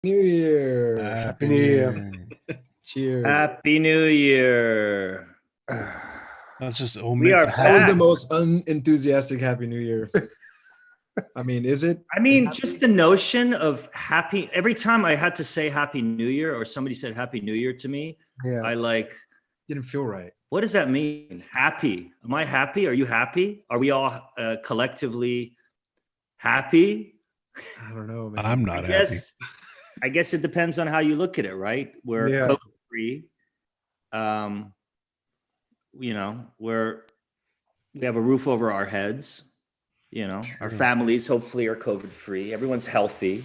New Year. Happy New Year. Cheers. Happy New Year. Let's just We omit are the That was the back. most unenthusiastic Happy New Year. I mean, is it? I mean, happy? just the notion of happy, every time I had to say Happy New Year or somebody said Happy New Year to me, Yeah. I like, Didn't feel right. what does that mean? Happy. Am I happy? Are you happy? Are we all collectively happy? I don't know, man. I'm not happy. I guess it depends on how you look at it, right? We're Yeah. COVID free. You know, we have a roof over our heads. You know, our families hopefully are COVID free. Everyone's healthy.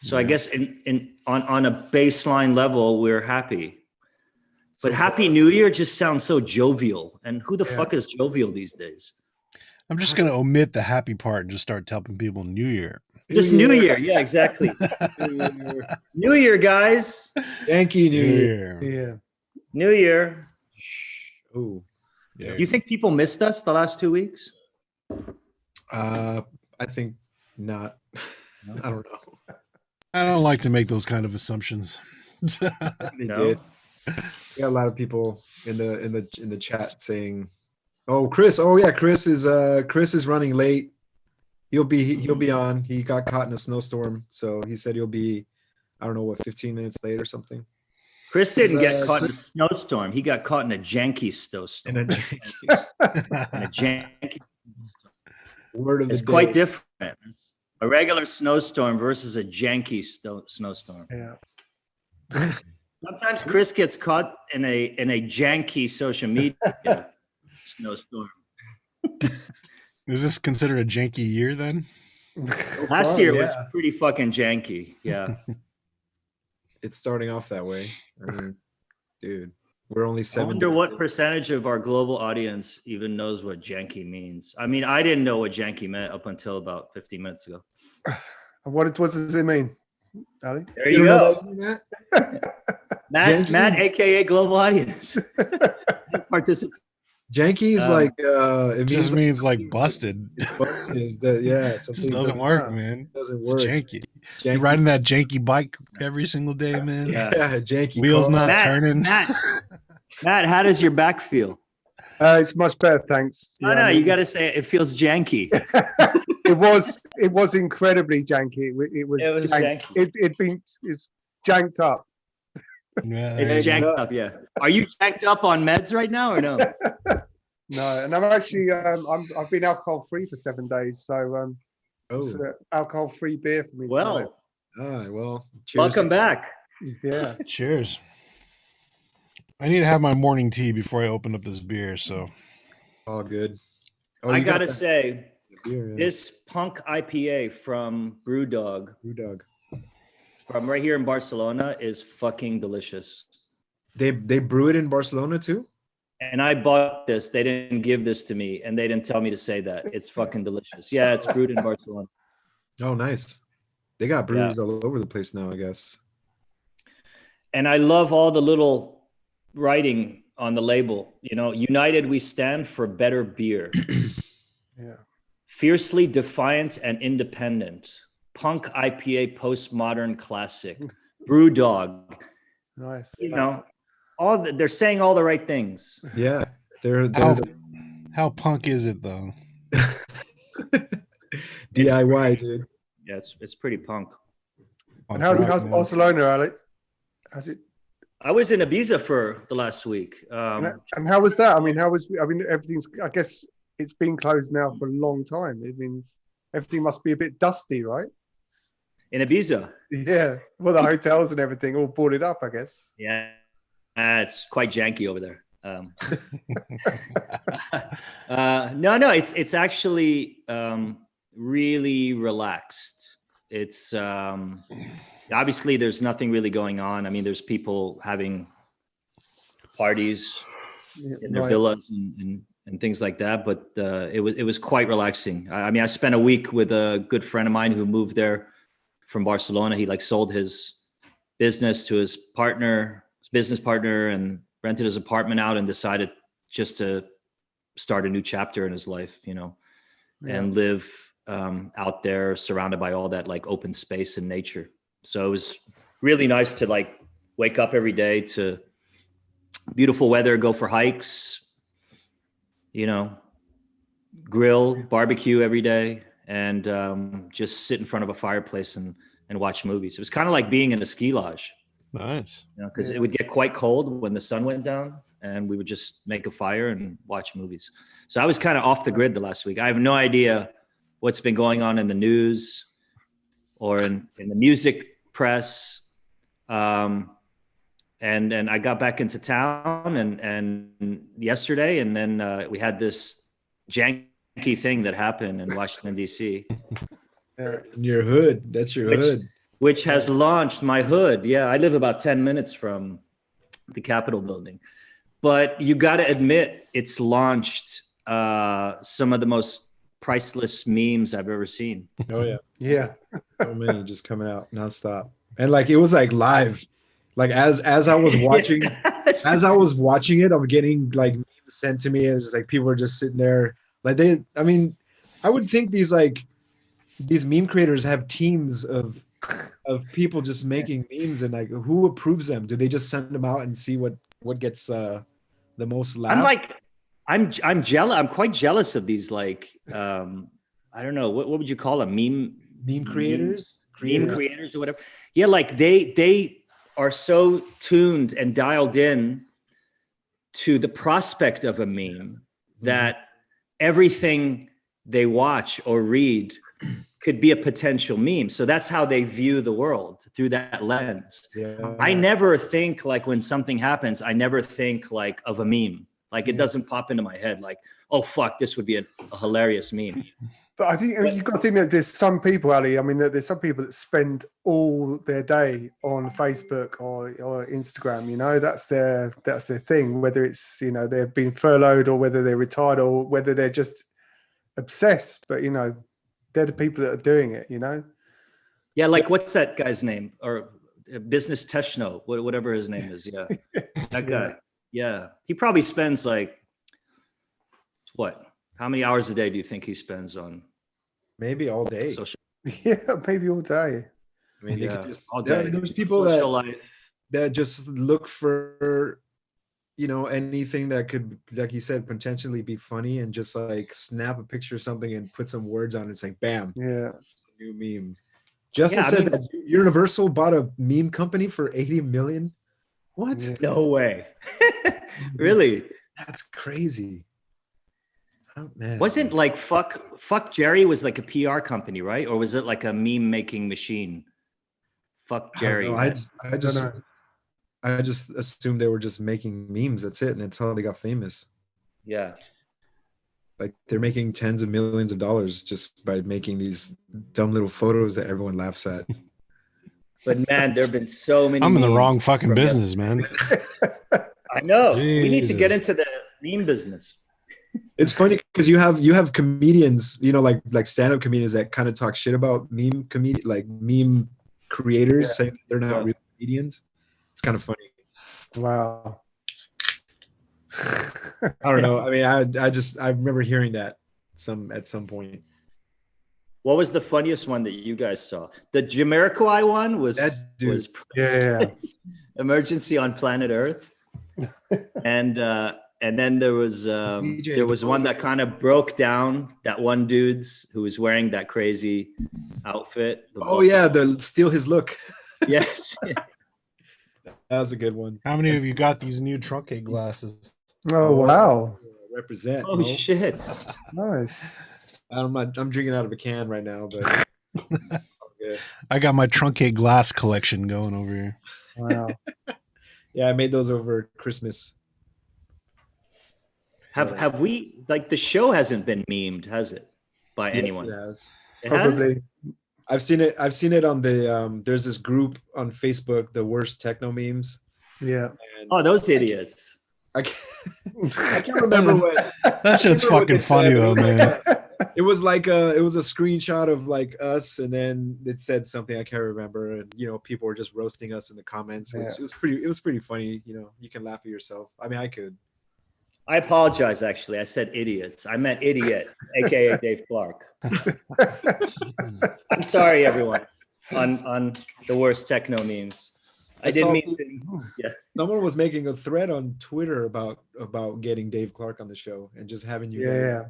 So I guess on a baseline level, we're happy. But So Happy New Year just sounds so jovial. And who the fuck is jovial these days? I'm just going to omit the happy part and just start telling people New Year. Just New Year. Yeah, exactly. New Year. New Year, guys. Yankee New Year. Yeah. New Year. Oh, Yeah. Do you think people missed us the last 2 weeks? I think not. I don't know. I don't like to make those kind of assumptions. They No? did. We got a lot of people in the chat saying, "Oh, Chris. Oh yeah, Chris is running late. He'll be on. He got caught in a snowstorm, so he said he'll be, I don't know what, 15 minutes late or something." Chris didn't get caught in a snowstorm. He got caught in a janky snowstorm. And A janky word of the It's day. quite different. It's a regular snowstorm versus a janky snowstorm. Yeah. Sometimes Chris gets caught in a janky social media snowstorm. Is this considered a janky year then? Last year was pretty fucking janky. Yeah. It's starting off that way. I mean, dude, we're only I 7 wonder days what in. percentage of our global audience even knows what janky means. I mean, I didn't know what janky meant up until about 15 minutes ago. What does it mean, Ali? There You you don't know go. that, Matt? Janky? Matt, aka global audience. Participate. Janky is like it Just means like busted. it's busted. Yeah, It something just doesn't work, man. Doesn't It's work. janky. Janky. You're riding that janky bike every single day, man. Yeah. Yeah, janky. Wheels car. not turning. Matt, how does your back feel? It's much better, thanks. No, Yeah, no, I mean, you got to say it feels janky. it was incredibly janky. It was janky. It's janked up. Yeah, It's there you go. janked up, yeah. Are you janked up on meds right now or no? No, and I'm actually I've been alcohol free for 7 days, so it's Oh, alcohol free beer for me. Well, well. Cheers. welcome back. so, yeah. Cheers. I need to have my morning tea before I open up this beer, so All good. Oh, I you got got to the say, beer, yeah. this punk IPA from Brewdog Brewdog. from right here in Barcelona is fucking delicious. They brew it in Barcelona too? And I bought this. They didn't give this to me, and they didn't tell me to say that. It's fucking delicious. Yeah, it's brewed in Barcelona. Oh, nice. They got breweries all over the place now, I guess. And I love all the little writing on the label. You know, united we stand for better beer. Yeah. Fiercely defiant and independent. Punk IPA postmodern classic. Brewdog. Nice. You know, they're saying all the right things. Yeah. They're how punk is it though? DIY, dude. Yeah, it's pretty punk. And Punk rock, how's man. Barcelona, Ali? How's it? I was in Ibiza for the last week. And how was that? I mean, everything's. I guess it's been closed now for a long time. I mean, everything must be a bit dusty, right? In Ibiza. Yeah. Well, the hotels and everything all boarded up, I guess. Yeah. It's quite janky over there. No, it's actually really relaxed. It's obviously there's nothing really going on. I mean, there's people having parties in their villas and things like that, but it was quite relaxing. I mean, I spent a week with a good friend of mine who moved there from Barcelona. He like sold his business to his business partner, and rented his apartment out and decided just to start a new chapter in his life, you know, and live out there surrounded by all that like open space and nature. So it was really nice to like wake up every day to beautiful weather, go for hikes, you know, grill, barbecue every day, and just sit in front of a fireplace and watch movies. It was kind of like being in a ski lodge. Nice. You know, because it would get quite cold when the sun went down, and we would just make a fire and watch movies. So I was kind of off the grid the last week. I have no idea what's been going on in the news or in the music press. And I got back into town and yesterday, and then we had this janky thing that happened in Washington, D.C. Your hood. That's your hood. Which has launched my hood. Yeah, I live about 10 minutes from the Capitol building. But you got to admit, it's launched some of the most priceless memes I've ever seen. Oh, yeah. Yeah. So many just coming out nonstop. And like, it was like live. Like as I was watching, as I was watching it, I'm getting like memes sent to me. And it's just like people are just sitting there. Like I mean, I would think these meme creators have teams of people just making memes, and like who approves them? Do they just send them out and see what gets the most laughs? I'm jealous. I'm quite jealous of these like I don't know what would you call them? Meme creators or whatever. Yeah, like they are so tuned and dialed in to the prospect of a meme that everything they watch or read could be a potential meme. So that's how they view the world, through that lens. Yeah. I never think like when something happens, I never think like of a meme. Like it doesn't pop into my head like, oh, fuck, this would be a hilarious meme. But I think you've got to think that there's some people, Ali. I mean, there's some people that spend all their day on Facebook or Instagram. You know, that's their thing. Whether it's, you know, they've been furloughed or whether they're retired or whether they're just obsessed. But you know, they're the people that are doing it. You know. Yeah, like what's that guy's name? Or Business Techno, whatever his name is. Yeah, that guy. Yeah, he probably spends like what? How many hours a day do you think he spends on? Maybe all day. Social. Yeah, maybe all day. I mean, Yeah, they could just all day. There's people that just look for, you know, anything that could, like you said, potentially be funny, and just like snap a picture of something and put some words on it. It's like, bam, Yeah, new meme. Justice said that Universal bought a meme company for 80 million. What? Yeah. No way. Really? That's crazy. Oh, man. Wasn't like fuck Jerry was like a PR company, right? Or was it like a meme making machine? Fuck Jerry. I just assumed they were just making memes. That's it. And that's how they got famous. Yeah. Like they're making tens of millions of dollars just by making these dumb little photos that everyone laughs at. But man, there have been so many. I'm in the wrong fucking business, man. I know. Jesus. We need to get into the meme business. It's funny because you have comedians, you know, like stand-up comedians that kind of talk shit about meme creators, saying that they're not real comedians. It's kind of funny. wow. I don't know. I mean, I remember hearing that at some point. What was the funniest one that you guys saw? The Jamiroquai one was Yeah. Emergency on Planet Earth, and then there was one that kind of broke down that one dude's who was wearing that crazy outfit. Oh yeah, the steal his look. Yes. That was a good one. How many of you got these new truncate glasses? Oh wow. Represent. Oh shit. Nice. I'm drinking out of a can right now, but okay. I got my truncate glass collection going over here. Wow. Yeah, I made those over Christmas. Have we, like, the show hasn't been memed, has it? By anyone? It has. It Probably. I've seen it on the there's this group on Facebook, the worst techno memes. Yeah. And Oh, those idiots. I can't remember what That shit's fucking funny though, man. It was like it was a screenshot of like us, and then it said something I can't remember, and you know, people were just roasting us in the comments. It was pretty funny. You know, you can laugh at yourself. I mean, I could. I apologize, actually. I said idiots. I meant idiot, aka Dave Clark. I'm sorry, everyone, on the worst techno memes. I didn't mean to. Yeah. Someone was making a thread on Twitter about getting Dave Clark on the show and just having you. Yeah.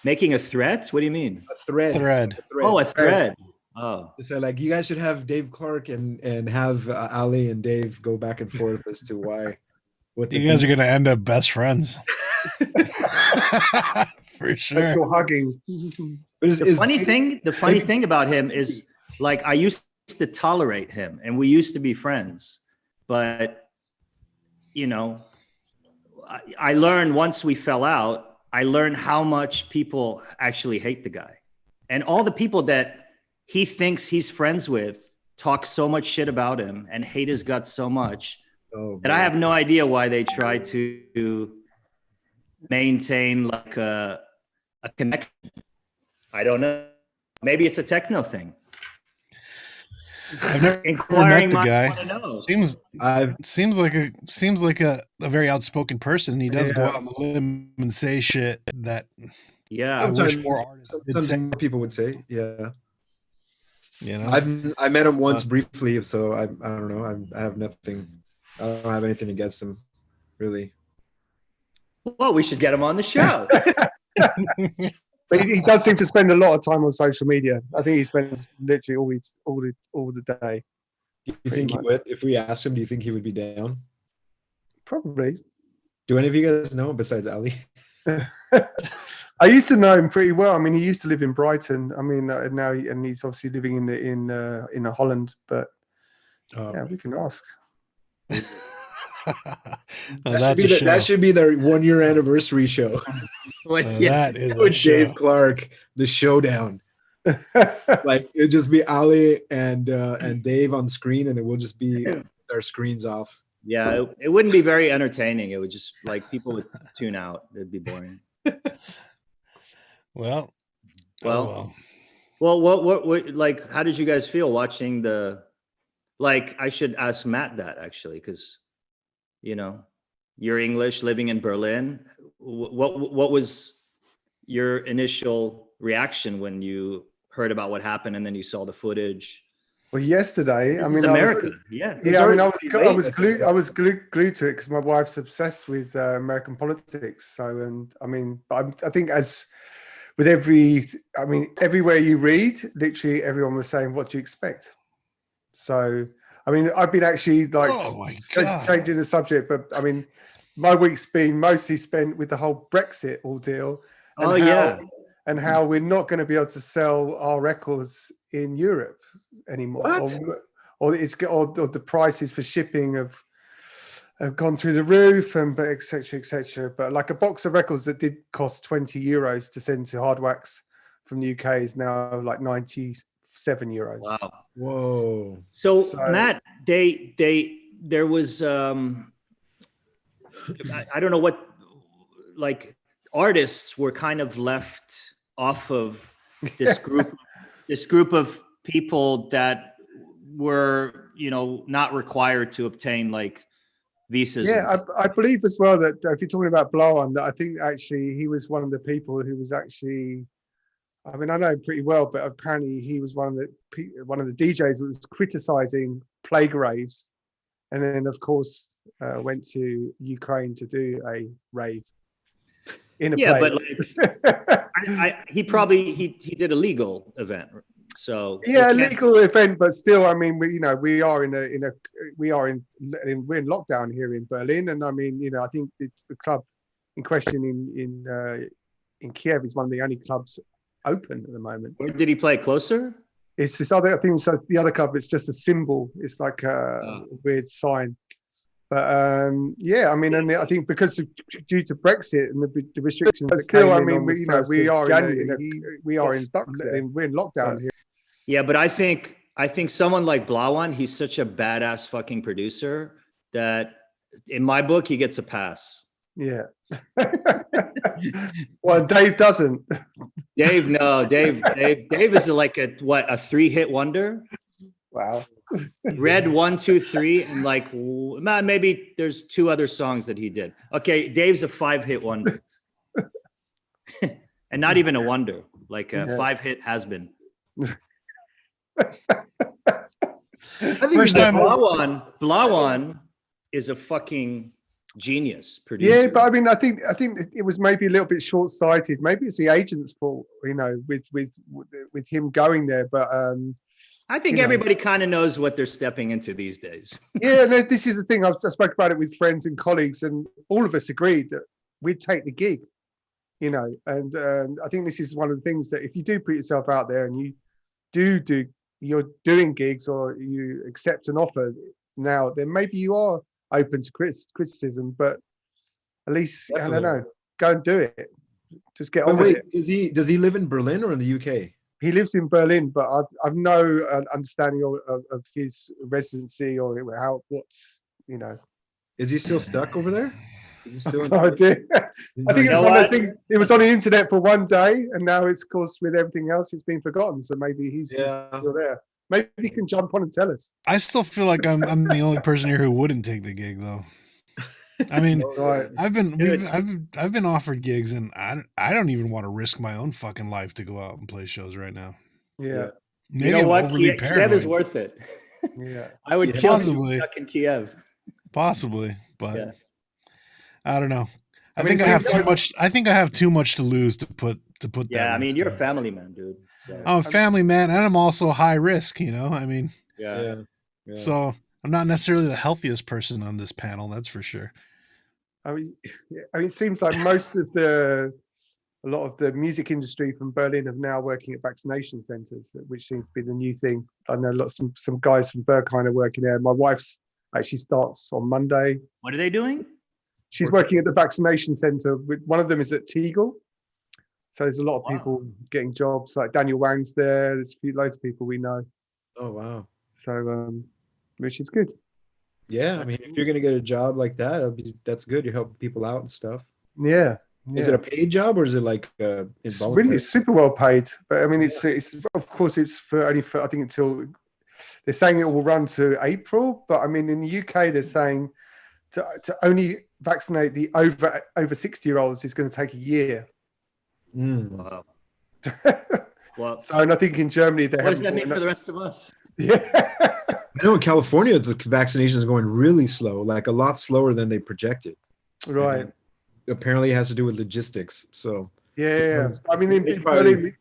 Making a threat? What do you mean? A thread. Oh, a thread. Oh. So like you guys should have Dave Clark and have Ali and Dave go back and forth as to why. You guys are gonna end up best friends. For sure. Still hugging. The funny thing about him is, like, I used to tolerate him and we used to be friends, but you know, I learned once we fell out, I learned how much people actually hate the guy, and all the people that he thinks he's friends with talk so much shit about him and hate his guts so much that I have no idea why they try to maintain like a connection. I don't know. Maybe it's a techno thing. I've never met the guy. Seems like a very outspoken person. He does go out on the limb and say shit that I wish more artists would say. People would say, yeah. You know, I met him once briefly, so I don't know. I have nothing. I don't have anything against him, really. Well, we should get him on the show. But he does seem to spend a lot of time on social media. I think he spends literally all the day. You think he would? If we asked him, do you think he would be down? Probably. Do any of you guys know him besides Ali? I used to know him pretty well. I mean, he used to live in Brighton. I mean, now he's obviously living in Holland. But yeah, we can ask. That should be the 1 year anniversary show. That is with Dave Clark, the showdown. Like it'd just be Ali and Dave on screen, and it will just be our screens off. Yeah, it wouldn't be very entertaining. It would just like people would tune out. It'd be boring. Well, what like? How did you guys feel watching the? Like, I should ask Matt that actually, because you know, you're English, living in Berlin. What was your initial reaction when you heard about what happened and then you saw the footage? Well, yesterday, I mean, America. I was glued to it because my wife's obsessed with American politics. So, and I mean, I think as with everywhere you read, literally everyone was saying, "What do you expect?" So, I mean, I've been actually like changing the subject, but I mean, my week's been mostly spent with the whole Brexit ordeal. And how we're not going to be able to sell our records in Europe anymore. What? Or the prices for shipping have gone through the roof, and et cetera, et cetera. But like a box of records that did cost €20 to send to Hardwax from the UK is now like €97. Wow. Whoa. So Matt, there was I don't know what, like, artists were kind of left off of this group of people that were, you know, not required to obtain like visas. Yeah, I believe as well that if you're talking about Blow-On, that I think actually he was one of the people who was actually, I mean, I know him pretty well, but apparently he was one of the DJs who was criticizing plague raves, and then of course went to Ukraine to do a rave. But like, he did a legal event, so yeah, a legal event, but still, I mean, we're in lockdown here in Berlin, and I mean, you know, I think it's the club in question in Kiev is one of the only clubs open at the moment. Where did he play? Closer? It's this other thing. So the other club, it's just a symbol. It's like a weird sign. But yeah, I mean, and I think because due to Brexit and the restrictions, but still, I mean, we're in lockdown here. Yeah, but I think someone like Blow-On, he's such a badass fucking producer that in my book he gets a pass. Yeah. Well, Dave doesn't. Dave is like a 3-hit wonder. Wow. Red 1, 2, 3, and like maybe there's 2 other songs that he did. Okay, Dave's a 5-hit wonder, and not even a wonder, like a 5-hit has been. I think Blawan is a fucking genius producer. Yeah, but I mean, I think it was maybe a little bit short-sighted. Maybe it's the agent's fault, with him going there. But I think everybody kind of knows what they're stepping into these days. Yeah, no, this is the thing. I spoke about it with friends and colleagues, and all of us agreed that we'd take the gig. And I think this is one of the things that if you do put yourself out there and you you're doing gigs or you accept an offer now, then maybe you are open to criticism, but at least Definitely. I don't know, go and do it. Just get on with it. Does he live in Berlin or in the UK? He lives in Berlin, but I've no understanding of his residency or Is he still stuck over there? Is he still I think it's one of those things. It was on the internet for one day, and now it's, of course, with everything else, it's been forgotten. So maybe he's still there. Maybe he can jump on and tell us. I still feel like I'm the only person here who wouldn't take the gig, though. I mean, right. I've been offered gigs, and I don't even want to risk my own fucking life to go out and play shows right now. Yeah, maybe you know what? Kiev is worth it. Yeah, I would kill you stuck in Kiev. Possibly, but I don't know. I think I have too much. I think I have too much to lose to put. Yeah, I mean, you're a family man, dude. So. I'm a family man, and I'm also high risk. I mean, yeah. So I'm not necessarily the healthiest person on this panel. That's for sure. I mean, it seems like a lot of the music industry from Berlin are now working at vaccination centers, which seems to be the new thing. I know some guys from Berghain are working there. My wife's actually starts on Monday. What are they doing? She's working at the vaccination center. One of them is at Tegel. So there's a lot of people getting jobs. Like Daniel Wang's there. There's loads of people we know. Oh, wow. So, which is good. Yeah, I mean, if you're going to get a job like that, that's good. You're helping people out and stuff. Yeah. Is it a paid job or is it like it's really super well paid? But I mean, it's of course it's for I think until they're saying it will run to April. But I mean, in the UK, they're saying to only vaccinate the over 60-year-olds is going to take a year. Wow. Well, so and I think in Germany what does that mean for the rest of us? Yeah. I know in California the vaccinations are going really slow, like a lot slower than they projected. Right. And apparently it has to do with logistics. So yeah. I mean, it'll probably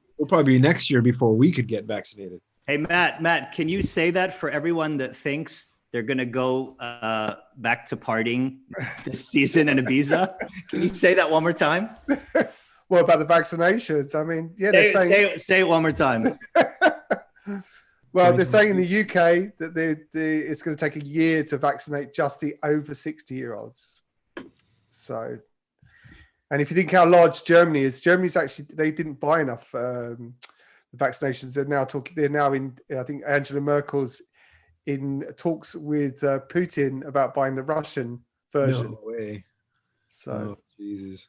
be next year before we could get vaccinated. Hey, Matt, can you say that for everyone that thinks they're going to go back to partying this season in Ibiza? Can you say that one more time? What about the vaccinations? I mean, yeah, say it one more time. Well, they're saying in the UK that it's going to take a year to vaccinate just the over 60-year-olds. So, and if you think how large Germany's actually, they didn't buy enough vaccinations. They're now in, I think Angela Merkel's in talks with Putin about buying the Russian version. No way. So, Jesus.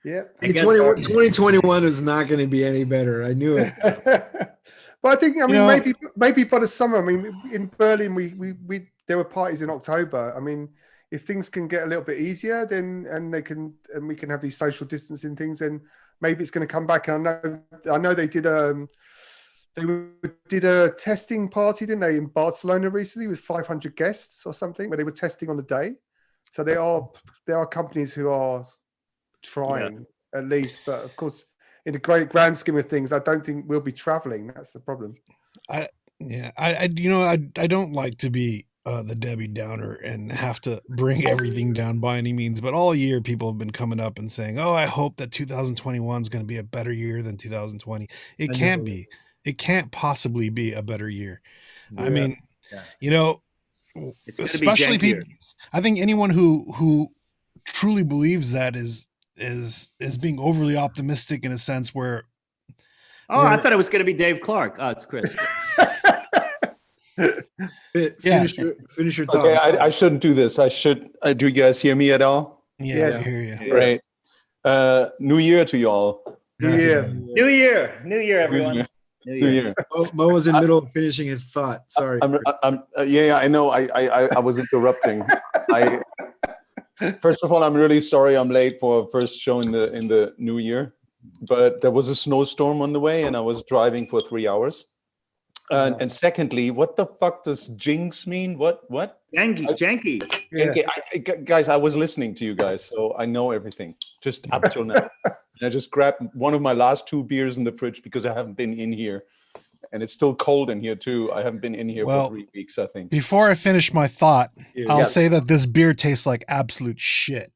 Yeah. 2021 is not going to be any better. I knew it. But I think, maybe by the summer, I mean, in Berlin, we there were parties in October. I mean, if things can get a little bit easier, then we can have these social distancing things, and maybe it's going to come back. And I know they did a testing party, didn't they, in Barcelona recently with 500 guests or something, where they were testing on the day. So there are companies who are trying at least, but of course, in the grand scheme of things, I don't think we'll be traveling. That's the problem. I don't like to be the Debbie Downer and have to bring everything down by any means, but all year people have been coming up and saying, "Oh, I hope that 2021 is going to be a better year than 2020." It can't be. It can't possibly be a better year. Yeah. I mean, especially people. I think anyone who truly believes that is being overly optimistic in a sense where. I thought it was going to be Dave Clark. Oh, it's Chris. Finish your thought. Okay, I shouldn't do this. I should. Do you guys hear me at all? Yeah, I hear you. Great. New Year to y'all. New Year, everyone. New Year. Mo was in middle of finishing his thought. Sorry. I know. I was interrupting. First of all, I'm really sorry I'm late for our first show in the new year, but there was a snowstorm on the way and I was driving for 3 hours. And secondly, what the fuck does jinx mean? What? Janky. Guys, I was listening to you guys, so I know everything. Just up till now. And I just grabbed one of my last 2 beers in the fridge because I haven't been in here. And it's still cold in here too. I haven't been in here for 3 weeks, I think. Before I finish my thought, I'll say that this beer tastes like absolute shit.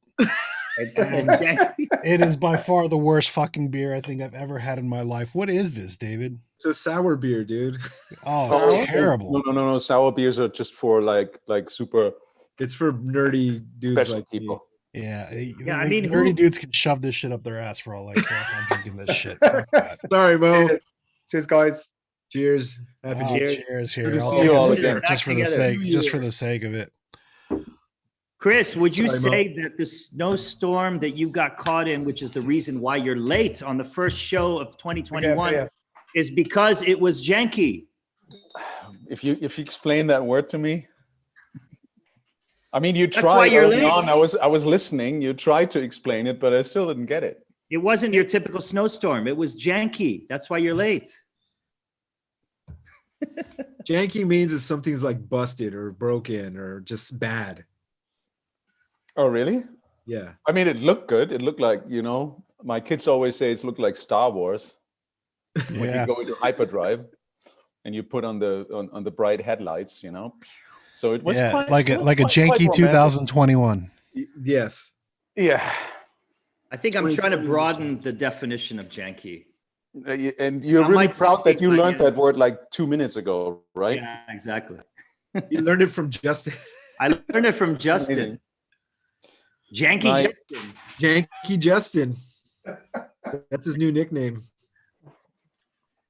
It is by far the worst fucking beer I think I've ever had in my life. What is this, David? It's a sour beer, dude. Oh, it's terrible. No. Sour beers are just for like super. It's for nerdy dudes like people. Yeah. I mean, nerdy dudes can shove this shit up their ass for all I care. I'm drinking this shit. Sorry, Mo. Cheers, guys. Cheers. Happy cheers here. Good to I'll see you all again. Just for the sake of it. Chris, would you say that the snowstorm that you got caught in, which is the reason why you're late on the first show of 2021, is because it was janky? If you explain that word to me, I mean, you tried early on. I was listening. You tried to explain it, but I still didn't get it. It wasn't your typical snowstorm. It was janky. That's why you're late. Janky means that something's like busted or broken or just bad. Oh, really? Yeah. I mean, it looked good. It looked like, my kids always say it's looked like Star Wars. When you go into hyperdrive and you put on the bright headlights, So it was like a janky 2021. Yes. Yeah. I think I'm trying to broaden the definition of janky. And you're really proud that you learned that word like 2 minutes ago, right? Yeah, exactly. You learned it from Justin. I learned it from Justin. Janky Justin. Janky Justin. That's his new nickname.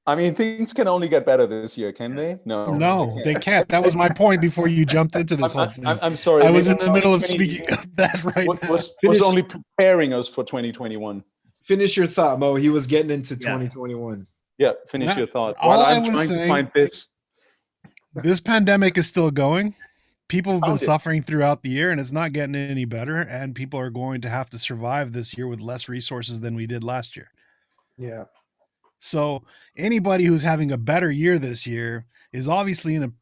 I mean, things can only get better this year, can they? No, they can't. That was my point before you jumped into this whole thing. I'm sorry. I was in the middle of speaking of that now. Was only preparing us for 2021. Finish your thought, Mo. He was getting into 2021. Yeah, finish your thought. While I'm trying to find this. This pandemic is still going. People have been suffering throughout the year, and it's not getting any better. And people are going to have to survive this year with less resources than we did last year. Yeah. So anybody who's having a better year this year is obviously in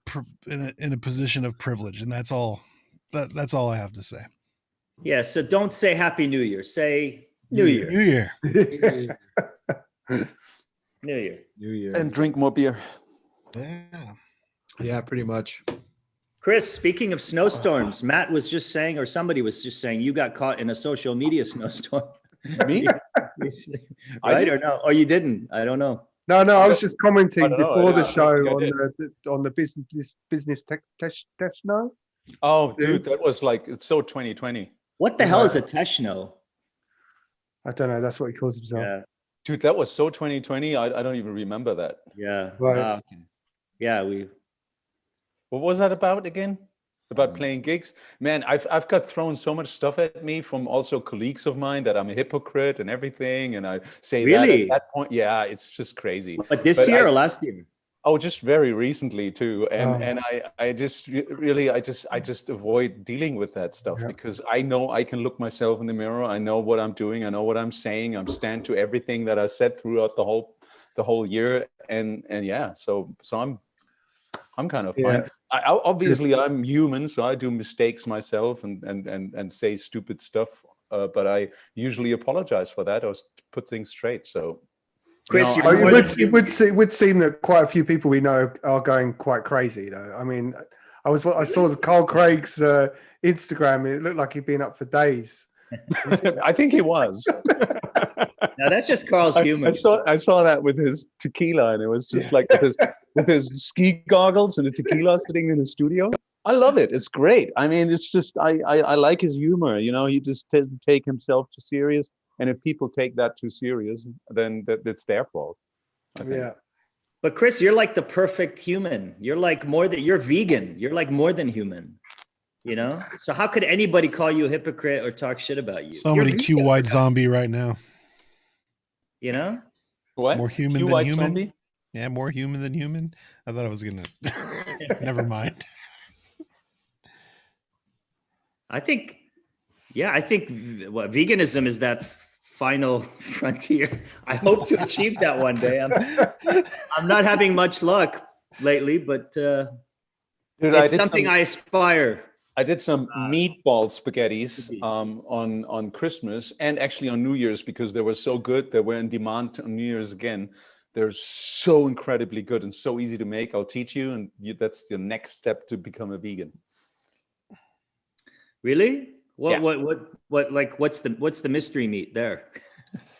a position of privilege, and that's all. That's all I have to say. Yeah. So don't say Happy New Year. Say New Year. New Year. New Year. New Year. And drink more beer. Yeah, pretty much. Chris, speaking of snowstorms, Matt was just saying, or somebody was just saying, you got caught in a social media snowstorm. Me? Right or no? Oh, you didn't? I don't know. No, I was just commenting before the show on the business techno. Oh, dude, that was like, it's so 2020. What the hell is a Techno? I don't know. That's what he calls himself. Yeah. Dude, that was so 2020. I don't even remember that. Yeah. Right. Yeah, What was that about again? About playing gigs? Man, I've got thrown so much stuff at me from also colleagues of mine that I'm a hypocrite and everything. And I say that at that point. Yeah, it's just crazy. But this year or last year? Oh, just very recently too. And I just really avoid dealing with that stuff because I know I can look myself in the mirror. I know what I'm doing. I know what I'm saying. I'm stand to everything that I said throughout the whole year. And yeah, so I'm kind of fine. Obviously, I'm human, so I do mistakes myself and say stupid stuff. But I usually apologize for that or put things straight. So, Chris, it would seem that quite a few people we know are going quite crazy, though. I mean, I saw Carl Craig's Instagram. It looked like he'd been up for days. I think he was. Now that's just Carl's humor. I saw that with his tequila, and it was just like with his ski goggles and a tequila sitting in his studio. I love it. It's great. I mean, it's just I like his humor. He just doesn't take himself too serious, and if people take that too serious, then that's their fault. Yeah. But Chris, you're like the perfect human. You're vegan. You're like more than human. So how could anybody call you a hypocrite or talk shit about you? Somebody cue white zombie right now. What? More human than human? Zombie? Yeah, more human than human. I thought I was gonna. Never mind. I think veganism is that final frontier. I hope to achieve that one day. I'm not having much luck. lately, but Dude, it's something I aspire. I did some meatball spaghettis on Christmas and actually on New Year's because they were so good. They were in demand on New Year's again. They're so incredibly good and so easy to make. I'll teach you, and that's your next step to become a vegan. Really? What's the mystery meat there?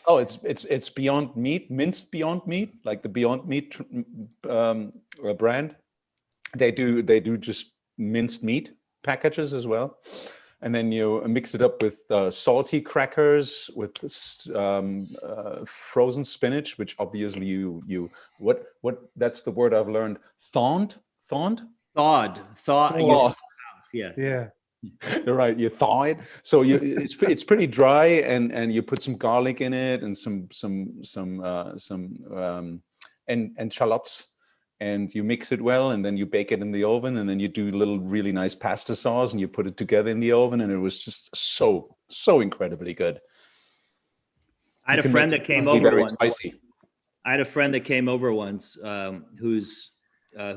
Oh, it's Beyond Meat, minced Beyond Meat, like the Beyond Meat brand. They do just minced meat packages as well, and then you mix it up with salty crackers, with frozen spinach, which obviously you that's the word I've learned, thawed. Yeah. You're right. You thaw it, so it's pretty dry, and you put some garlic in it and some shallots, and you mix it well, and then you bake it in the oven, and then you do little really nice pasta sauce, and you put it together in the oven, and it was just so incredibly good. I had a friend that came over once. Spicy. I had a friend that came over once who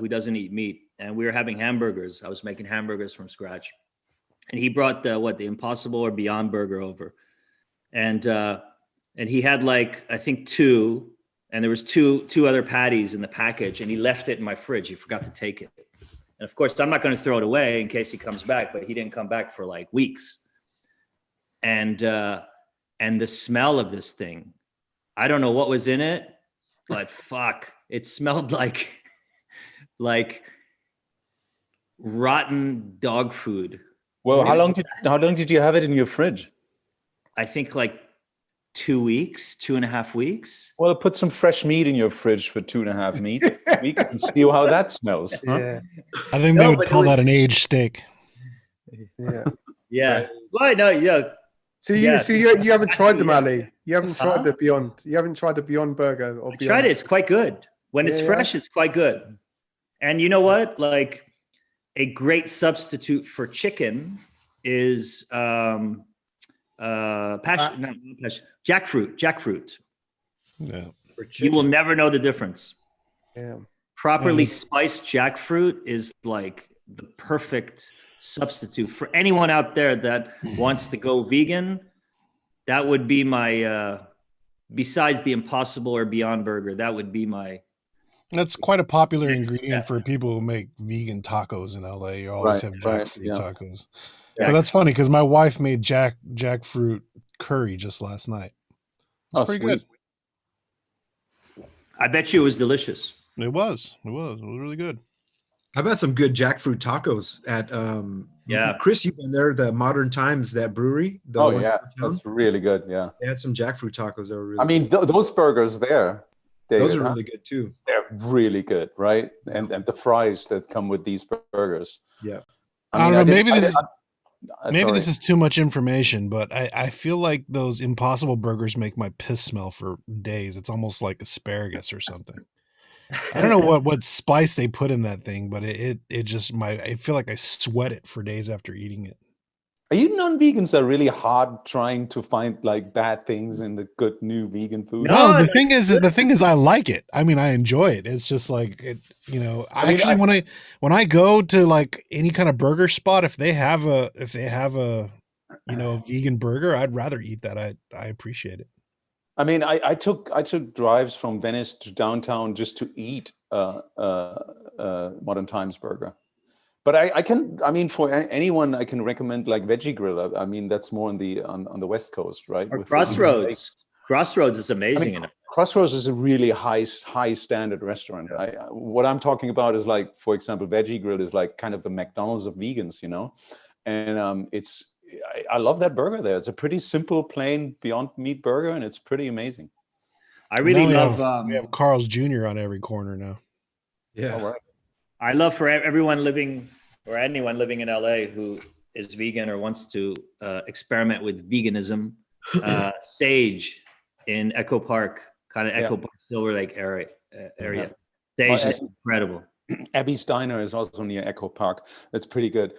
doesn't eat meat, and we were having hamburgers. I was making hamburgers from scratch. And he brought the Impossible or Beyond Burger over, and he had I think 2, and there was two other patties in the package, and he left it in my fridge. He forgot to take it, and of course I'm not going to throw it away in case he comes back. But he didn't come back for weeks, and the smell of this thing, I don't know what was in it, but fuck, it smelled like rotten dog food. Well, how long did you have it in your fridge? I think 2 weeks, 2.5 weeks. Well, put some fresh meat in your fridge for 2.5 weeks and see how that smells. Huh? Yeah. I think they would call that an aged steak. Yeah. Yeah. Well, no, yeah. So you haven't tried them, Ali. You haven't tried the Beyond. You haven't tried the Beyond Burger or Beyond. I tried it. It's quite good. When it's fresh, it's quite good. And you know what? A great substitute for chicken is jackfruit. Yeah. You will never know the difference. Yeah. Properly spiced jackfruit is the perfect substitute for anyone out there that wants to go vegan. That would be my besides the Impossible or Beyond Burger, that would be my. That's quite a popular ingredient for people who make vegan tacos in LA. You always have jackfruit tacos. Yeah. But that's funny because my wife made jackfruit curry just last night. It's pretty good. I bet you it was delicious. It was really good. I've had some good jackfruit tacos at Chris, you've been there, the Modern Times, that brewery. That's really good. Yeah. They had some jackfruit tacos that were really good. Those burgers there. Those are really good too. They're really good, right? And the fries that come with these burgers. Yeah. I don't know. Maybe this is too much information, but I feel like those Impossible burgers make my piss smell for days. It's almost like asparagus or something. I don't know what spice they put in that thing, but I feel like I sweat it for days after eating it. Are you non-vegans are really hard trying to find bad things in the good new vegan food? No, the thing is I like it. I mean, I enjoy it. It's just when I go to any kind of burger spot, if they have a vegan burger, I'd rather eat that. I appreciate it. I mean, I took drives from Venice to downtown just to eat Modern Times burger. But for anyone, I can recommend Veggie Grill. I mean, that's more on the West Coast, right? Or Crossroads. Crossroads is amazing. Crossroads is a really high standard restaurant. What I'm talking about is for example, Veggie Grill is kind of the McDonald's of vegans, and I love that burger there. It's a pretty simple, plain Beyond Meat burger, and it's pretty amazing. I really love. We have Carl's Jr. on every corner now. Yeah. All right. I love for everyone living or anyone living in LA who is vegan or wants to experiment with veganism. Sage in Echo Park, Echo Park, Silver Lake area. Sage is incredible. Abby's Diner is also near Echo Park. That's pretty good.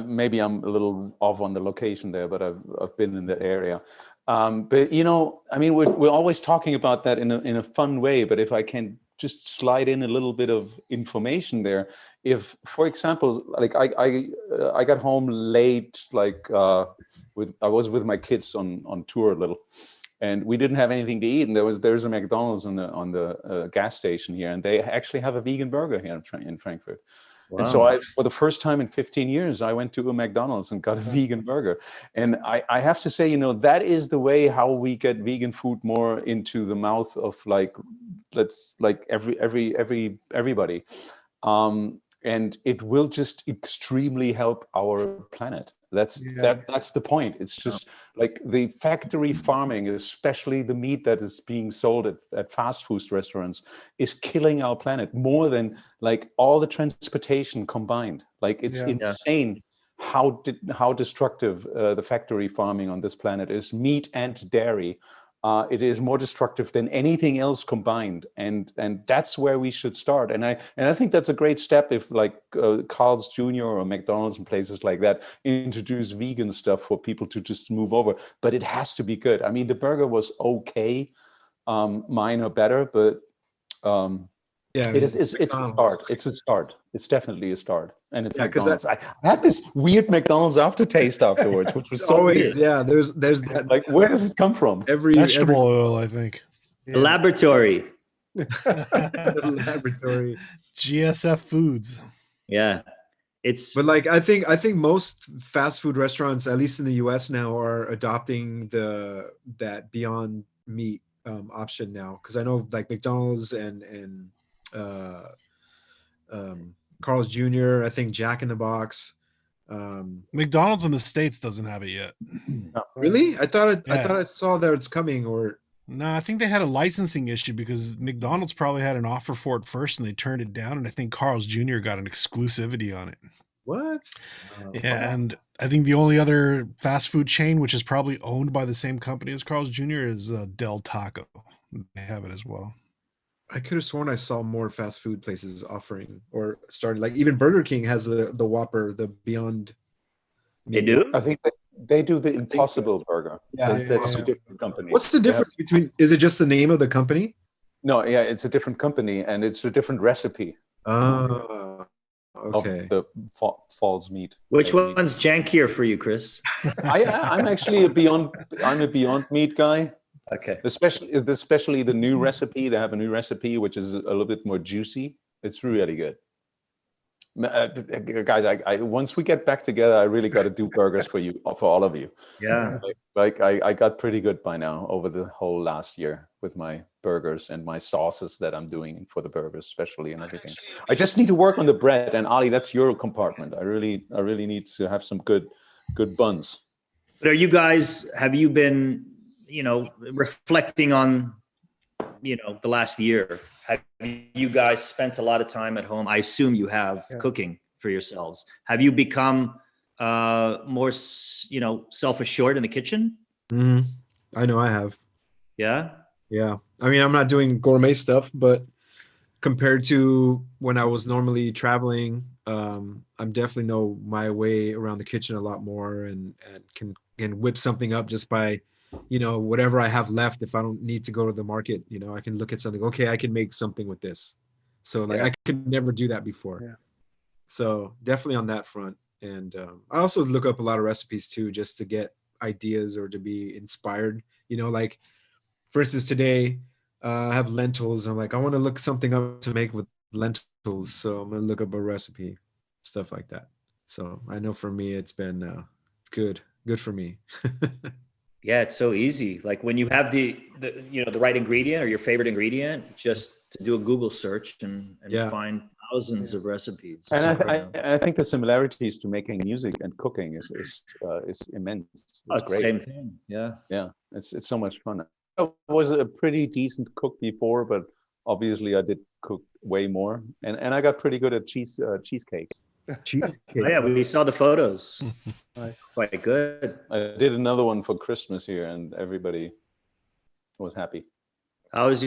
Maybe I'm a little off on the location there, but I've been in that area. But we're always talking about that in a fun way. But if I can just slide in a little bit of information there. If, for example, like I got home late, like I was with my kids on tour a little, and we didn't have anything to eat, and there's a McDonald's on the gas station here, and they actually have a vegan burger here in Frankfurt. Wow. And so for the first time in 15 years, I went to a McDonald's and got a vegan burger. And I have to say, you know, that is the way how we get vegan food more into the mouth of everybody. And it will just extremely help our planet. That's the point. It's just like the factory farming, especially the meat that is being sold at fast food restaurants, is killing our planet more than like all the transportation combined. Like it's insane how destructive the factory farming on this planet is. Meat and dairy. It is more destructive than anything else combined, and that's where we should start. And I think that's a great step if like Carl's Jr. or McDonald's and places like that introduce vegan stuff for people to just move over. But it has to be good. I mean, the burger was okay, mine are better, but it's a start. It's a start. It's definitely a start, and it's McDonald's. I had this weird McDonald's aftertaste afterwards, which was so always weird. Yeah. There's that. Like, where does it come from? Vegetable oil, I think. Laboratory. Laboratory. GSF Foods. Yeah, But like I think most fast food restaurants, at least in the U.S. now, are adopting that Beyond Meat option now, because I know like McDonald's and Carl's Jr., I think Jack in the Box. McDonald's in the States doesn't have it yet. Really? I thought I saw that it's coming. Or no, I think they had a licensing issue because McDonald's probably had an offer for it first and they turned it down, and I think Carl's Jr. got an exclusivity on it. What? Yeah, and I think the only other fast food chain which is probably owned by the same company as Carl's Jr. is Del Taco. They have it as well. I could have sworn I saw more fast food places offering or starting. Like even Burger King has the Whopper, the Beyond. They do? I think they do the Impossible Burger. That's a different company. What's the difference between? Is it just the name of the company? No, it's a different company and it's a different recipe. Oh, okay. Of the false meat. Which one's jankier for you, Chris? I'm actually a Beyond Meat guy. Okay. Especially the new recipe. They have a new recipe which is a little bit more juicy. It's really good. Guys, I once we get back together, I really got to do burgers for all of you. Yeah. Like I got pretty good by now over the whole last year with my burgers and my sauces that I'm doing for the burgers, especially, and everything. I just need to work on the bread. And Ali, that's your compartment. I really need to have some good buns. But have you been, reflecting on, the last year? Have you guys spent a lot of time at home? I assume you have, cooking for yourselves. Have you become more, self-assured in the kitchen? Mm-hmm. I know I have. Yeah? Yeah. I mean, I'm not doing gourmet stuff, but compared to when I was normally traveling, I'm definitely know my way around the kitchen a lot more and can whip something up just by, whatever I have left. If I don't need to go to the market, I can look at something. Okay, I can make something with this. So like I could never do that before. Yeah. So definitely on that front. And I also look up a lot of recipes too, just to get ideas or to be inspired. Like for instance, today I have lentils. I'm like, I want to look something up to make with lentils. So I'm gonna look up a recipe, stuff like that. So I know for me, it's been it's good for me. Yeah, it's so easy. Like when you have the right ingredient or your favorite ingredient, just to do a Google search and find thousands of recipes. And I think the similarities to making music and cooking is immense. It's great. Same thing. Yeah. Yeah. It's so much fun. I was a pretty decent cook before, but obviously I did cook way more. And I got pretty good at cheesecakes. Oh, yeah, we saw the photos. Quite good. I did another one for Christmas here, and everybody was happy. How is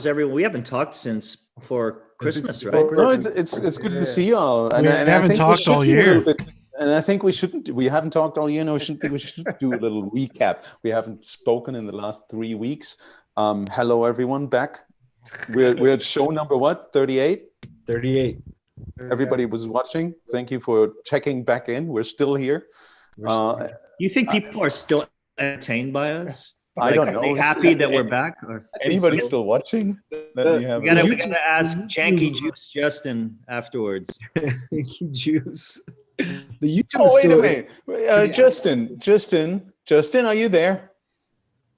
everyone? We haven't talked since before Christmas, right? No, it's good to see y'all. And I haven't talked all year. And I think we haven't talked all year. No, we should do a little recap. We haven't spoken in the last 3 weeks. Hello, everyone, back. We're at show number what? 38? 38. Everybody was watching. Thank you for checking back in. We're still here. You think people are still entertained by us? I don't know. Are they happy that we're back? Or anybody still watching? We gotta ask Janky Juice Justin afterwards. Janky Juice. The YouTube. Oh, wait a minute. Justin, are you there?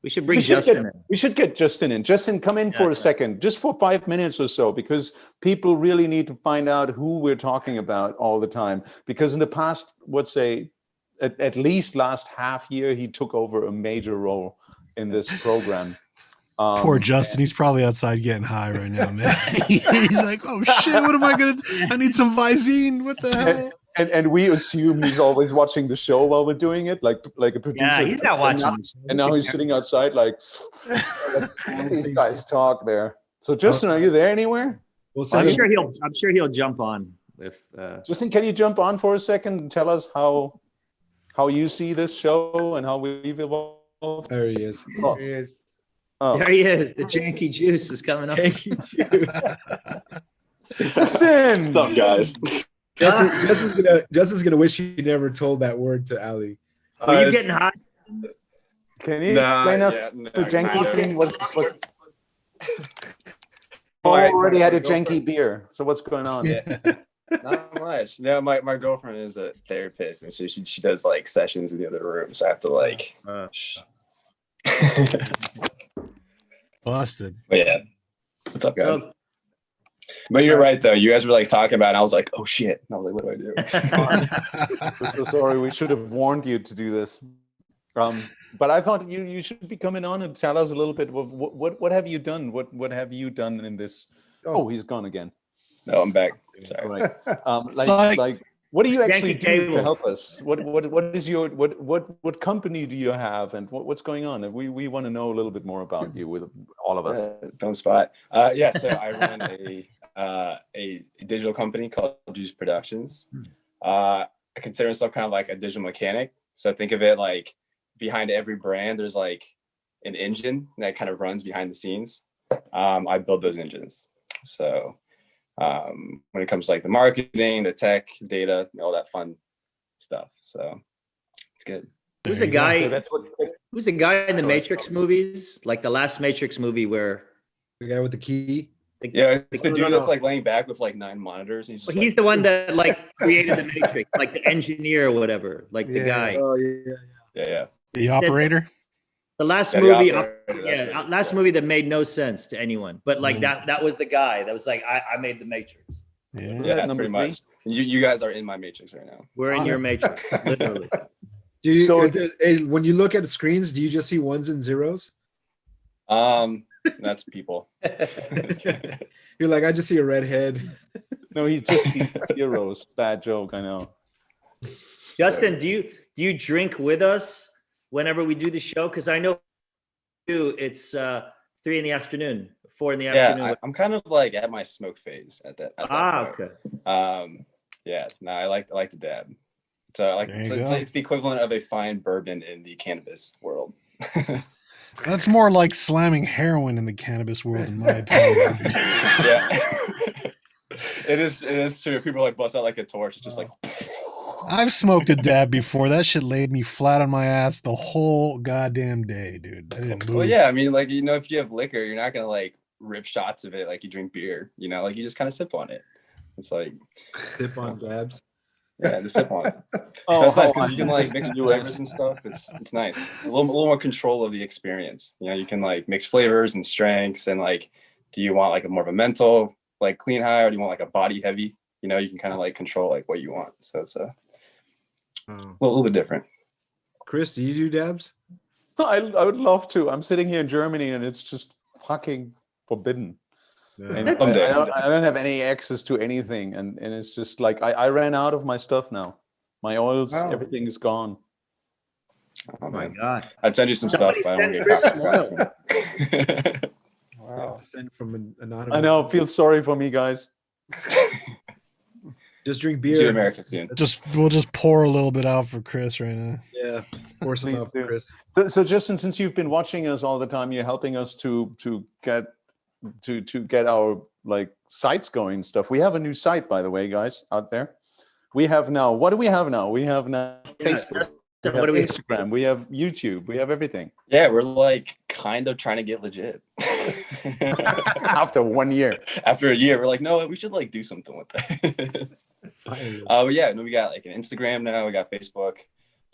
We should bring Justin in. We should get Justin in. Justin, come in for a second, just for 5 minutes or so, because people really need to find out who we're talking about all the time. Because in the past, let's say, at least last half year, he took over a major role in this program. Poor Justin, he's probably outside getting high right now, man. He's like, oh shit, what am I gonna do? I need some Visine. What the hell? And we assume he's always watching the show while we're doing it, like a producer. Yeah, he's not watching. And now he's sitting outside, like these guys talk there. So Justin, are you there anywhere? I'm sure he'll jump on. If Justin, can you jump on for a second and tell us how you see this show and how we've evolved? There he is. There he is. Oh. There he is. The Janky Juice is coming up. Janky Juice. Justin! What's up, guys? Justin's gonna wish he never told that word to Ali. Are you getting hot? Can you explain us the janky thing? What's already had a janky beer. So what's going on? Yeah. Not much. No, my girlfriend is a therapist, and she does like sessions in the other room, so I have to like. Busted. But yeah, what's up, guys? But you're right, though. You guys were like talking about it, and I was like, oh shit. And I was like, what do I do? So sorry. We should have warned you to do this. But I thought you should be coming on and tell us a little bit of what have you done? What have you done in this? Oh, he's gone again. No, I'm back. Sorry. Right. What do you actually do to help us? What is your what company do you have, and what's going on? And we want to know a little bit more about you with all of us. Don't spot. Yeah, so I run a digital company called Juice Productions. I consider myself kind of like a digital mechanic. So think of it like behind every brand, there's like an engine that kind of runs behind the scenes. I build those engines. So when it comes to like the marketing, the tech, data, all that fun stuff. So it's good. Who's the guy in the Matrix movies? Like the last Matrix movie where the guy with the key? Yeah, it's the dude that's like laying back with like 9 monitors. And he's the one that like created the Matrix, like the engineer or whatever, like the guy. Oh yeah. The operator. The last movie, last movie that made no sense to anyone, but like that was the guy that was like, I made the Matrix. Yeah, pretty much. You guys are in my Matrix right now. We're in your Matrix, literally. When you look at the screens, do you just see ones and zeros? That's people. You're like, I just see a red head. No, he just sees zeros. Bad joke, I know. Justin, do you drink with us whenever we do the show? Because I know it's 3 in the afternoon, 4 in the afternoon. Yeah, I'm kind of like at my smoke phase at that point. Okay. Yeah, no, I like to dab. So it's the equivalent of a fine bourbon in the cannabis world. That's more like slamming heroin in the cannabis world, in my opinion. Yeah. It is true. People like bust out like a torch. It's just like I've smoked a dab before. That shit laid me flat on my ass the whole goddamn day, dude. I didn't move. Well, yeah, I mean, like, if you have liquor, you're not gonna like rip shots of it like you drink beer, like you just kind of sip on it. It's like sip on dabs. Yeah, just sip on it. That's nice because you can like mix flavors and stuff. It's nice. A little more control of the experience. You can like mix flavors and strengths, and like, do you want like a more of a mental, like clean high, or do you want like a body heavy? You can kind of like control like what you want. So it's a little bit different. Chris, do you do dabs? I would love to. I'm sitting here in Germany and it's just fucking forbidden. Yeah. And I don't have any access to anything, and it's just like I ran out of my stuff now. My oils, everything is gone. Oh my god! I'd send you some stuff. I don't get wow. Send from an anonymous. I know. Feel sorry for me, guys. Just drink beer. To America soon. We'll just pour a little bit out for Chris right now. Yeah, pour some out for Chris. So Justin, since you've been watching us all the time, you're helping us to get to get our like sites going and stuff. We have a new site, by the way, guys out there. We have now. What do we have now? We have now Facebook. We have Instagram. We have YouTube. We have everything. Yeah, we're like kind of trying to get legit. After 1 year. After a year, we're like, no, we should like do something with this. But yeah, no, we got like an Instagram now. We got Facebook,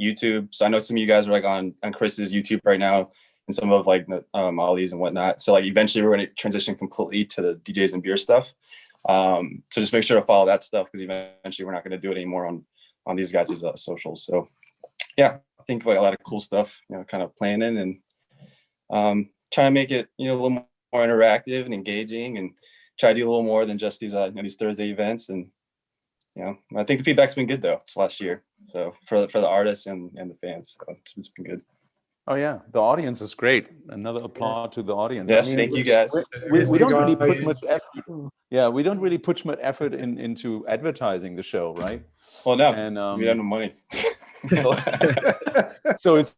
YouTube. So I know some of you guys are like on Chris's YouTube right now, and some of like Ollie's and whatnot. So like eventually we're going to transition completely to the DJs and beer stuff. So just make sure to follow that stuff, because eventually we're not going to do it anymore on these guys' socials. So yeah, I think like a lot of cool stuff, kind of planning and trying to make it, a little more interactive and engaging, and try to do a little more than just these these Thursday events. And I think the feedback's been good though this last year. So for the artists and the fans, so it's been good. Oh yeah, the audience is great. Another applause to the audience. Yes, thank you guys. We don't really put much effort. Yeah, we don't really put much effort into advertising the show, right? Well, no, and we have no money. So it's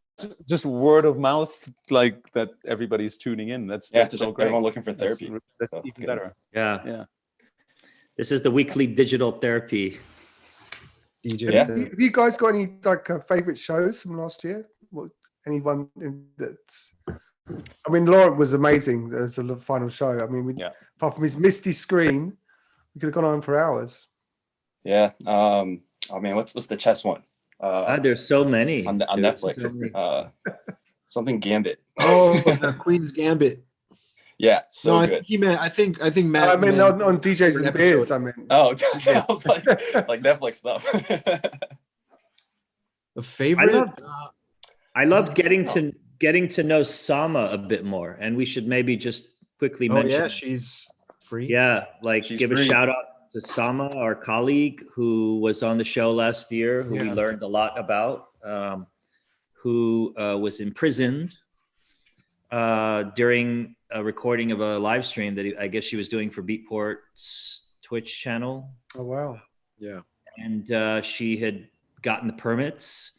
just word of mouth, like that everybody's tuning in. That's so great. Everyone looking for therapy. That's even better. Yeah. This is the weekly digital therapy. DJ. Yeah. Have you guys got any like favorite shows from last year? Anyone that's? I mean, Laurent was amazing. There's a final show. I mean, apart from his misty screen, we could have gone on for hours. Yeah. Oh man, what's the chess one? There's so many on Netflix. So many. Something Gambit. Oh, the Queen's Gambit. Yeah, so no, good. I think Matt. I mean, on DJs and Beers. I mean, I was like Netflix stuff. The favorite. I loved getting to know Sama a bit more, and we should maybe just quickly mention. Oh yeah, she's free. Yeah, like give a shout out to Sama, our colleague who was on the show last year, who we learned a lot about, who was imprisoned during a recording of a live stream that I guess she was doing for Beatport's Twitch channel. Oh wow! Yeah, and she had gotten the permits,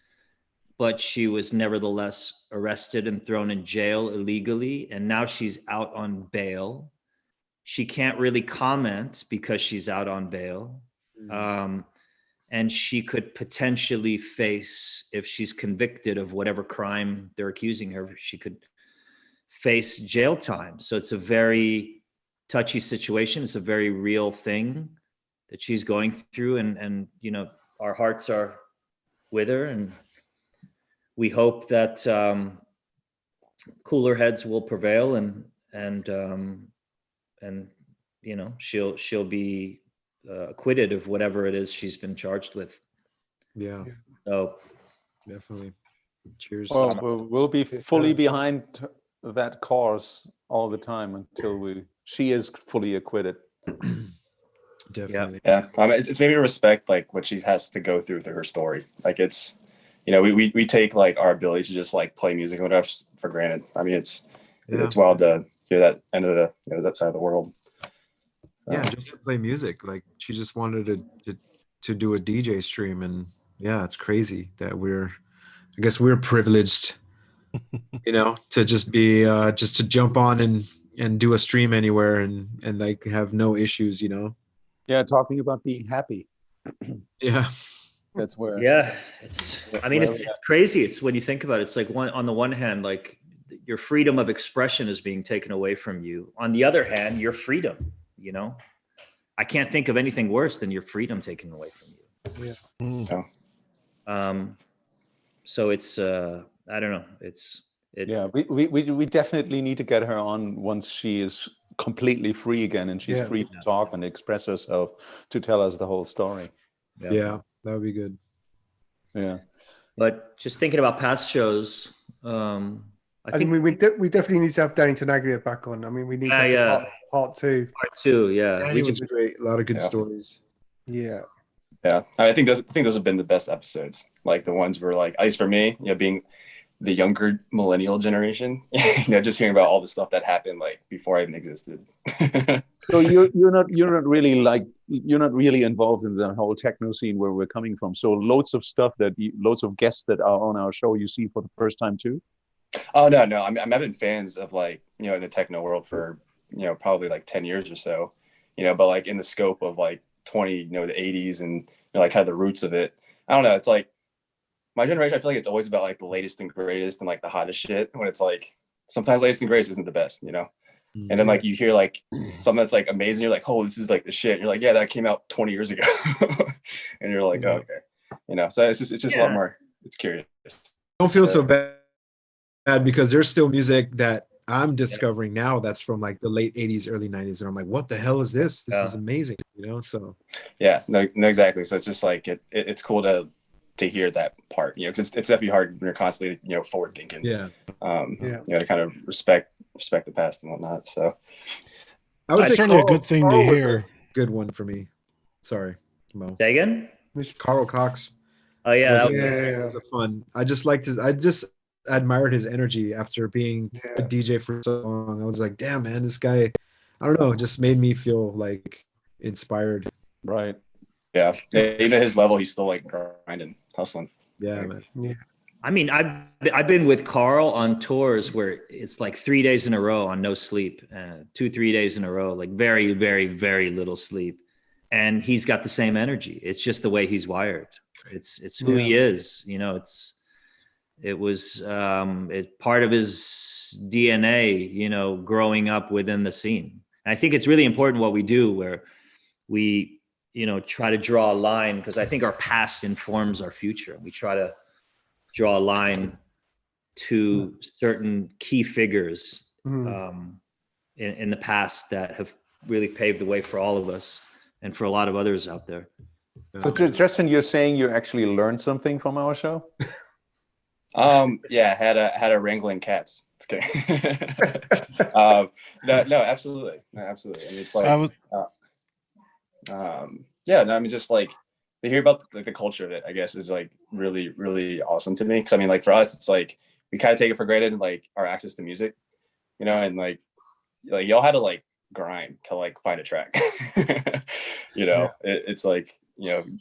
but she was nevertheless arrested and thrown in jail illegally. And now she's out on bail. She can't really comment because she's out on bail. And she could potentially face, if she's convicted of whatever crime they're accusing her, she could face jail time. So it's a very touchy situation. It's a very real thing that she's going through. And our hearts are with her, and we hope that cooler heads will prevail, and she'll be acquitted of whatever it is she's been charged with. Yeah. So definitely. Cheers. Well, we'll be fully behind that cause all the time until she is fully acquitted. Definitely. Yeah. It's maybe to respect like what she has to go through her story. Like it's. We take like our ability to just like play music or whatever for granted. I mean, it's wild to hear that end of the that side of the world. Yeah, just to play music. Like she just wanted to do a DJ stream, and it's crazy that I guess we're privileged, to just be just to jump on and do a stream anywhere and like have no issues, Yeah, talking about being happy. Yeah. That's where it's crazy. It's when you think about it, it's like on the one hand, like your freedom of expression is being taken away from you. On the other hand, your freedom, I can't think of anything worse than your freedom taken away from you. So it's I don't know. We definitely need to get her on once she is completely free again and she's free to talk and express herself, to tell us the whole story. Yeah. That would be good. Yeah. But just thinking about past shows, I think we definitely need to have Danny Tenaglia back on. I mean, we need to have part two. Part two, yeah. Which is great. A lot of good stories. Yeah. Yeah. I think those have been the best episodes. Like the ones where like, at least for me, being the younger millennial generation, just hearing about all the stuff that happened like before I even existed. So you're not really involved in the whole techno scene where we're coming from. So loads of guests that are on our show you see for the first time too. Oh no, I've been fans of like the techno world for probably like 10 years or so, but like in the scope of like 20, the 80s and like kind of the roots of it. I don't know. It's like my generation, I feel like it's always about like the latest and greatest and like the hottest shit, when it's like sometimes latest and greatest isn't the best, and then like you hear like something that's like amazing, you're like, oh, this is like the shit, and you're like, yeah, that came out 20 years ago. And you're like, oh, okay, so it's just a lot more, it's curious. Don't feel so bad because there's still music that I'm discovering now that's from like the late 80s, early 90s, and I'm like, what the hell is this? This is amazing, so no, exactly. So it's just like it's cool to hear that part, because it's definitely hard when you're constantly forward thinking, to kind of respect the past and whatnot. So I would say certainly a good thing to hear. Good one for me. Sorry, Mo. Say again? Carl Cox. Oh yeah, it was a fun. I just admired his energy after being a DJ for so long. I was like, damn, man, this guy, I don't know, just made me feel like inspired. Right. Yeah. Even at his level, he's still like grinding, hustling. Yeah, man. Yeah. I mean, I've been with Carl on tours where it's like 3 days in a row on no sleep, 2-3 days in a row, like very, very, very little sleep. And he's got the same energy. It's just the way he's wired. It's who he is, it was it's part of his DNA, growing up within the scene. And I think it's really important what we do, where we, try to draw a line, because I think our past informs our future. We try to draw a line to certain key figures in the past that have really paved the way for all of us and for a lot of others out there. So Justin, you're saying you actually learned something from our show? Yeah, had a wrangling cats. Just kidding. No, absolutely. No, absolutely. I mean, it's like, I mean, just like to hear about the culture of it, I guess, is like really, really awesome to me. Because I mean, like for us, it's like we kind of take it for granted, like our access to music, and like y'all had to like grind to like find a track. It's like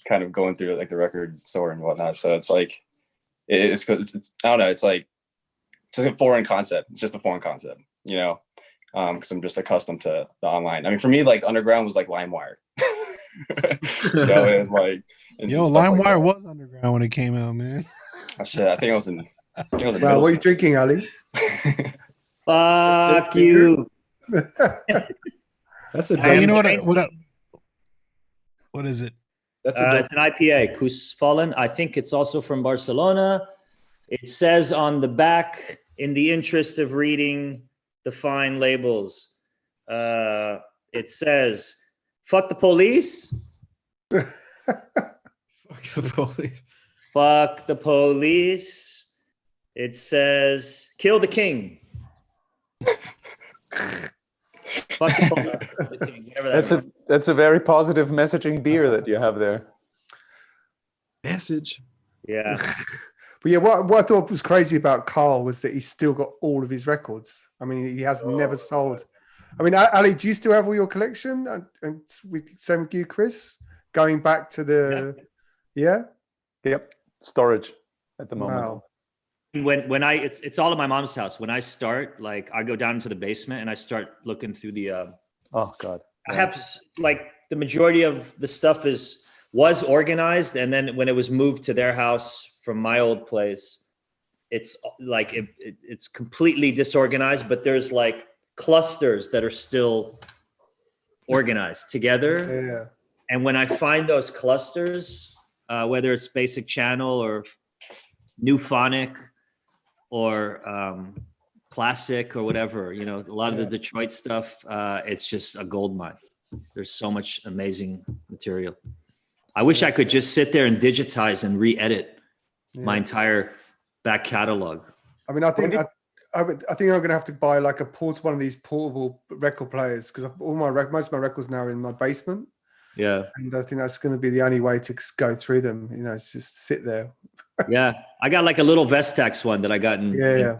kind of going through like the record store and whatnot. So it's like it's I don't know. It's like it's like a foreign concept. It's just a foreign concept, because I'm just accustomed to the online. I mean, for me, like underground was like LimeWire. And like, LimeWire was underground when it came out, man. Oh, shit, I think I was in. Wow, what are you drinking, Ali? Fuck you. That's a what is it? It's an IPA, Kusfallen. I think it's also from Barcelona. It says on the back, in the interest of reading the fine labels, it says, fuck the police. Fuck the police. Fuck the police. It says, kill the king. Fuck the police. Kill the king. That's a very positive messaging beer that you have there. Message. Yeah. But yeah, what I thought was crazy about Carl was that he's still got all of his records. I mean, he has never sold. I mean, Ali, do you still have all your collection? And same with you, Chris? Going back to the... Yeah? Yep. Storage at the moment. Wow. When it's all at my mom's house. When I start, like, I go down into the basement and I start looking through the... oh, God. I have, like, the majority of the stuff was organized. And then when it was moved to their house from my old place, it's like it's completely disorganized, but there's like clusters that are still organized together. Yeah. And when I find those clusters, whether it's basic channel or new phonic or classic or whatever, a lot of the Detroit stuff, it's just a gold mine. There's so much amazing material. I wish I could just sit there and digitize and re-edit my entire back catalog. I mean, I think I'm going to have to buy like one of these portable record players, because most of my records now are in my basement. Yeah, and I think that's going to be the only way to go through them. It's just sit there. Yeah, I got like a little Vestax one that I got in. Yeah,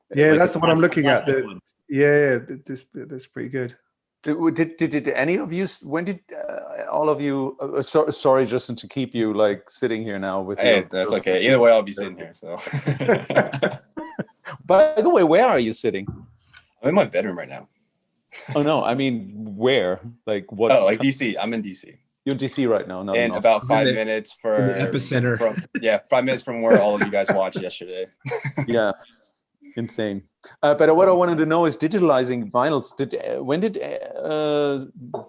like that's the one I'm looking at. Yeah, that's pretty good. Did any of you? When did all of you? Sorry, Justin, to keep you like sitting here now with. Hey, that's okay. Either way, I'll be sitting here. So. By the way, where are you sitting? I'm in my bedroom right now. Oh no, I mean where? Like what? Oh, like DC. I'm in DC. You're in DC right now. No, in about 5 minutes from the epicenter. 5 minutes from where all of you guys watched yesterday. Yeah, insane. But what I wanted to know is digitalizing vinyls.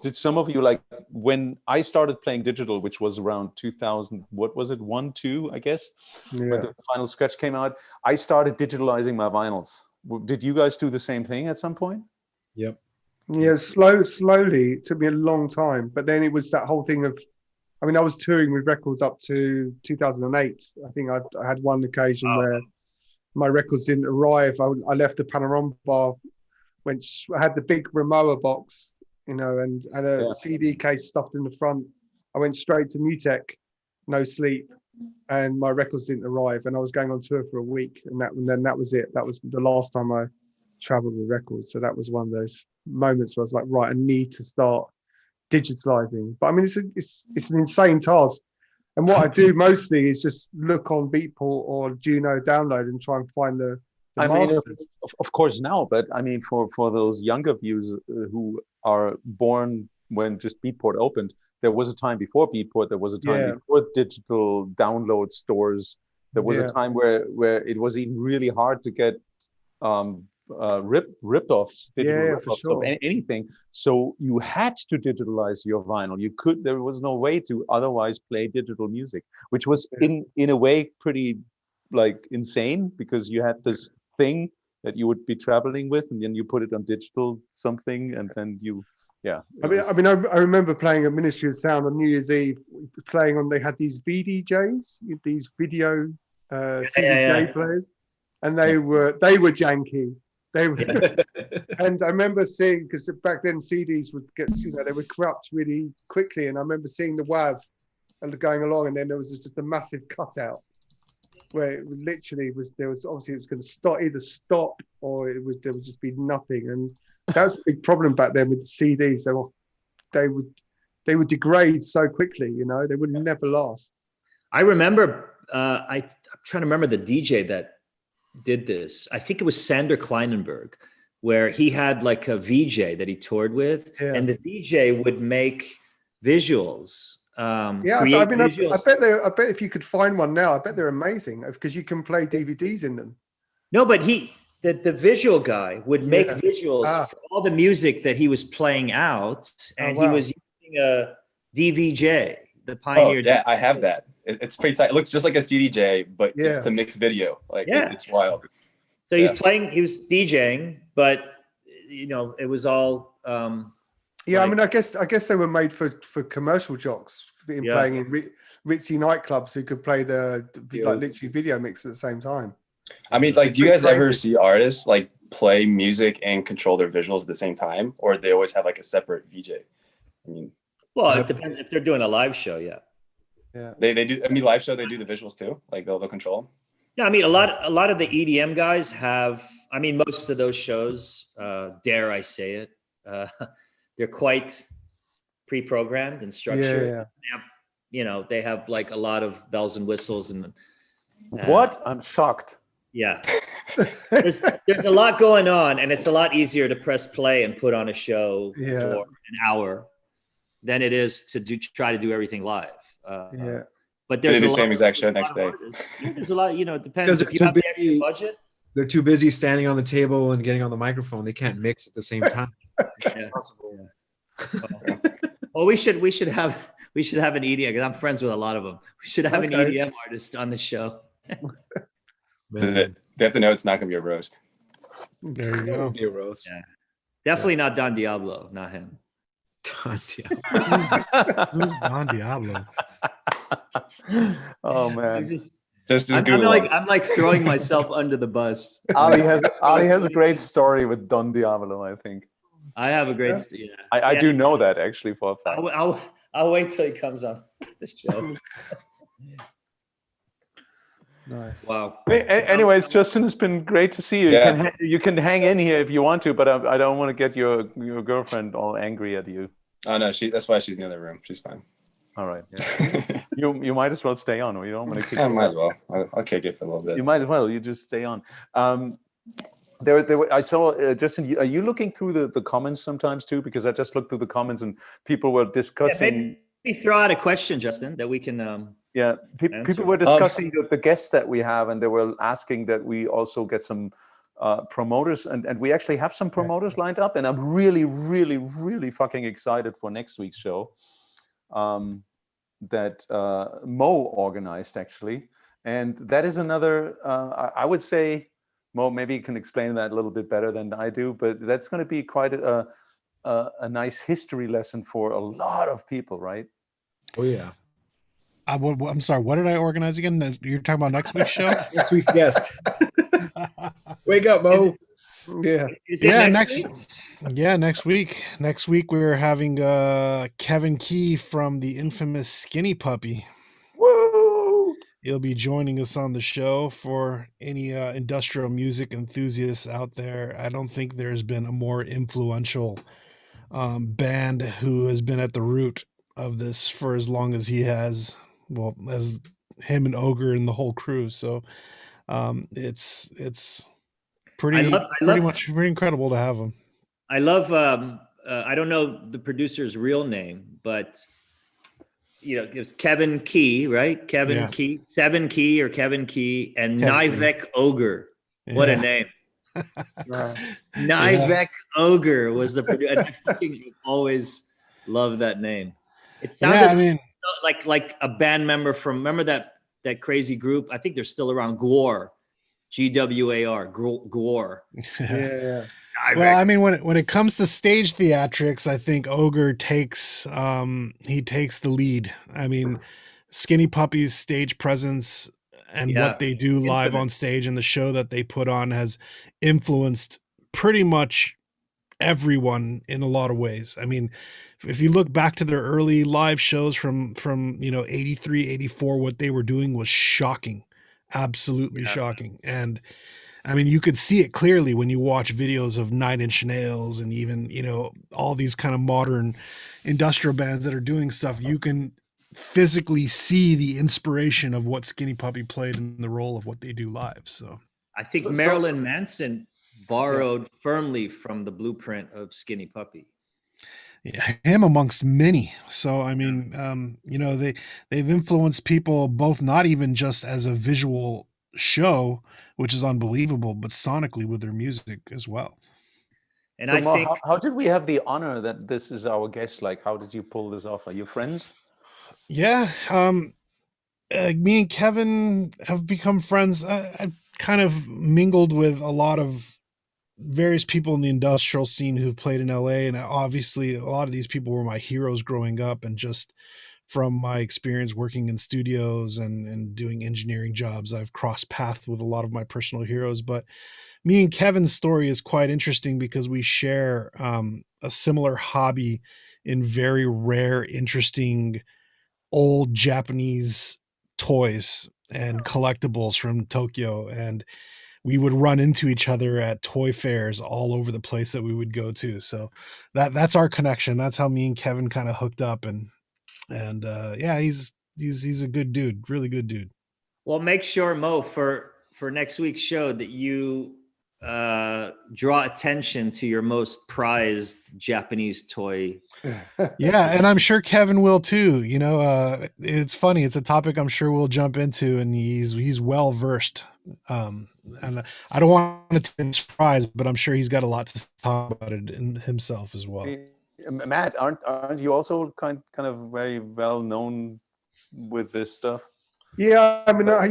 Did some of you, like when I started playing digital, which was around 2000, what was it, 1, 2, I guess, when the Final Sketch came out, I started digitalizing my vinyls. Did you guys do the same thing at some point? Yep. Yeah, slowly. It took me a long time, but then it was that whole thing of, I mean, I was touring with records up to 2008. I think I had one occasion where my records didn't arrive. I left the Panorama bar, I had the big Rimowa box, and had a CD case stuffed in the front. I went straight to Mutec, no sleep, and my records didn't arrive. And I was going on tour for a week, and then that was it. That was the last time I traveled with records. So that was one of those moments where I was like, right, I need to start digitalizing. But I mean, it's an insane task. And what I do mostly is just look on Beatport or Juno download and try and find the masters. Mean, of course now, but I mean, for those younger viewers who are born when just Beatport opened, there was a time before Beatport, there was a time before digital download stores. There was a time where it was even really hard to get rip-offs, rip-offs of anything. So you had to digitalize your vinyl. There was no way to otherwise play digital music, which was in a way pretty like insane, because you had this thing that you would be traveling with, and then you put it on digital something, and then I remember playing at Ministry of Sound on New Year's Eve, they had these VDJs, these video CDJ players, and they were janky. They were, and I remember seeing, because back then CDs would get, they would corrupt really quickly, and I remember seeing the WAV going along, and then there was just a massive cutout where it literally was going to stop, or there would just be nothing, and that's the big problem back then with the CDs. They would degrade so quickly, they would never last. I remember, I'm trying to remember the DJ that did this. I think it was Sander Kleinenberg, where he had like a VJ that he toured with, and the DJ would make visuals. I bet if you could find one now, I bet they're amazing, because you can play DVDs in them. No, but the visual guy would make visuals for all the music that he was playing out, and he was using a DVJ, the Pioneer. Oh, yeah, I have that. It's pretty tight. It looks just like a CDJ, but it's to mix video. Like it's wild. So he was DJing, but it was all. I mean, I guess they were made for commercial jocks playing in ritzy nightclubs who could play literally video mix at the same time. I mean, like, do you guys ever see artists like play music and control their visuals at the same time, or they always have like a separate VJ? I mean, well, it depends if they're doing a live show. Yeah. They do. I mean, live show, they do the visuals too. Like they'll control them. Yeah, I mean, a lot of the EDM guys have. I mean, most of those shows, dare I say it, they're quite pre-programmed and structured. They have like a lot of bells and whistles and. What? I'm shocked. Yeah, there's a lot going on, and it's a lot easier to press play and put on a show for an hour than it is to try to do everything live. But there's the same exact show next day. There's a lot, it depends if you have the extra budget. They're too busy standing on the table and getting on the microphone. They can't mix at the same time. Well, we should have an EDM, because I'm friends with a lot of them. We should have an EDM artist on the show. They have to know it's not going to be a roast. There you go. Be a roast. Yeah. Definitely not Don Diablo, not him. Don Diablo. Who's Don Diablo? Oh man. I'm like throwing myself under the bus. Ali has a great story with Don Diablo, I think. I have a great I do know that actually for a fact. I'll wait till he comes on the show. Nice. Wow. Anyways, Justin, it's been great to see you. Yeah. You can hang in here if you want to, but I don't want to get your girlfriend all angry at you. Oh no, that's why she's in the other room. She's fine. All right. Yeah. you might as well stay on. We don't want to kick I might as well. I'll kick it for a little bit. You might as well. You just stay on. I saw Justin. Are you looking through the comments sometimes too? Because I just looked through the comments and people were discussing. Maybe throw out a question, Justin, that we can. People were discussing the guests that we have, and they were asking that we also get some promoters, and we actually have some promoters lined up, and I'm really, really, really fucking excited for next week's show that Mo organized actually, and that is another. I would say. Mo, maybe you can explain that a little bit better than I do, but that's going to be quite a nice history lesson for a lot of people, right? Oh yeah. I'm sorry. What did I organize again? You're talking about next week's show? Next week's guest. Wake up, Mo. Next week. Next week we're having Kevin Key from the infamous Skinny Puppy. Whoa! He'll be joining us on the show. For any industrial music enthusiasts out there, I don't think there's been a more influential band who has been at the root of this for as long as he has. Well, as him and Ogre and the whole crew. So it's pretty incredible to have him. I love. I don't know the producer's real name, but. It was Kevin Key, right? Kevin Key, Kevin Key, and Nivek Ogre. What a name! Nivek Ogre was the producer. I fucking always loved that name. It sounded like a band member from. Remember that crazy group? I think they're still around. Gwar, Gwar, Gwar. Yeah. Well, I mean, when it comes to stage theatrics, I think Ogre takes the lead. I mean, Skinny Puppy's stage presence and what they do live on stage and the show that they put on has influenced pretty much everyone in a lot of ways. I mean, if you look back to their early live shows from 83, 84, what they were doing was shocking, absolutely shocking. And I mean, you could see it clearly when you watch videos of 9 Inch Nails and even, all these kind of modern industrial bands that are doing stuff. You can physically see the inspiration of what Skinny Puppy played in the role of what they do live. So I think Marilyn Manson borrowed firmly from the blueprint of Skinny Puppy. Yeah, him amongst many. So, I mean, they've influenced people both, not even just as a visual show, which is unbelievable, but sonically with their music as well. And so I think, how did we have the honor that this is our guest? Like, how did you pull this off? Are you friends? Yeah, me and Kevin have become friends. I kind of mingled with a lot of various people in the industrial scene who've played in LA, and obviously a lot of these people were my heroes growing up, and just from my experience working in studios and doing engineering jobs, I've crossed paths with a lot of my personal heroes. But me and Kevin's story is quite interesting because we share a similar hobby in very rare, interesting, old Japanese toys and collectibles from Tokyo. And we would run into each other at toy fairs all over the place that we would go to. So that's our connection. That's how me and Kevin kind of hooked up. And he's a good dude, really good dude. Well, make sure, Mo, for next week's show that you draw attention to your most prized Japanese toy. Yeah, and I'm sure Kevin will too. It's funny. It's a topic I'm sure we'll jump into, and he's well versed. And I don't want to be surprised, but I'm sure he's got a lot to talk about it in himself as well. Matt, aren't you also kind of very well known with this stuff? Yeah, I mean, I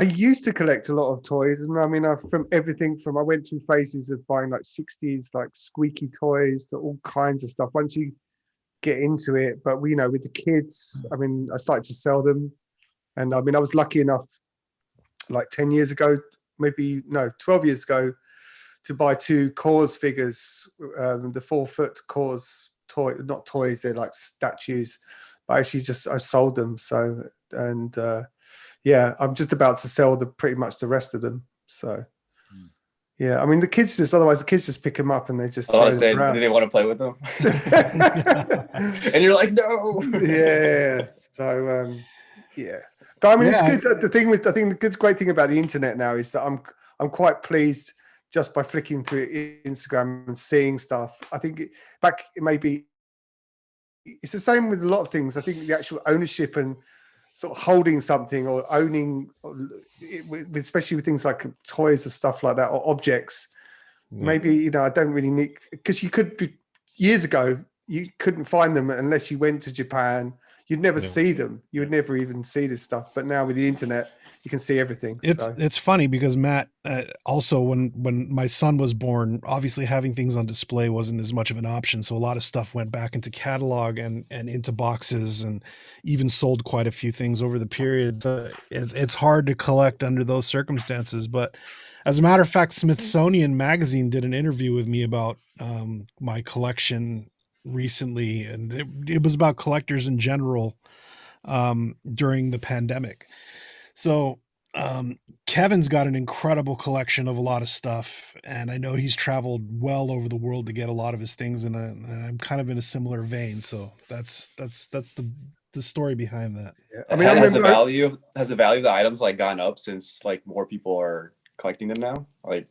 used to collect a lot of toys, and I mean, I went through phases of buying like 60s like squeaky toys to all kinds of stuff. Once you get into it, but with the kids, I mean, I started to sell them, and I mean, I was lucky enough, like 10 years ago, 12 years ago, to buy 2 Cause figures, the 4-foot Cause toy, not toys, they're like statues, but actually I sold them. So, and I'm just about to sell pretty much the rest of them. So, yeah, I mean, the kids just pick them up and they just. Oh, I say, do they want to play with them? And you're like, no. Yeah. So, yeah. But I mean, it's good. I think the great thing about the internet now is that I'm quite pleased just by flicking through Instagram and seeing stuff. I think it's the same with a lot of things. I think the actual ownership and sort of holding something or owning, especially with things like toys or stuff like that, or objects. Maybe, I don't really need, because you could be, years ago, you couldn't find them unless you went to Japan. You'd never see them. You would never even see this stuff. But now with the internet, you can see everything. It's funny because Matt, also when my son was born, obviously having things on display wasn't as much of an option. So a lot of stuff went back into catalog and into boxes, and even sold quite a few things over the period. It's hard to collect under those circumstances. But as a matter of fact, Smithsonian Magazine did an interview with me about my collection recently, and it was about collectors in general during the pandemic. So Kevin's got an incredible collection of a lot of stuff, and I know he's traveled well over the world to get a lot of his things, and I'm kind of in a similar vein. So that's the story behind that. Yeah. I mean, has the value of the items like gone up since like more people are collecting them now? Like,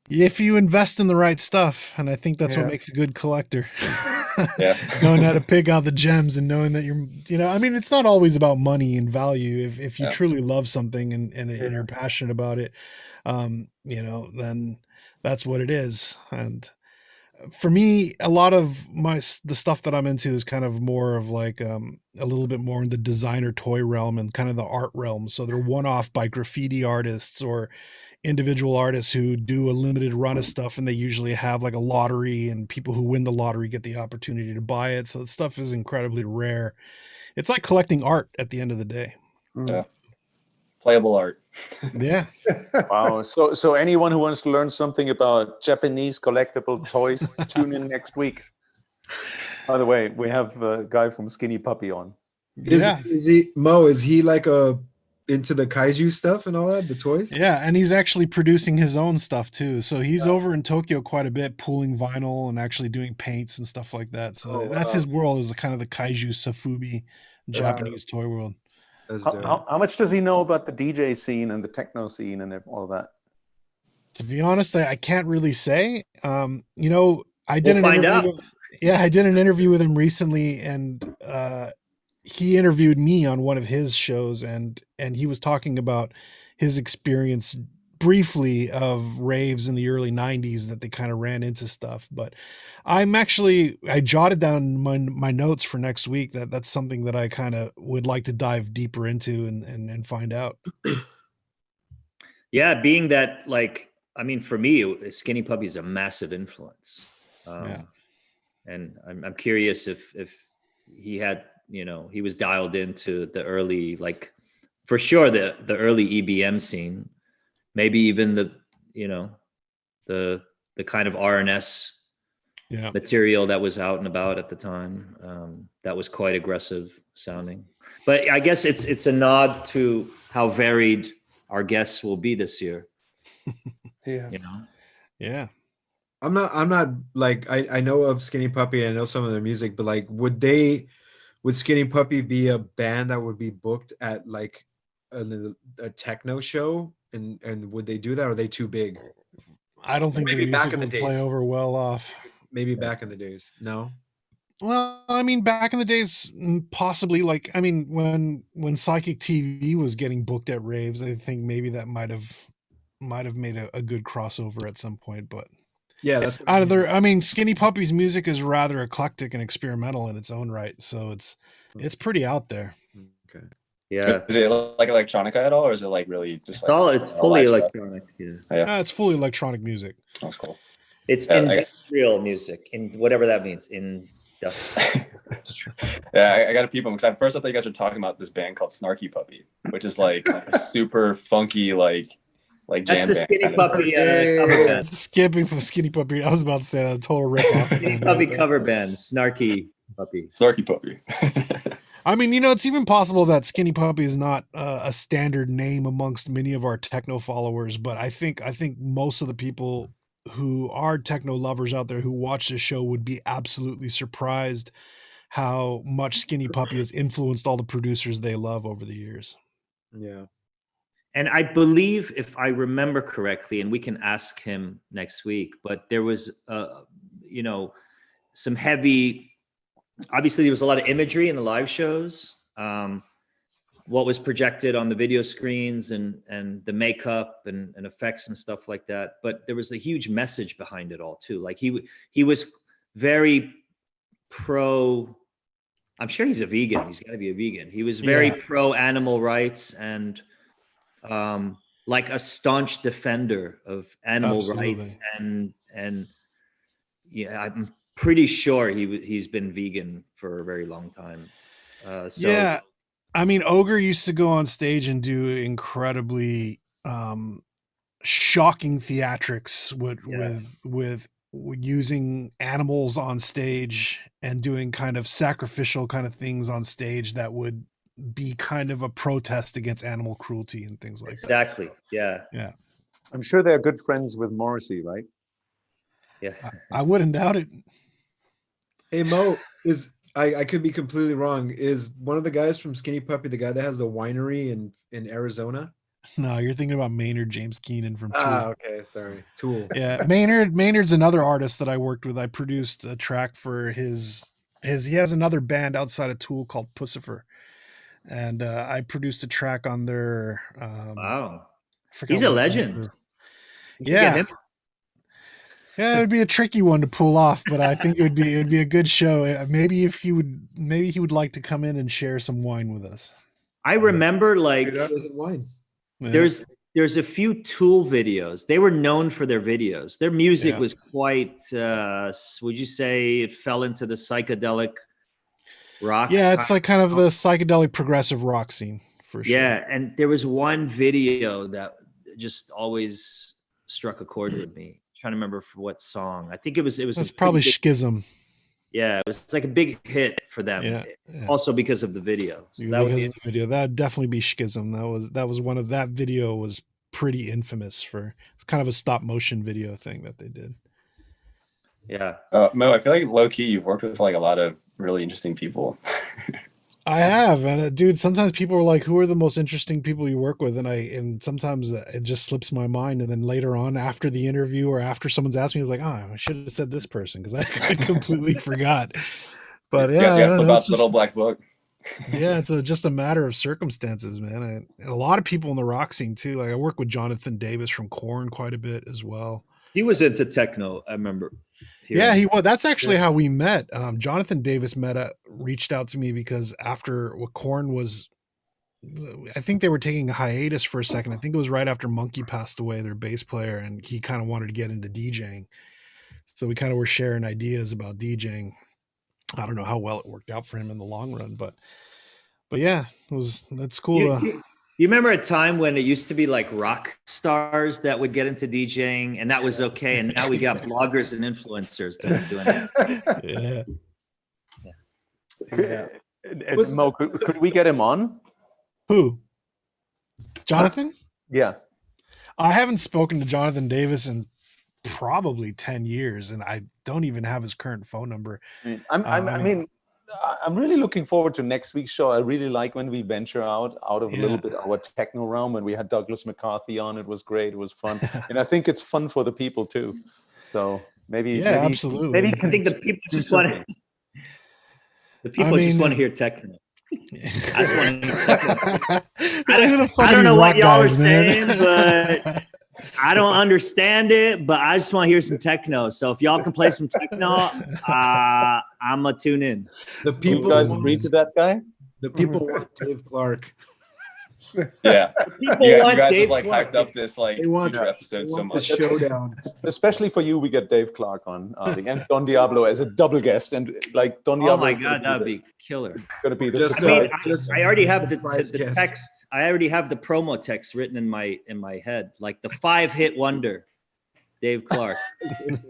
if you invest in the right stuff, and I think that's what makes a good collector. Yeah. Knowing how to pick out the gems and knowing that I mean, it's not always about money and value. If you truly love something and you're passionate about it, then that's what it is. And for me, a lot of the stuff that I'm into is kind of more of like a little bit more in the designer toy realm and kind of the art realm. So they're one-off by graffiti artists or individual artists who do a limited run of stuff, and they usually have like a lottery, and people who win the lottery get the opportunity to buy it. So the stuff is incredibly rare. It's like collecting art at the end of the day. Yeah. Playable art. Yeah. Wow. So anyone who wants to learn something about Japanese collectible toys, tune in next week. By the way, we have a guy from Skinny Puppy on. Is he like into the kaiju stuff and all that, the toys? Yeah, and he's actually producing his own stuff too. So he's over in Tokyo quite a bit, pulling vinyl and actually doing paints and stuff like that. So that's his world, is kind of the kaiju safubi Japanese toy world. How much does he know about the DJ scene and the techno scene and all that? To be honest, I can't really say. I did I did an interview with him recently, and he interviewed me on one of his shows, and he was talking about his experience briefly of raves in the early 90s, that they kind of ran into stuff. But I jotted down my notes for next week. That's something that I kind of would like to dive deeper into and find out. Yeah, being that, like, I mean, for me, Skinny Puppy is a massive influence. And I'm curious if he had, he was dialed into the early, like, for sure, the early EBM scene, maybe even the kind of RNS material that was out and about at the time, that was quite aggressive sounding. But I guess it's a nod to how varied our guests will be this year. Yeah. I'm not like, I know of Skinny Puppy, I know some of their music, but like, would Skinny Puppy be a band that would be booked at like a techno show, and would they do that, or are they too big? I don't think maybe back in the days play over well off. Maybe back in the days. No. Well, I mean, back in the days, possibly. Like, I mean, when Psychic TV was getting booked at raves, I think maybe that might have made a good crossover at some point. But yeah, that's what I mean, Skinny Puppy's music is rather eclectic and experimental in its own right, so it's pretty out there. Okay. Yeah. Is it like electronica at all, or is it like really just it's fully electronic? Yeah. It's fully electronic music. That's cool. It's industrial music, in whatever that means. Yeah, I got to peep them, because at first I thought you guys were talking about this band called Snarky Puppy, which is like a super funky like jam. That's the Skinny Puppy cover band. Skipping from Skinny Puppy, I was about to say that, total rip off. Skinny Puppy cover band, Snarky Puppy. Snarky Puppy. I mean, it's even possible that Skinny Puppy is not a standard name amongst many of our techno followers, but I think most of the people who are techno lovers out there who watch this show would be absolutely surprised how much Skinny Puppy has influenced all the producers they love over the years. Yeah. And I believe, if I remember correctly, and we can ask him next week, but there was, you know, some heavy, obviously there was a lot of imagery in the live shows. What was projected on the video screens and the makeup and effects and stuff like that. But there was a huge message behind it all too. Like he was very pro, I'm sure he's a vegan. He's got to be a vegan. He was very pro animal rights and like a staunch defender of animal rights. And yeah, I'm pretty sure he's been vegan for a very long time. Yeah. I mean, Ogre used to go on stage and do incredibly shocking theatrics with using animals on stage and doing kind of sacrificial kind of things on stage that would be kind of a protest against animal cruelty and things like that. Exactly. Yeah. Yeah. I'm sure they're good friends with Morrissey, right? Yeah. I wouldn't doubt it. Hey, Mo, I could be completely wrong. Is one of the guys from Skinny Puppy the guy that has the winery in Arizona? No, you're thinking about Maynard James Keenan from Tool. Okay, sorry. Tool. Yeah, Maynard's another artist that I worked with. I produced a track for his he has another band outside of Tool called Pussifer. And I produced a track on their wow. He's a legend. Yeah. Yeah, it would be a tricky one to pull off, but I think it would be a good show. Maybe he would like to come in and share some wine with us. I remember like wine. There's a few Tool videos. They were known for their videos. Their music was quite would you say it fell into the psychedelic rock? Yeah, it's like kind of the psychedelic progressive rock scene for sure. Yeah, and there was one video that just always struck a chord with me. Trying to remember for what song. I think it was probably Schism. Yeah, it was like a big hit for them. Yeah. Also because of the video. So that would definitely be Schism. That was one of that video was pretty infamous for, it's kind of a stop motion video thing that they did. Yeah. Mo, I feel like low key you've worked with like a lot of really interesting people. I have, and dude, sometimes people are like, who are the most interesting people you work with? And sometimes it just slips my mind. And then later on after the interview or after someone's asked me, I was like, oh, I should have said this person because I completely forgot. But yeah, flip out Little Black Book. Yeah, it's just a matter of circumstances, man. And a lot of people in the rock scene too. Like I work with Jonathan Davis from Korn quite a bit as well. He was into techno, I remember. Yeah, he was. That's actually how we met. Jonathan Davis reached out to me because after what Korn was, I think they were taking a hiatus for a second. I think it was right after Monkey passed away, their bass player, and he kind of wanted to get into DJing. So we kind of were sharing ideas about DJing. I don't know how well it worked out for him in the long run, but yeah, that's cool. You remember a time when it used to be like rock stars that would get into DJing and that was okay. And now we got bloggers and influencers that are doing it. Yeah. Mo, could we get him on? Who? Jonathan? Yeah. I haven't spoken to Jonathan Davis in probably 10 years and I don't even have his current phone number. I'm really looking forward to next week's show. I really like when we venture out of a little bit our techno realm. When we had Douglas McCarthy on, it was great. It was fun, and I think it's fun for the people too. So maybe, absolutely. Maybe I think the people just want to hear techno. I just want to hear techno. I don't know what y'all are saying, but I don't understand it, but I just want to hear some techno. So if y'all can play some techno, I'm gonna tune in. The people, you guys agree to that guy? The people want Dave Clark. Yeah, you guys have like hyped up this like future episode so much. Showdown, especially for you. We get Dave Clark on and Don Diablo as a double guest, and like Don Diablo. Oh my god, that'd be killer. Gonna be I already have the text. I already have the promo text written in my head, like the 5-hit wonder, Dave Clark.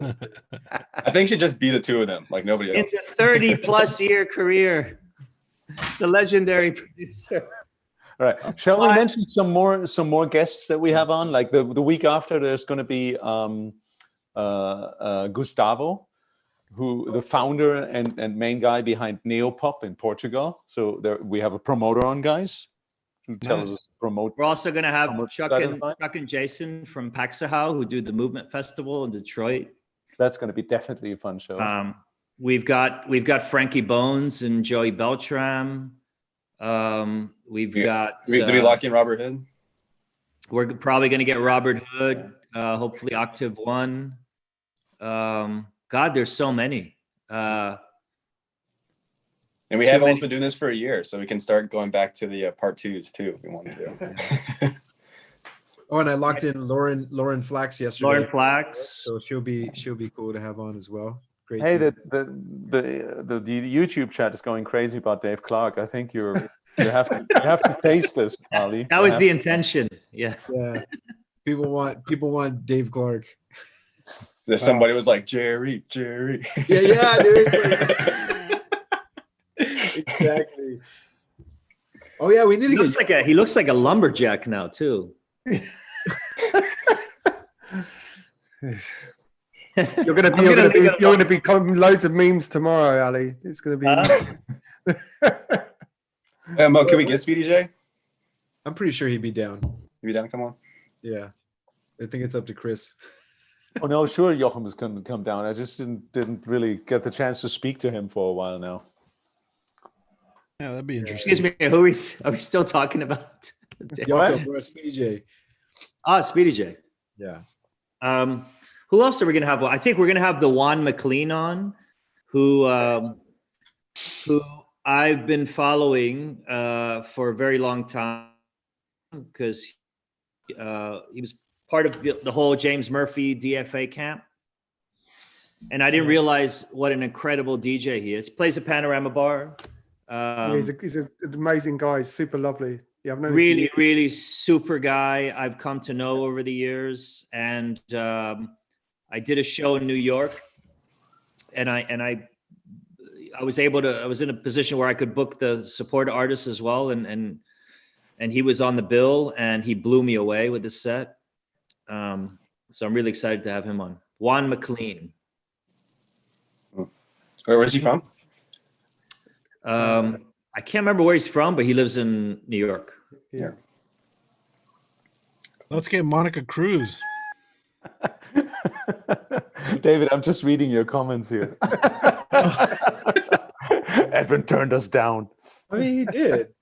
I think it should just be the two of them, like nobody else. In a 30+ year career, the legendary producer. All right. Shall we mention some more guests that we have on? Like the week after, there's going to be Gustavo, who the founder and main guy behind Neopop in Portugal. So we have a promoter on, guys. who tells us to promote. We're also going to have Chuck and Jason from Paxahau, who do the Movement Festival in Detroit. That's going to be definitely a fun show. We've got Frankie Bones and Joey Beltram. Do we lock in Robert Hood? We're probably going to get Robert Hood. Hopefully Octave 1. God, there's so many. And we have almost been doing this for a year, so we can start going back to the part 2s too if we want to. Oh, and I locked in Lauren Flax yesterday. Lauren Flax. So she'll be cool to have on as well. Great. Hey, the YouTube chat is going crazy about Dave Clark. I think you have to face this, Ali. That was the intention. Yeah. Yeah. People want Dave Clark. Somebody was like Jerry. Yeah, dude. Exactly. Oh yeah, we need to he looks like a lumberjack now too. You're gonna become loads of memes tomorrow, Ali. It's gonna be. Mo, can we get Speedy J? I'm pretty sure he'd be down. He'd be down. Come on. Yeah, I think it's up to Chris. Oh no, sure, Joachim is going to come down. I just didn't really get the chance to speak to him for a while now. Yeah, that'd be interesting. Excuse me, are we still talking about? Speedy J. Speedy J. Yeah. Who else are we gonna have? Well, I think we're gonna have the Juan MacLean on, who I've been following for a very long time because he was part of the whole James Murphy DFA camp. And I didn't realize what an incredible DJ he is. He plays a Panorama bar. He's an amazing guy. He's super lovely. Yeah, I've known really super guy I've come to know over the years. And I did a show in New York, and I was in a position where I could book the support artists as well. And he was on the bill, and he blew me away with his set. So I'm really excited to have him on. Juan MacLean. Where's he from? I can't remember where he's from, but he lives in New York. Yeah. Let's get Monica Cruz. David, I'm just reading your comments here. Edwin turned us down. I mean, he did.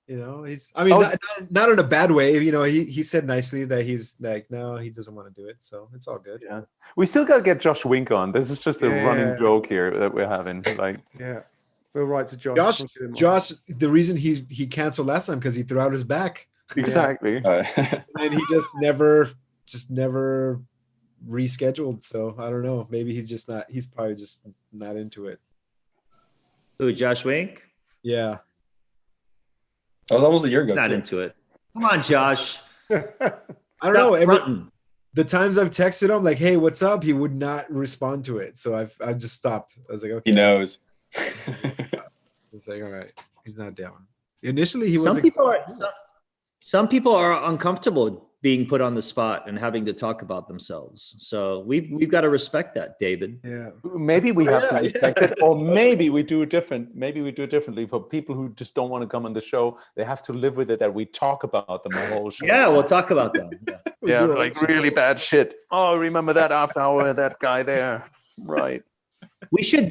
Not in a bad way. He said nicely that he's like, no, he doesn't want to do it. So it's all good. Yeah. We still got to get Josh Wink on. This is just a running joke here that we're having. Like, yeah. We'll write to Josh. Josh, the reason he canceled last time because he threw out his back. Exactly. And he just never rescheduled. So I don't know. Maybe he's probably just not into it. Who, Josh Wink? Yeah. That was almost a year ago. Not into it. Come on, Josh. I don't know. The times I've texted him like, "Hey, what's up?" He would not respond to it. So I just stopped. I was like, "Okay." He knows. It's like, all right, he's not down. Initially, he was. Some people are uncomfortable being put on the spot and having to talk about themselves. So we've got to respect that, David. Yeah. Maybe we have to respect it, or maybe we do it different. Maybe we do it differently for people who just don't want to come on the show. They have to live with it that we talk about them the whole show. Yeah, we'll talk about them. Yeah, like really bad shit. Oh, remember that after hour, that guy there, right? We can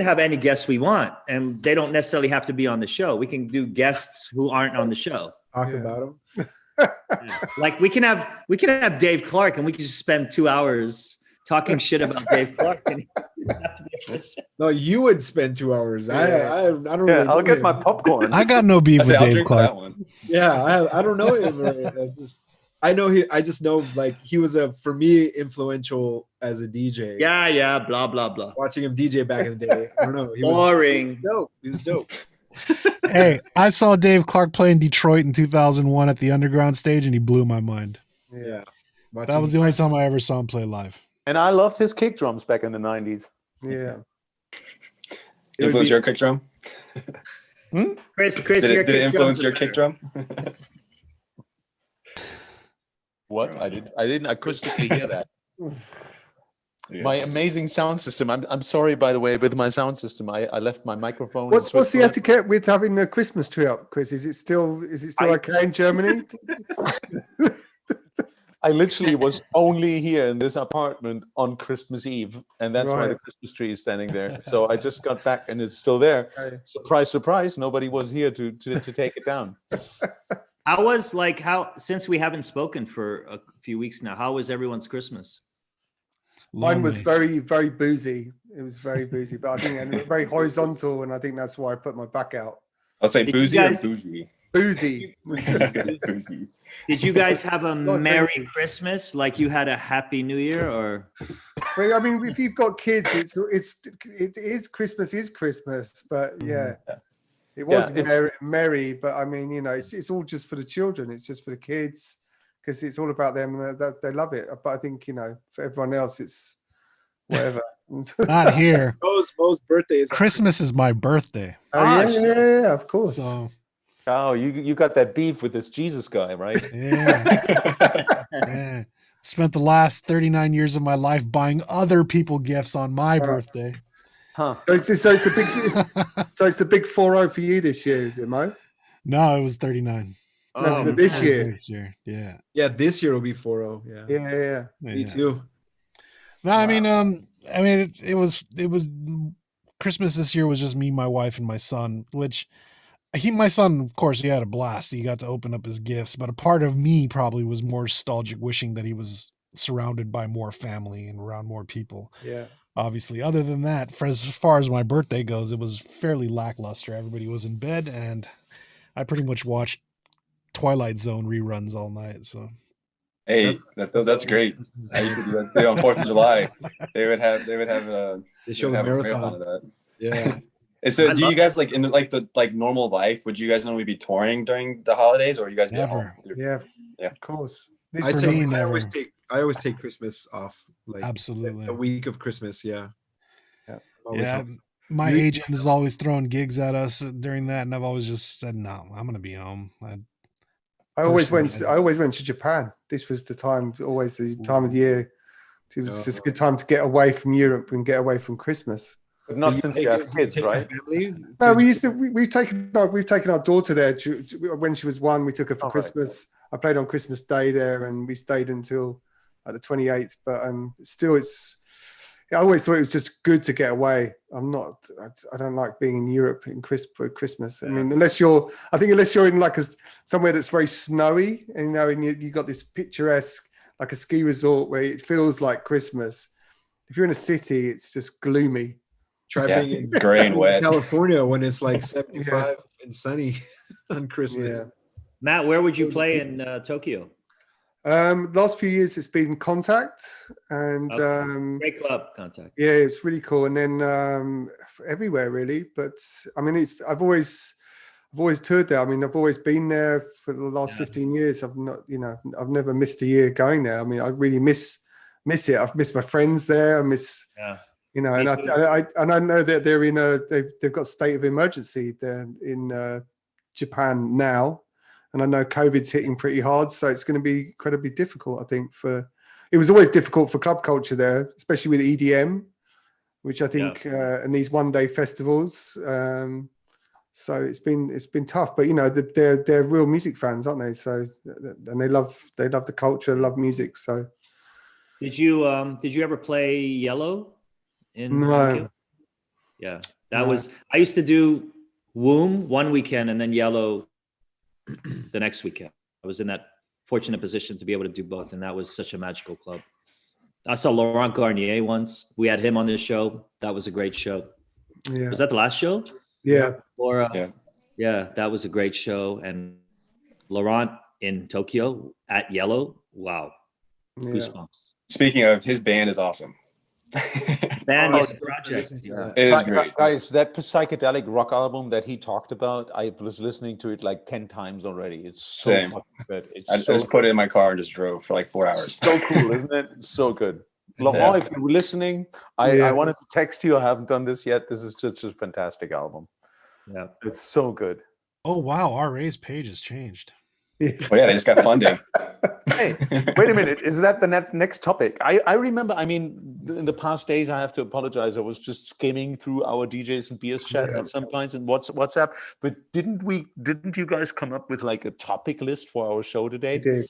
have any guests we want, and they don't necessarily have to be on the show. We can do guests who aren't on the show. Talk about them. Like we can have Dave Clark, and we can just spend 2 hours talking shit about Dave Clark. And he doesn't have to be on the show. No, you would spend 2 hours. I don't really. I'll get my popcorn. I got no beef with Dave Clark. Yeah, I don't know him. I just know like he was for me influential as a DJ. Yeah, blah blah blah. Watching him DJ back in the day. I don't know. He Boring. He was dope. Hey, I saw Dave Clark play in Detroit in 2001 at the Underground stage, and he blew my mind. Yeah. That was the only time I ever saw him play live. And I loved his kick drums back in the 90s. Yeah. Influence your kick drum? Chris, did it influence your kick drum? What? I didn't acoustically hear that. My amazing sound system. I'm sorry, by the way, with my sound system, I left my microphone. What's the etiquette with having a Christmas tree up, Chris? Is it still okay in Germany? I literally was only here in this apartment on Christmas Eve, and that's why the Christmas tree is standing there. So I just got back, and it's still there. Okay. Surprise, surprise! Nobody was here to take it down. Since we haven't spoken for a few weeks now, how was everyone's Christmas? Mine was very, very boozy. It was very boozy, but I think very horizontal, and I think that's why I put my back out. I'll say boozy or bougie? Boozy. Boozy. Did you guys have a Merry Christmas? Like you had a Happy New Year, or? Well, I mean, if you've got kids, it is Christmas, but yeah. It was merry, but I mean, it's all just for the children. It's just for the kids because it's all about them and they love it. But I think, for everyone else, it's whatever. Not here. Mo's birthday is Christmas is my birthday. Oh, yeah, of course. So, you got that beef with this Jesus guy, right? Yeah. Spent the last 39 years of my life buying other people gifts on my birthday. Huh. So it's a big 4-0 for you this year, is it, Mo? No, it was 39. For this year. This year, yeah. Yeah, this year will be 4-0. Yeah. Me too. No, wow. I mean, it was Christmas this year was just me, my wife, and my son. Which my son, of course, he had a blast. He got to open up his gifts, but a part of me probably was more nostalgic, wishing that he was surrounded by more family and around more people. Yeah. Obviously, other than that, for as far as my birthday goes, it was fairly lackluster. Everybody was in bed, and I pretty much watched Twilight Zone reruns all night. So, hey, that's great. I used to do that too on 4th of July. They would have they show a marathon of that. Yeah. So, do you guys in the normal life? Would you guys normally be touring during the holidays, or you guys be at home? Yeah, of course. I always take Christmas off. Absolutely. A week of Christmas, yeah. My agent is always throwing gigs at us during that, and I've always just said, no, I'm going to be home. I always went to Japan. This was the time of the year. It was just a good time to get away from Europe and get away from Christmas. But not since you have kids, right? No, we've taken our daughter there when she was 1. We took her for Christmas. Right. I played on Christmas Day there, and we stayed until the 28th. But still, I always thought it was just good to get away. I don't like being in Europe for Christmas. I mean, unless you're in somewhere that's very snowy, and you got this picturesque, like a ski resort where it feels like Christmas. If you're in a city, it's just gloomy. Try being in gray and wet California when it's like 75 and sunny on Christmas. Yeah. Matt, where would you play in Tokyo? Last few years it's been Contact and great club, Contact. Yeah, it's really cool. And then everywhere really. But I mean, I've always toured there. I mean, I've always been there for the last 15 years. I've never missed a year going there. I mean, I really miss it. I've missed my friends there. I miss and I know that they've got state of emergency there in Japan now. And I know COVID's hitting pretty hard, so it's going to be incredibly difficult, I think. It was always difficult for club culture there, especially with EDM, which I think, and these one-day festivals. So it's been tough, but they're real music fans, aren't they? So and they love the culture, love music. So did you ever play Yellow in Tokyo? Yeah, I used to do Womb one weekend and then Yellow the next weekend. I was in that fortunate position to be able to do both, and that was such a magical club. I saw Laurent Garnier once. We had him on this show. That was a great show. Yeah. Was that the last show? Yeah. Yeah, that was a great show. And Laurent in Tokyo at Yellow. Wow. Yeah. Goosebumps. Speaking of, his band is awesome. Project. It is great. Guys, that psychedelic rock album that he talked about, I was listening to it like 10 times already. It's so fucking good. I just put it in my car and just drove for like 4 hours. So cool, isn't it? So good. Laurent, if you were listening, I wanted to text you. I haven't done this yet. This is such a fantastic album. Yeah, it's so good. Oh wow, RA's page has changed. Well, yeah, they just got funding. Hey, wait a minute. Is that the next topic? I remember, I mean, in the past days, I have to apologize. I was just skimming through our DJs and Beers chat at some points and WhatsApp. But didn't you guys come up with like a topic list for our show today? We did.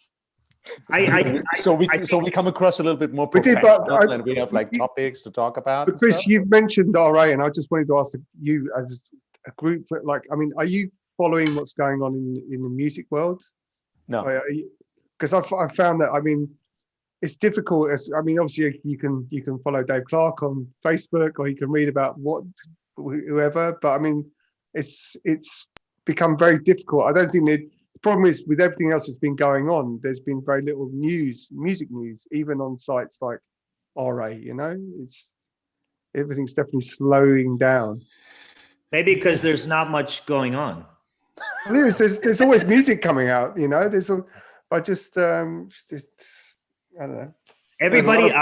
So we come across a little bit more professional, and we have like topics to talk about. But Chris, you've mentioned RA, and I just wanted to ask you as a group, like, I mean, are you following what's going on in the music world? No, because I found that, I mean, it's difficult. Obviously you can follow Dave Clark on Facebook, or you can read about whoever, but I mean, it's become very difficult. I don't think the problem is with everything else that's been going on, there's been very little music news, even on sites like RA, everything's definitely slowing down. Maybe because there's not much going on. There's always music coming out, I don't know. Everybody,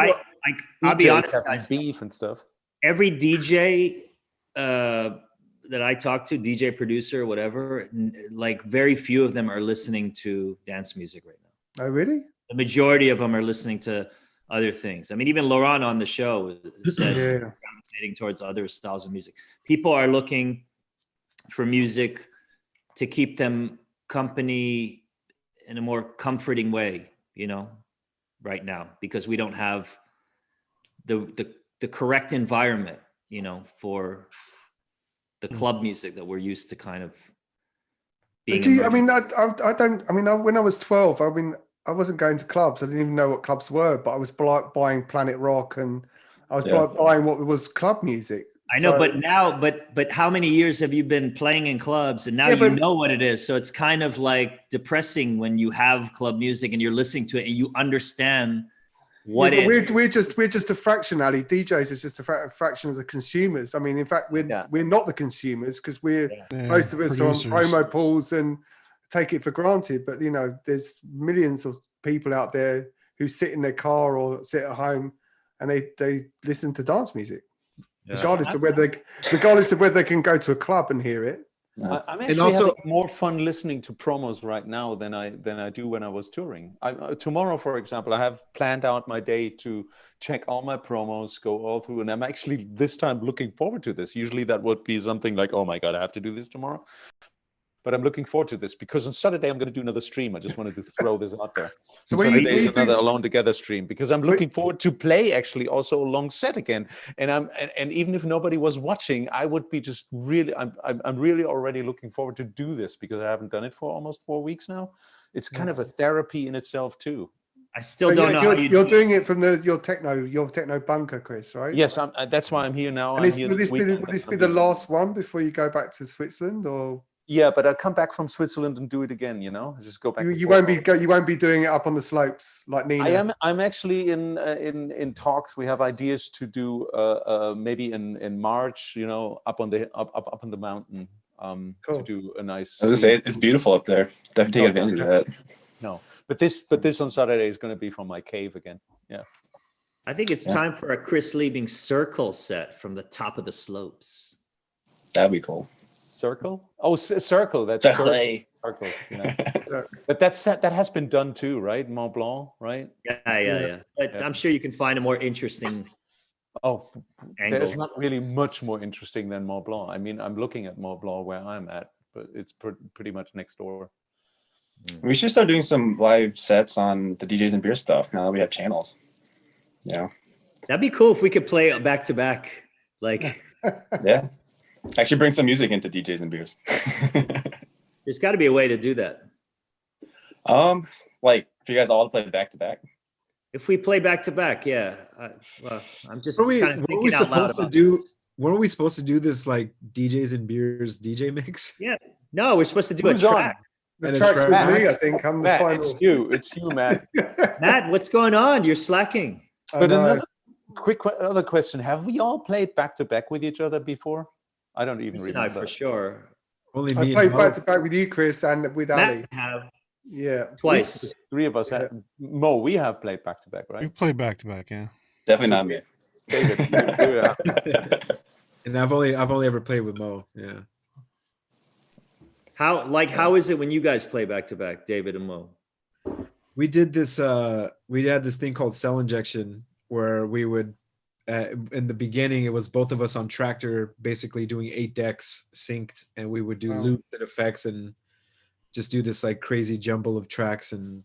I'll be honest, guys. Beef and stuff. Every DJ that I talk to, DJ producer, whatever, like very few of them are listening to dance music right now. Oh, really? The majority of them are listening to other things. I mean, even Laurent on the show said gravitating towards other styles of music. People are looking for music to keep them company in a more comforting way, right now, because we don't have the correct environment, for the club music that we're used to kind of being. When I was 12, I wasn't going to clubs. I didn't even know what clubs were, but I was buying Planet Rock, and I was buying what was club music. I know, but how many years have you been playing in clubs, and now you know what it is? So it's kind of like depressing when you have club music and you're listening to it and you understand what it is. We're just a fraction, Ali. DJs is just a fraction of the consumers. I mean, in fact, we're not the consumers, because most of us are on promo pools and take it for granted. But there's millions of people out there who sit in their car or sit at home and they listen to dance music. Yeah. Regardless of whether they can go to a club and hear it. I'm actually having more fun listening to promos right now than I do when I was touring. Tomorrow, for example, I have planned out my day to check all my promos, go all through, and I'm actually this time looking forward to this. Usually that would be something like, oh my God, I have to do this tomorrow. But I'm looking forward to this because on Saturday I'm going to do another stream. I just wanted to throw this out there. So Saturday is another Alone Together stream, because I'm looking forward to play actually also a long set again. And even if nobody was watching, I would be just really, I'm really already looking forward to do this, because I haven't done it for almost 4 weeks now. It's kind of a therapy in itself too. I still don't know. You're doing it from your techno bunker, Chris, right? Yes, that's why I'm here now. And will this be the last one before you go back to Switzerland, or? Yeah, but I'll come back from Switzerland and do it again. Just go back. You won't be doing it up on the slopes like Nina. I'm actually in talks. We have ideas to do maybe in March. Up on the mountain. Cool. To do a nice. I was gonna say it's beautiful up there. Definitely take advantage of that. No, but this on Saturday is going to be from my cave again. Yeah. I think it's time for a Chris Liebing circle set from the top of the slopes. That'd be cool. Circle? Oh, circle. That's circle. But that has been done too, right? Mont Blanc, right? Yeah. But I'm sure you can find a more interesting angle. There's not really much more interesting than Mont Blanc. I mean, I'm looking at Mont Blanc where I'm at, but it's pretty much next door. We should start doing some live sets on the DJs and Beer stuff now that we have channels. Yeah. That'd be cool if we could play back to back. Like, yeah. Actually bring some music into DJs and Beers. There's got to be a way to do that. Like for you guys all to play back to back. If we play back to back, yeah. I'm just kind of thinking out loud about it. When are we supposed to do this, like DJs and Beers DJ mix? Yeah. No, we're supposed to do a track. The track's with me, I think. I'm the final. It's you, Matt. Matt, what's going on? You're slacking. But another quick other question: have we all played back to back with each other before? I don't even remember. For sure. Only me. I played back to back with you, Chris, and with Ali. Have twice. Three of us have. Mo, we have played back to back, right? We've played back to back, yeah. Definitely not me. David. And I've only ever played with Mo. Yeah. How is it when you guys play back to back, David and Mo? We did this. We had this thing called cell injection, where we would in the beginning, it was both of us on Tractor, basically doing 8 decks synced, and we would do loops and effects and just do this like crazy jumble of tracks and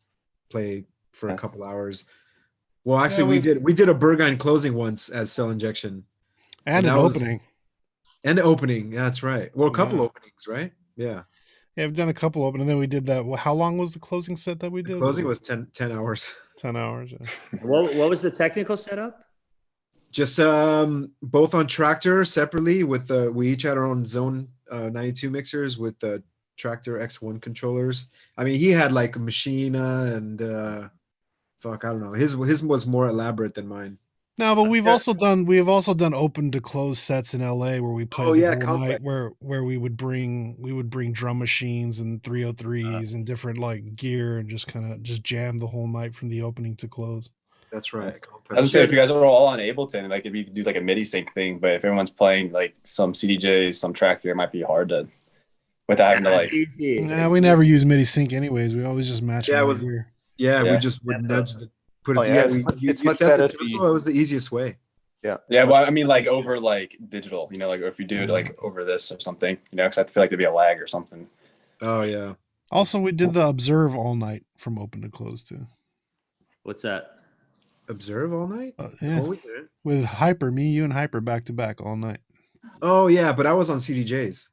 play for a couple hours. Well, actually, we did a Burgoyne closing once as Cell Injection, and an opening. And the opening, that's right. Well, a couple openings, right? Yeah. Yeah, we've done a couple open, and then we did that. How long was the closing set that we did? The closing was 10 hours. 10 hours. Yeah. What was the technical setup? Just both on Tractor separately with we each had our own Zone 92 mixers with the Tractor X1 controllers. I mean, he had like Machina and I don't know. His was more elaborate than mine. No, but we have also done open to close sets in LA where we played the whole night where we would bring drum machines and 303s and different like gear and just kind of jam the whole night from the opening to close. That's right. I was gonna say, if you guys are all on Ableton, like if you could do like a MIDI sync thing, but if everyone's playing like some CDJs, some Tractor, it might be hard to without having to like. Yeah, we never use MIDI sync anyways. We always just match. We just would nudge the. It's much better. It was the easiest way. Yeah. Well, I mean, like over like digital, you know, like if you do it like over this or something, you know, because I feel like there'd be a lag or something. Oh yeah. Also, we did the Observe all night from open to close too. What's that? Observe all night? Yeah. With Hyper, me, you, and Hyper back to back all night. Oh yeah, but I was on CDJs.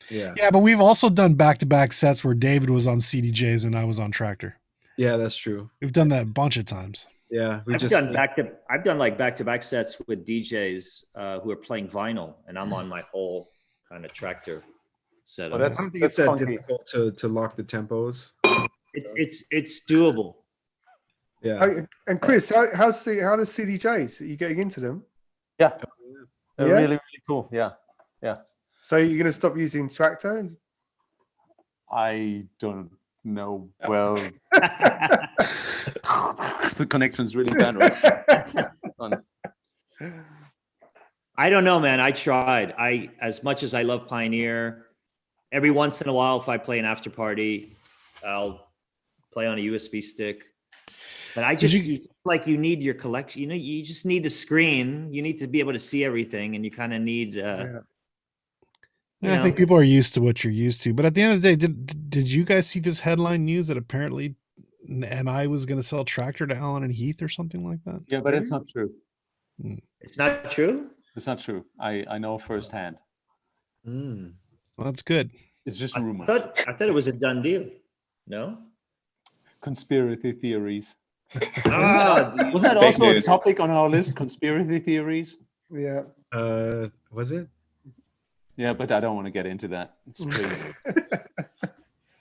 Yeah, but we've also done back to back sets where David was on CDJs and I was on Tractor. Yeah, that's true. We've done that a bunch of times. Yeah, I've done back to back sets with DJs who are playing vinyl, and I'm on my whole kind of Tractor setup. I don't think it's that difficult to lock the tempos. It's doable. Yeah. And Chris, how does CDJs? Are you getting into them? Yeah. Really, really cool. Yeah. So you're going to stop using Tractor? I don't know. Well, the connection's really bad right. I don't know, man. I tried. As much as I love Pioneer, every once in a while, if I play an after party, I'll play on a USB stick. But you need your collection. You know, you just need the screen. You need to be able to see everything, and you kind of need. I think people are used to what you're used to. But at the end of the day, did you guys see this headline news that apparently NI was going to sell Tractor to Allen and Heath or something like that? Yeah, but it's not true. It's not true? It's not true. I know firsthand. Well, that's good. It's just rumors. I thought it was a done deal. No? Conspiracy theories. Was that also a topic on our list? Conspiracy theories? Yeah. Was it? Yeah, but I don't want to get into that. It's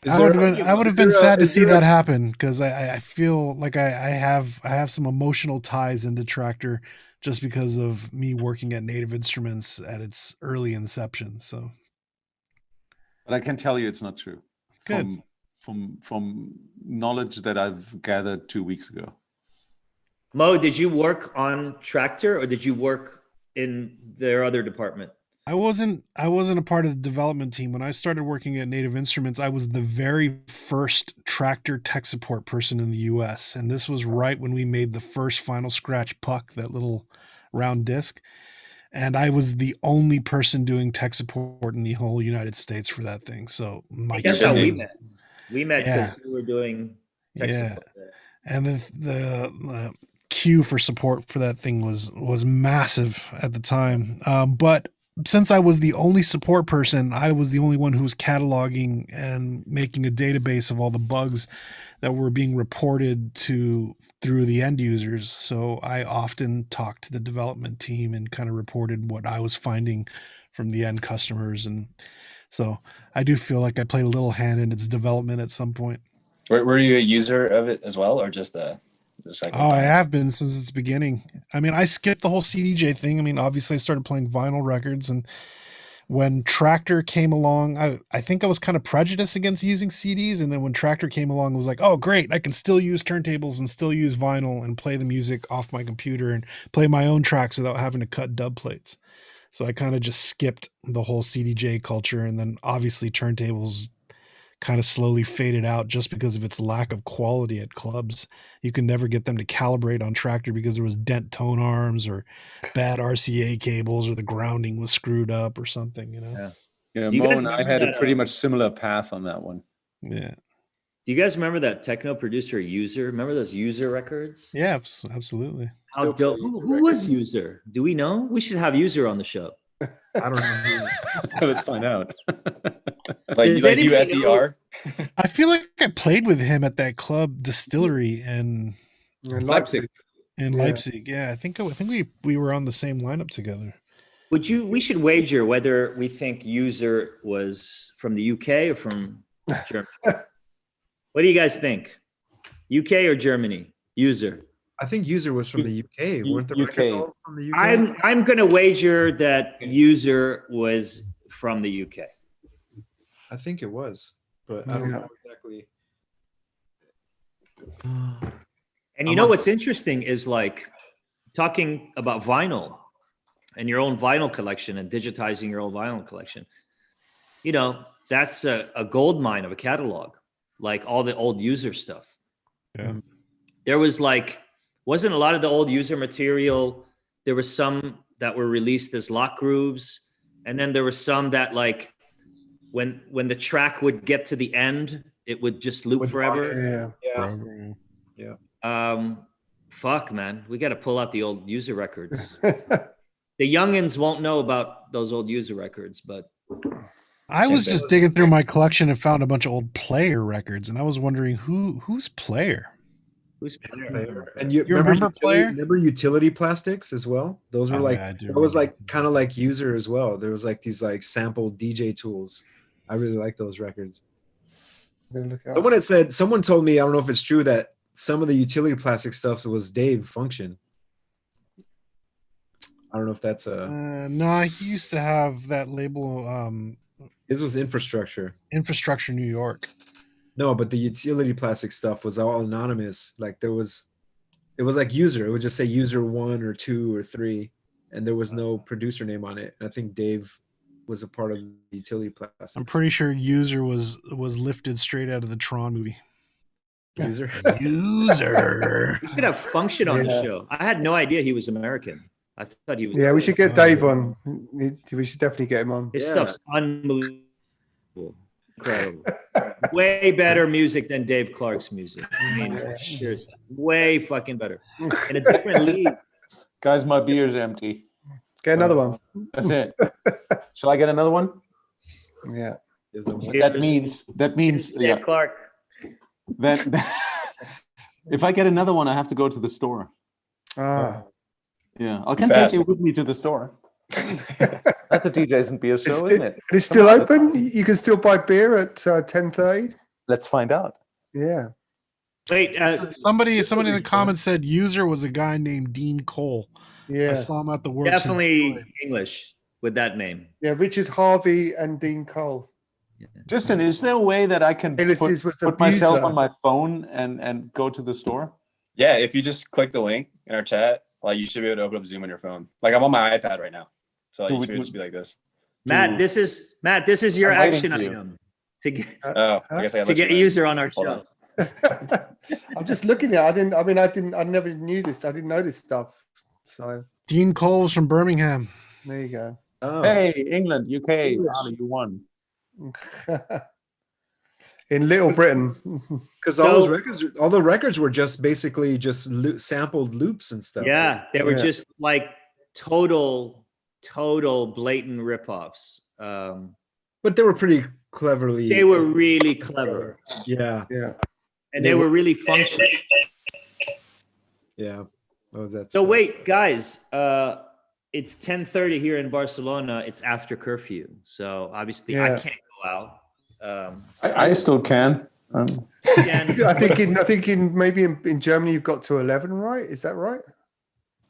I would have been sad to see that happen because I feel like I have some emotional ties into Tractor just because of me working at Native Instruments at its early inception. So, but I can tell you it's not true. Good. From knowledge that I've gathered 2 weeks ago. Mo, did you work on Tractor or did you work in their other department? I wasn't a part of the development team. When I started working at Native Instruments, I was the very first Tractor tech support person in the US. And this was right when we made the first Final Scratch puck, that little round disc. And I was the only person doing tech support in the whole United States for that thing. So that's how we met. We met because we were doing tech support there. And the queue for support for that thing was massive at the time. But since I was the only support person, I was the only one who was cataloging and making a database of all the bugs that were being reported through the end users. So I often talked to the development team and kind of reported what I was finding from the end customers. And so I do feel like I played a little hand in its development at some point. Were you a user of it as well, or just a I have been since its beginning. I mean, I skipped the whole CDJ thing. I mean, obviously I started playing vinyl records, and when Tractor came along, I think I was kind of prejudiced against using CDs. And then when Tractor came along, I was like, oh, great. I can still use turntables and still use vinyl and play the music off my computer and play my own tracks without having to cut dub plates. So I kind of just skipped the whole CDJ culture. And then obviously turntables kind of slowly faded out just because of its lack of quality at clubs. You can never get them to calibrate on Tractor because there was dent tone arms or bad RCA cables, or the grounding was screwed up or something, you know? Yeah, Mo and I had a pretty much similar path on that one. Yeah. Do you guys remember that techno producer User? Remember those User records? Yeah, absolutely. How dope. Who was User? Do we know? We should have User on the show. I don't know. Let's find out. like USER? I feel like I played with him at that club Distillery in Leipzig. Leipzig. Yeah, I think we were on the same lineup together. We should wager whether we think User was from the UK or from Germany. What do you guys think? UK or Germany? User. I think User was from the UK. Weren't the records all from the UK? I'm going to wager that User was from the UK. I think it was, but I don't know exactly. And you know what's interesting is like talking about vinyl and your own vinyl collection and digitizing your own vinyl collection. You know, that's a gold mine of a catalog, like all the old User stuff. Yeah. There was wasn't a lot of the old User material. There were some that were released as lock grooves. And then there were some that like when the track would get to the end, it would just loop forever. Yeah. Fuck, man. We got to pull out the old User records. The youngins won't know about those old User records, but I was just digging through my collection and found a bunch of old Player records, and I was wondering who's Player? Who's Player? And you remember Player? Remember Utility Plastics as well? Those were that was like kind of like User as well. There was like these like sampled DJ tools. I really like those records. Someone told me, I don't know if it's true, that some of the Utility Plastic stuff was Dave Function. I don't know if that's no, he used to have that label. This was Infrastructure New York. No, but the Utility Plastic stuff was all anonymous. Like it was like User. It would just say User 1 or 2 or 3, and there was no producer name on it. And I think Dave was a part of the Utility Plastic. I'm pretty sure User was lifted straight out of the Tron movie. User. We should have Function on the show. I had no idea he was American. I thought he was. Yeah, we should get Dave on. We should definitely get him on. His stuff's unbelievable. Incredible. Way better music than Dave Clark's music. I mean, seriously, way fucking better. In a different league. Guys, my beer's empty. Get another one. That's it. Shall I get another one? Yeah. That means Dave Clark. That if I get another one, I have to go to the store. Yeah, I can take you with me to the store. That's a DJs and Beers show, isn't it? It's still open. You can still buy beer at 10:30. Let's find out. Yeah. Wait, somebody in the comments said User was a guy named Dean Cole. Yeah, I saw him at the works. Definitely English with that name. Yeah, Richard Harvey and Dean Cole. Justin, is there a way that I can put myself on my phone and go to the store? Yeah, if you just click the link in our chat, like you should be able to open up Zoom on your phone. Like I'm on my iPad right now, so like, you should just be like this. Matt, this is your action item to get. I guess I to get User on our show. I'm just looking at. I never knew this. I didn't know this stuff. So Dean Cole's from Birmingham. There you go. Oh. Hey, England, UK, you won. In Little Britain, because all the records were just basically sampled loops and stuff. Yeah, they were just like total blatant ripoffs. But they were pretty cleverly. They were really clever. Yeah. And they were really functional. Yeah. What was that? So wait, guys, it's 10:30 here in Barcelona. It's after curfew, so obviously I can't go out. I still can. I think in Germany you've got to 11, right? Is that right?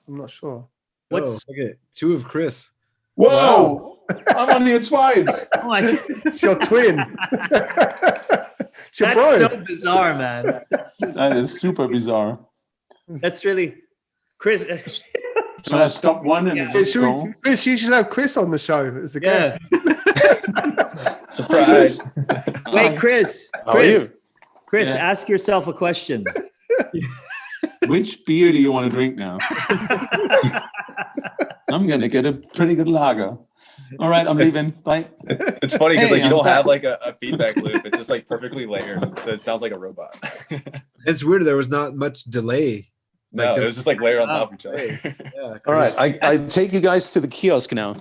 I'm not sure. Look at 2 of Chris. Whoa! Wow. I'm on here twice. It's your twin. That's so bizarre, man. That is super bizarre. That's really Chris. Shall I stop one and just go? Chris, you should have Chris on the show as a guest. Surprise. Wait, Chris. How are you? Chris, ask yourself a question. Which beer do you want to drink now? I'm going to get a pretty good lager. All right, I'm leaving. Bye. It's funny because like you don't have like a feedback loop. It's just like perfectly layered. So it sounds like a robot. It's weird. There was not much delay. No, it was just like layered on top of each other. Yeah, all right, I take you guys to the kiosk now.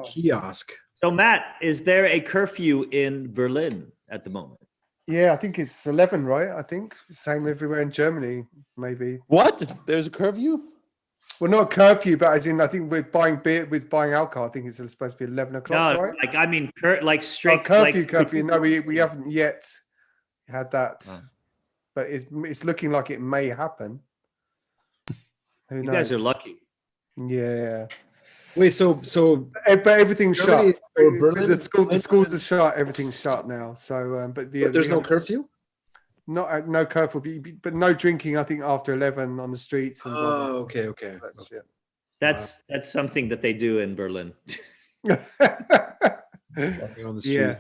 Kiosk. So Matt, is there a curfew in Berlin at the moment? Yeah, I think it's 11, right? I think same everywhere in Germany, maybe. What? There's a curfew? Well, not a curfew, but as in, I think with buying beer, with buying alcohol, I think it's supposed to be 11 o'clock, No, right? like I mean, like straight curfew. No, we haven't yet had that, but it's looking like it may happen. Who knows? You guys are lucky. Yeah. Wait, so but everything's Germany shut. or Berlin? The schools are shut. Everything's shut now. So, but there's no curfew. No curfew, but no drinking. I think after 11 on the streets. And okay. That's That's something that they do in Berlin. On the street. Yeah.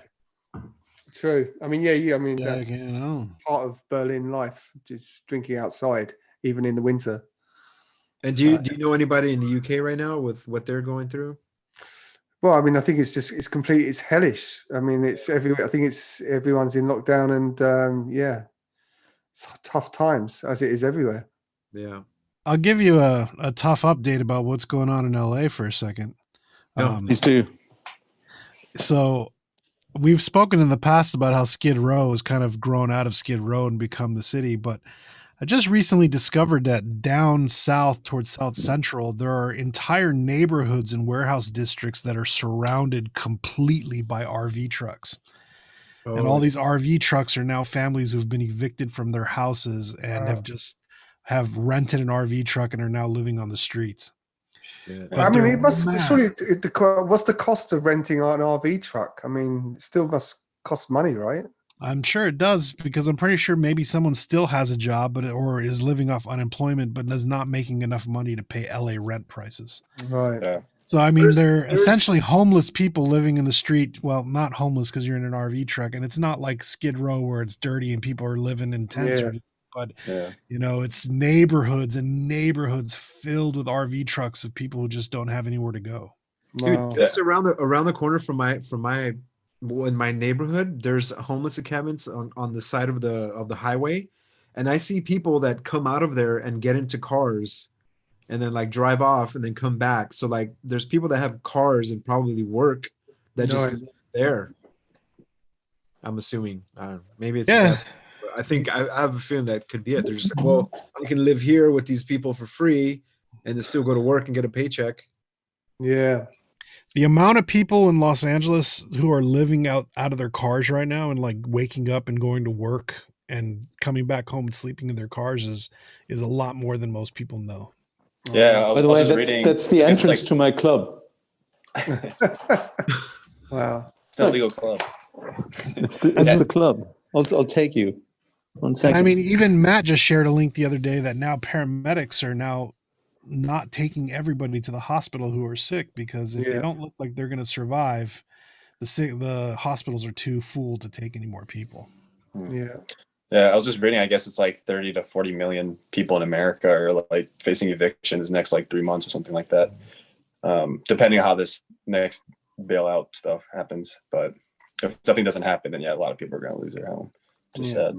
True. I mean, yeah. I mean, that's know. part of Berlin life, just drinking outside, even in the winter. And do you know anybody in the UK right now with what they're going through? Well, I mean, I think it's hellish. I mean, I think it's everyone's in lockdown and it's tough times as it is everywhere. Yeah. I'll give you a tough update about what's going on in LA for a second. These two. So we've spoken in the past about how Skid Row has kind of grown out of Skid Row and become the city, but I just recently discovered that down south towards South Central, there are entire neighborhoods and warehouse districts that are surrounded completely by RV trucks. Oh. And all these RV trucks are now families who've been evicted from their houses and have rented an RV truck and are now living on the streets. I mean, it must surely. What's the cost of renting an RV truck? I mean, it still must cost money, right? I'm sure it does, because I'm pretty sure maybe someone still has a job, or is living off unemployment, but is not making enough money to pay LA rent prices. Right. Yeah. So, I mean, they're essentially homeless people living in the street. Well, not homeless because you're in an RV truck, and it's not like Skid Row where it's dirty and people are living in tents. But, it's neighborhoods and neighborhoods filled with RV trucks of people who just don't have anywhere to go. Dude, just around the corner from my in my neighborhood, there's homeless encampments on the side of the highway, and I see people that come out of there and get into cars and then like drive off and then come back. So like there's people that have cars and probably work that just live there. I'm assuming. Maybe it's I think I have a feeling that could be it. They're just like, well, I can live here with these people for free and then still go to work and get a paycheck. Yeah. The amount of people in Los Angeles who are living out of their cars right now and like waking up and going to work and coming back home and sleeping in their cars is a lot more than most people know. Yeah. By the way, that's the entrance to my club. Wow. It's not a legal club. It's the club. I'll take you. 1 second. I mean, even Matt just shared a link the other day that now paramedics are now not taking everybody to the hospital who are sick, because if they don't look like they're going to survive, the hospitals are too full to take any more people. Yeah. I was just reading, I guess it's like 30 to 40 million people in America are like facing evictions next like 3 months or something like that, depending on how this next bailout stuff happens. But if something doesn't happen, then a lot of people are going to lose their home. Just sad.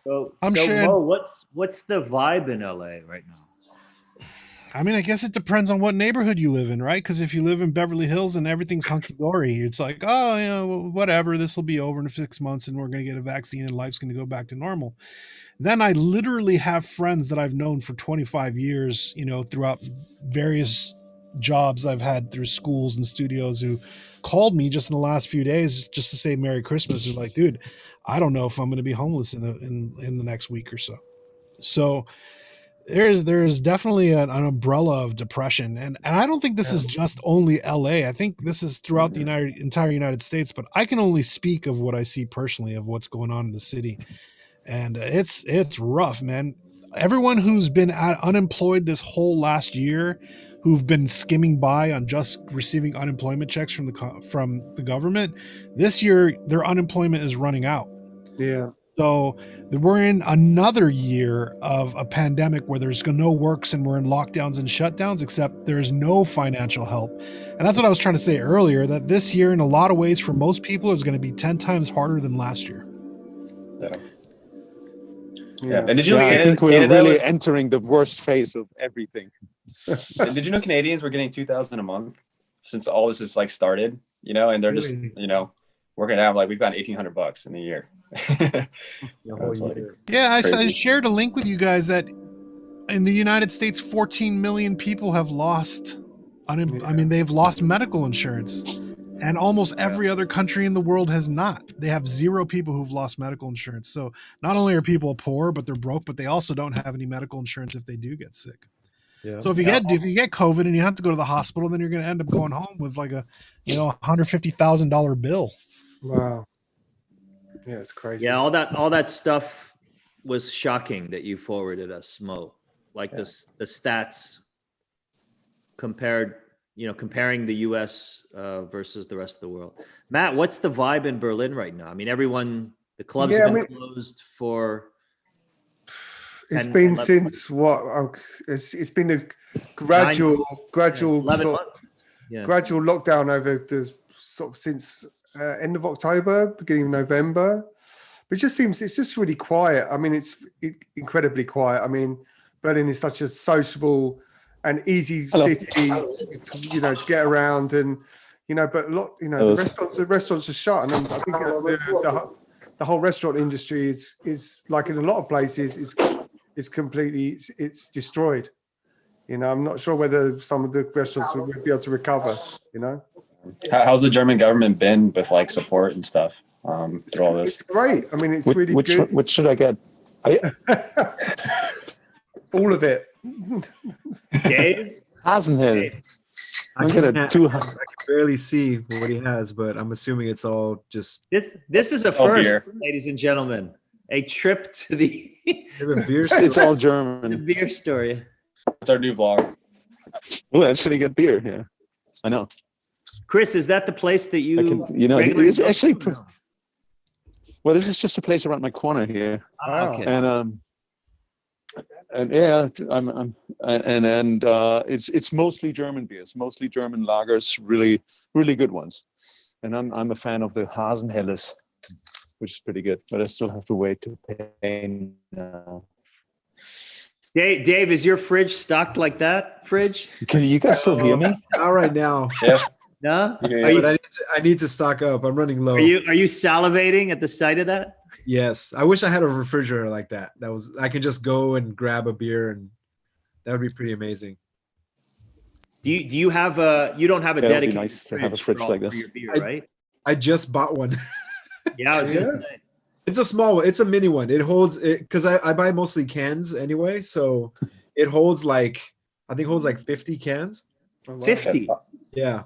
So Mo, what's the vibe in LA right now? I mean, I guess it depends on what neighborhood you live in, right? Because if you live in Beverly Hills and everything's hunky-dory, it's like, whatever, this will be over in 6 months and we're going to get a vaccine and life's going to go back to normal. Then I literally have friends that I've known for 25 years, throughout various jobs I've had through schools and studios, who called me just in the last few days just to say Merry Christmas. They're like, dude, I don't know if I'm going to be homeless in the next week or so. So there's definitely an umbrella of depression, and I don't think this is just only LA. I think this is throughout the entire United States, but I can only speak of what I see personally of what's going on in the city, and it's rough, man. Everyone who's been unemployed this whole last year, who've been skimming by on just receiving unemployment checks from the government. This year, their unemployment is running out. Yeah. So we're in another year of a pandemic where there's no works and we're in lockdowns and shutdowns, except there's no financial help. And that's what I was trying to say earlier, that this year, in a lot of ways, for most people, is going to be 10 times harder than last year. Yeah. Yeah. And did you know I think we're really entering the worst phase of everything. And did you know Canadians were getting $2,000 a month since all this is like started, you know, and they're just, you know, working out like we've got $1,800 in a year. I shared a link with you guys that in the United States, 14 million people have lost, they've lost medical insurance, and almost every other country in the world has not. They have 0 people who've lost medical insurance. So not only are people poor, but they're broke, but they also don't have any medical insurance if they do get sick. Yeah. So if you get COVID and you have to go to the hospital, then you're going to end up going home with like a, $150,000 bill. Wow. Yeah, it's crazy. Yeah, all that stuff was shocking that you forwarded us, Mo. Like the stats comparing the U.S. Versus the rest of the world. Matt, what's the vibe in Berlin right now? I mean, the clubs have been closed for. It's been since what? It's been a gradual lockdown over the sort of since end of October, beginning of November. But it's just really quiet. I mean, it's incredibly quiet. I mean, Berlin is such a sociable and easy city, to get around, and but the restaurants are shut, and I think the whole restaurant industry is like in a lot of places is completely destroyed. I'm not sure whether some of the restaurants will be able to recover. How's the German government been with like support and stuff through all this? It's great. I mean, it's really good. Which should I get? All of it. Dave? Hasenhill. I can barely see what he has, but I'm assuming it's all just. This is a first, ladies and gentlemen. A trip to the beer store. It's all German. The beer store. It's our new vlog. We'll actually get beer. Yeah, I know. Chris, is that the place that you? It's actually. Well, this is just a place around my corner here. Oh, okay. And it's mostly German beers, mostly German lagers, really, really good ones. And I'm a fan of the Hasenhelles, which is pretty good, but I still have to wait to pay now. Dave, is your fridge stocked like that? Fridge? Can you guys still hear me? Not right now. Yeah. No? But I need to stock up. I'm running low. Are you salivating at the sight of that? Yes. I wish I had a refrigerator like that. I could just go and grab a beer, and that would be pretty amazing. Do you have you don't have a dedicated nice to have a fridge like this. Your beer, right? I just bought one. Yeah, I was gonna say. It's a small one. It's a mini one. It holds it because I buy mostly cans anyway, so it holds like 50 cans. 50. Yeah.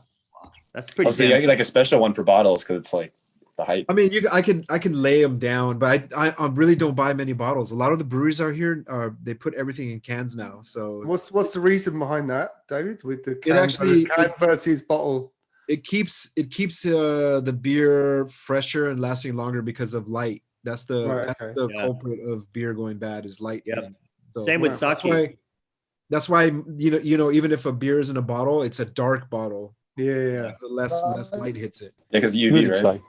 That's pretty. So you get like a special one for bottles because it's like the height. I mean, I can lay them down, but I really don't buy many bottles. A lot of the breweries are here. They put everything in cans now. So what's the reason behind that, David? With the can versus bottle. It keeps the beer fresher and lasting longer because of light. That's the culprit of beer going bad is light. Yeah. So, same with sake. That's why even if a beer is in a bottle, it's a dark bottle. Yeah. So less light hits it. Yeah, because UV, right?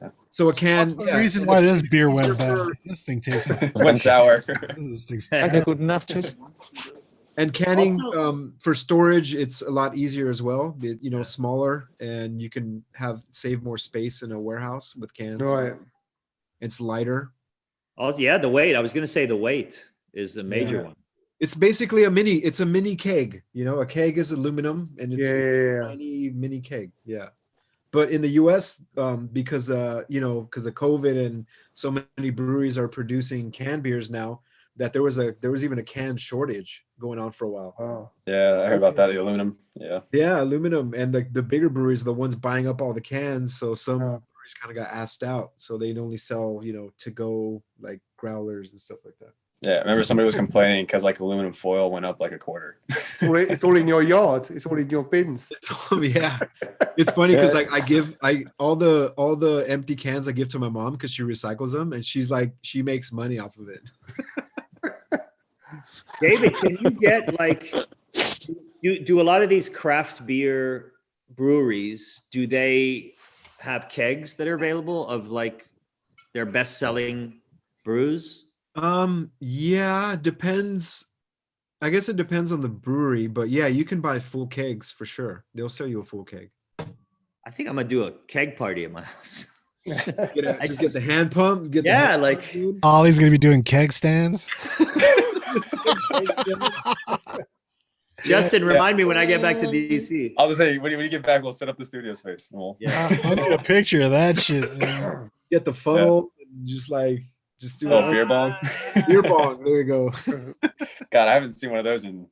Yeah. So a can. The reason why this beer went bad. This thing tastes like went sour. This thing's good enough, and canning for storage, it's a lot easier as well. Smaller, and you can save more space in a warehouse with cans. Right. It's lighter. Oh yeah, the weight. I was going to say the weight is the major one. It's basically a mini keg. A keg is aluminum, and it's a tiny mini keg. Yeah. But in the U.S., because of COVID and so many breweries are producing canned beers now, that there was even a can shortage going on for a while. Oh. Yeah, I heard about that. The aluminum. Yeah. Yeah, aluminum, and the bigger breweries are the ones buying up all the cans. So some breweries kind of got asked out, so they'd only sell to go like growlers and stuff like that. Yeah, I remember somebody was complaining because like aluminum foil went up like a quarter. It's all in your yard. It's all in your bins. Yeah, it's funny because like I all the empty cans I give to my mom because she recycles them, and she's like she makes money off of it. David, can you get like do a lot of these craft beer breweries, do they have kegs that are available of like their best selling brews? Yeah, depends. I guess it depends on the brewery, but yeah, you can buy full kegs for sure. They'll sell you a full keg. I think I'm gonna do a keg party at my house. Just get the hand pump. Ollie's gonna be doing keg stands. Justin, remind me when I get back to DC. I'll just say when you get back, we'll set up the studio space. I need a picture of that shit, man. Get the funnel, and just do a beer bong. Beer bong. There you go. God, I haven't seen one of those in.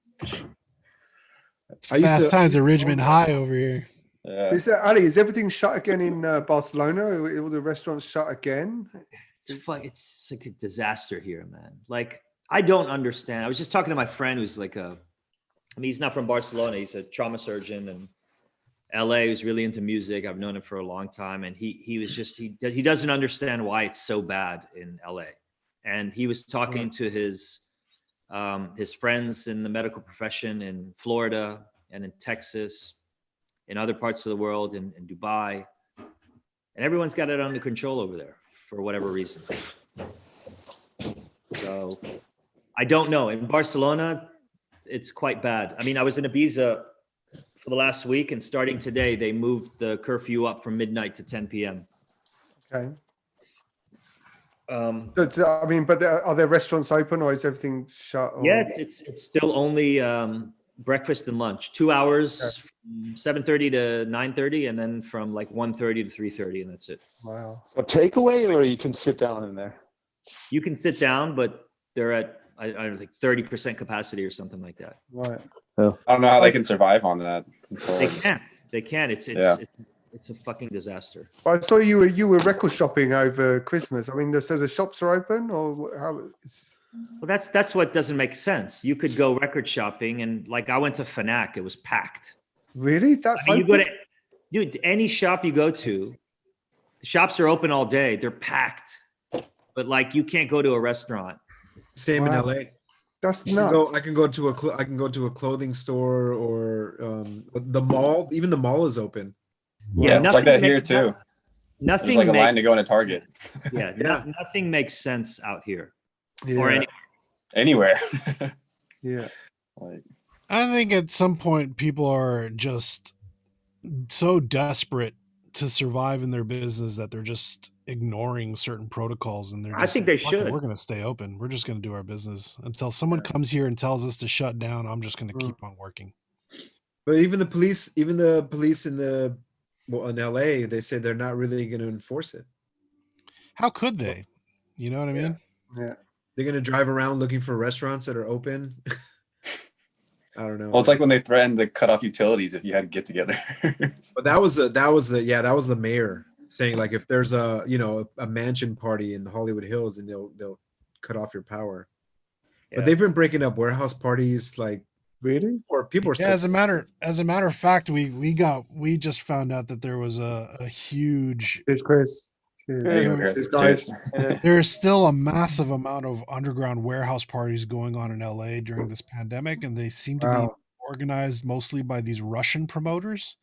Fast times at Ridgemont High over here. Yeah. Ali, is everything shut again in Barcelona? Are all the restaurants shut again? It's like a disaster here, man. Like, I don't understand. I was just talking to my friend who's like he's not from Barcelona. He's a trauma surgeon in LA who's really into music. I've known him for a long time. And he was just, he doesn't understand why it's so bad in LA. And he was talking to his friends in the medical profession in Florida and in Texas, in other parts of the world, in Dubai. And everyone's got it under control over there for whatever reason. So I don't know. In Barcelona, it's quite bad. I mean, I was in Ibiza for the last week, and starting today, they moved the curfew up from midnight to 10 p.m. Okay. But are there restaurants open, or is everything shut? Or? Yeah, it's still only breakfast and lunch. 2 hours, from 7:30 to 9:30, and then from like 1:30 to 3:30, and that's it. Wow. A takeaway, or you can sit down in there? You can sit down, but they're at I don't know, like 30% capacity or something like that. Right. Oh. I don't know how they can survive on that. They can't. It's a fucking disaster. I saw you were record shopping over Christmas. I mean, so the shops are open, or how? Well, that's what doesn't make sense. You could go record shopping, and like I went to Fnac, it was packed. Really? You go to any shop you go to, the shops are open all day. They're packed, but like you can't go to a restaurant. Same in LA. That's nuts. I can go to a clothing store or the mall. Even the mall is open. Yeah, it's like that here too. Nothing. There's like a line to go into Target. Yeah, nothing makes sense out here or anywhere. Yeah. I think at some point people are just so desperate to survive in their business that they're just ignoring certain protocols, and I think they should. We're going to stay open. We're just going to do our business until someone comes here and tells us to shut down. I'm just going to keep on working. But even the police in LA, they say they're not really going to enforce it. How could they? You know what I mean? Yeah. They're going to drive around looking for restaurants that are open. I don't know. Well, it's like when they threatened to cut off utilities if you had to get together. But that was the mayor saying like if there's a mansion party in the Hollywood Hills, and they'll cut off your power. Yeah. But they've been breaking up warehouse parties, like really, or people are. Yeah, as a matter of fact, we just found out that there was a huge. It's Chris. There's still a massive amount of underground warehouse parties going on in LA during this pandemic, and they seem to be organized mostly by these Russian promoters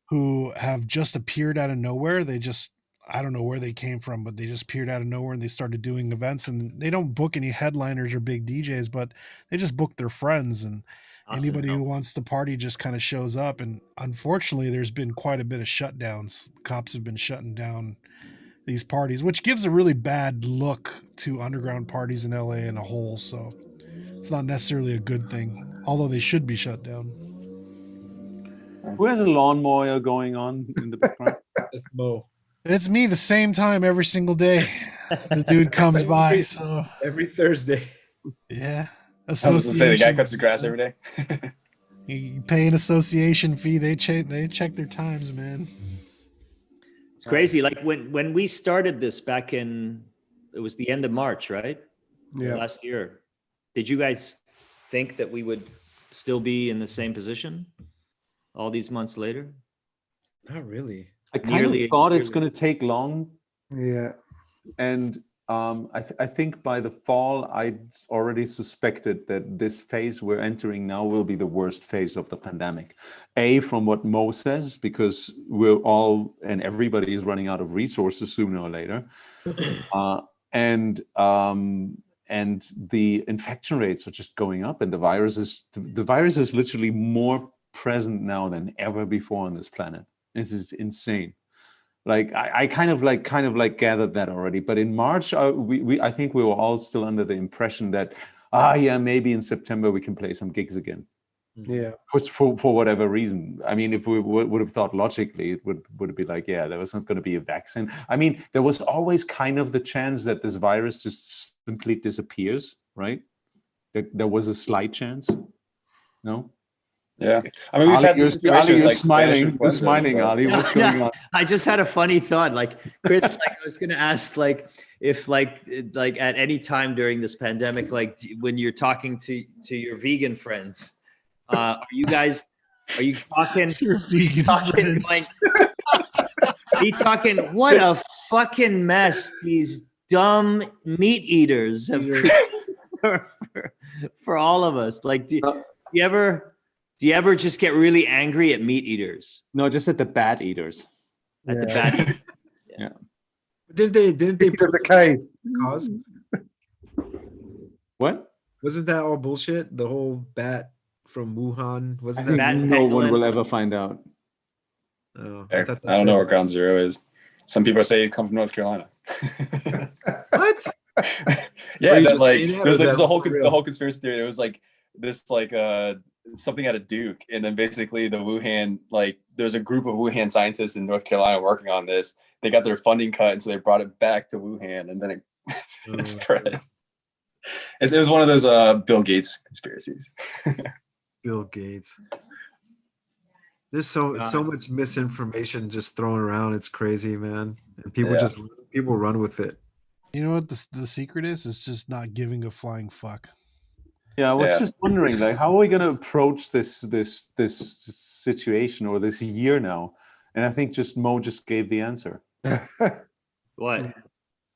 who have just appeared out of nowhere. I don't know where they came from, but they just appeared out of nowhere, and they started doing events, and they don't book any headliners or big DJs, but they just book their friends, and anybody who wants to party just kind of shows up. And unfortunately, there's been quite a bit of shutdowns. Cops have been shutting down these parties, which gives a really bad look to underground parties in LA in a whole. So it's not necessarily a good thing, although they should be shut down. Who has a lawnmower going on in the background? It's Mo. It's me the same time every single day. The dude comes by. So every Thursday. Yeah. I was going to say the guy cuts the grass every day. You pay an association fee. They check their times, man. It's crazy. Like when we started this back it was the end of March, right? last year. Did you guys think that we would still be in the same position all these months later? Not really. I kind of thought it's going to take long. Yeah. And I think by the fall, I already suspected that this phase we're entering now will be the worst phase of the pandemic. From what Mo says, because we're all and everybody is running out of resources sooner or later, and the infection rates are just going up, and the virus is literally more present now than ever before on this planet. This is insane. Like I kind of gathered that already, but in March I think we were all still under the impression that maybe in September we can play some gigs again. Yeah. For whatever reason. I mean, if we would have thought logically, it would be like, there was not going to be a vaccine. I mean, there was always kind of the chance that this virus just simply disappears, right? There was a slight chance. No. Yeah, I mean, we've had this situation. Ali, you're like smiling. You're smiling, Ali. What's going on? I just had a funny thought. Like, Chris, like, I was gonna ask, like, if like at any time during this pandemic, like when you're talking to your vegan friends, are you talking? Your vegan friends. Like, are you talking? What a fucking mess these dumb meat eaters have created for all of us. Like, do you ever just get really angry at meat eaters? No, just at the bad eaters. At the bad eaters? Yeah. Didn't they put the cave cause? What? Wasn't that all bullshit? The whole bat from Wuhan, wasn't I that? think no one will ever find out. Oh, I don't know where Ground Zero is. Some people say it comes from North Carolina. What? Yeah, that like there's like the whole conspiracy theory. It was like this like something out of Duke, and then basically the Wuhan, like there's a group of Wuhan scientists in North Carolina working on this. They got their funding cut, and so they brought it back to Wuhan, and then it spread. It was one of those Bill Gates conspiracies. Bill Gates. There's so much misinformation just thrown around. It's crazy, man, and people run with it. You know what the secret is? It's just not giving a flying fuck. Yeah, I was just wondering, like, how are we going to approach this situation or this year now? And I think Mo just gave the answer. What?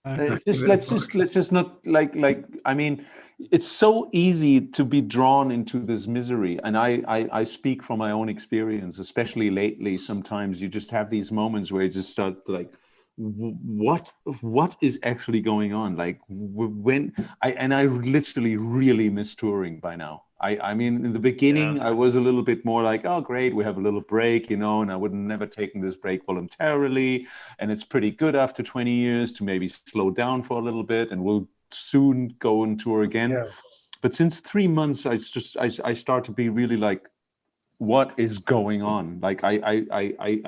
Let's just not like. I mean, it's so easy to be drawn into this misery, and I speak from my own experience, especially lately. Sometimes you just have these moments where you just start like, what is actually going on? Like I literally really miss touring by now. I mean, in the beginning, I was a little bit more like, oh, great, we have a little break, and I would have never taken this break voluntarily. And it's pretty good after 20 years to maybe slow down for a little bit, and we'll soon go and tour again. Yeah. But since 3 months, I start to be really like, what is going on? Like, I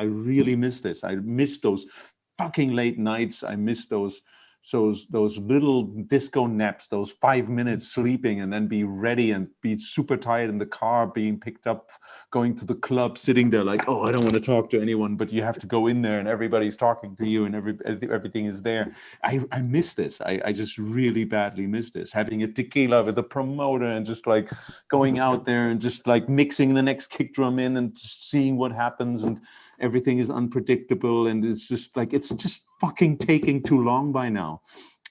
really miss this. I miss those fucking late nights. I miss those little disco naps, those 5 minutes sleeping and then be ready and be super tired in the car, being picked up, going to the club, sitting there like, oh, I don't want to talk to anyone, but you have to go in there and everybody's talking to you and everything is there. I miss this. I just really badly miss this. Having a tequila with a promoter and just like going out there and just like mixing the next kick drum in and just seeing what happens, and everything is unpredictable, and it's just fucking taking too long by now,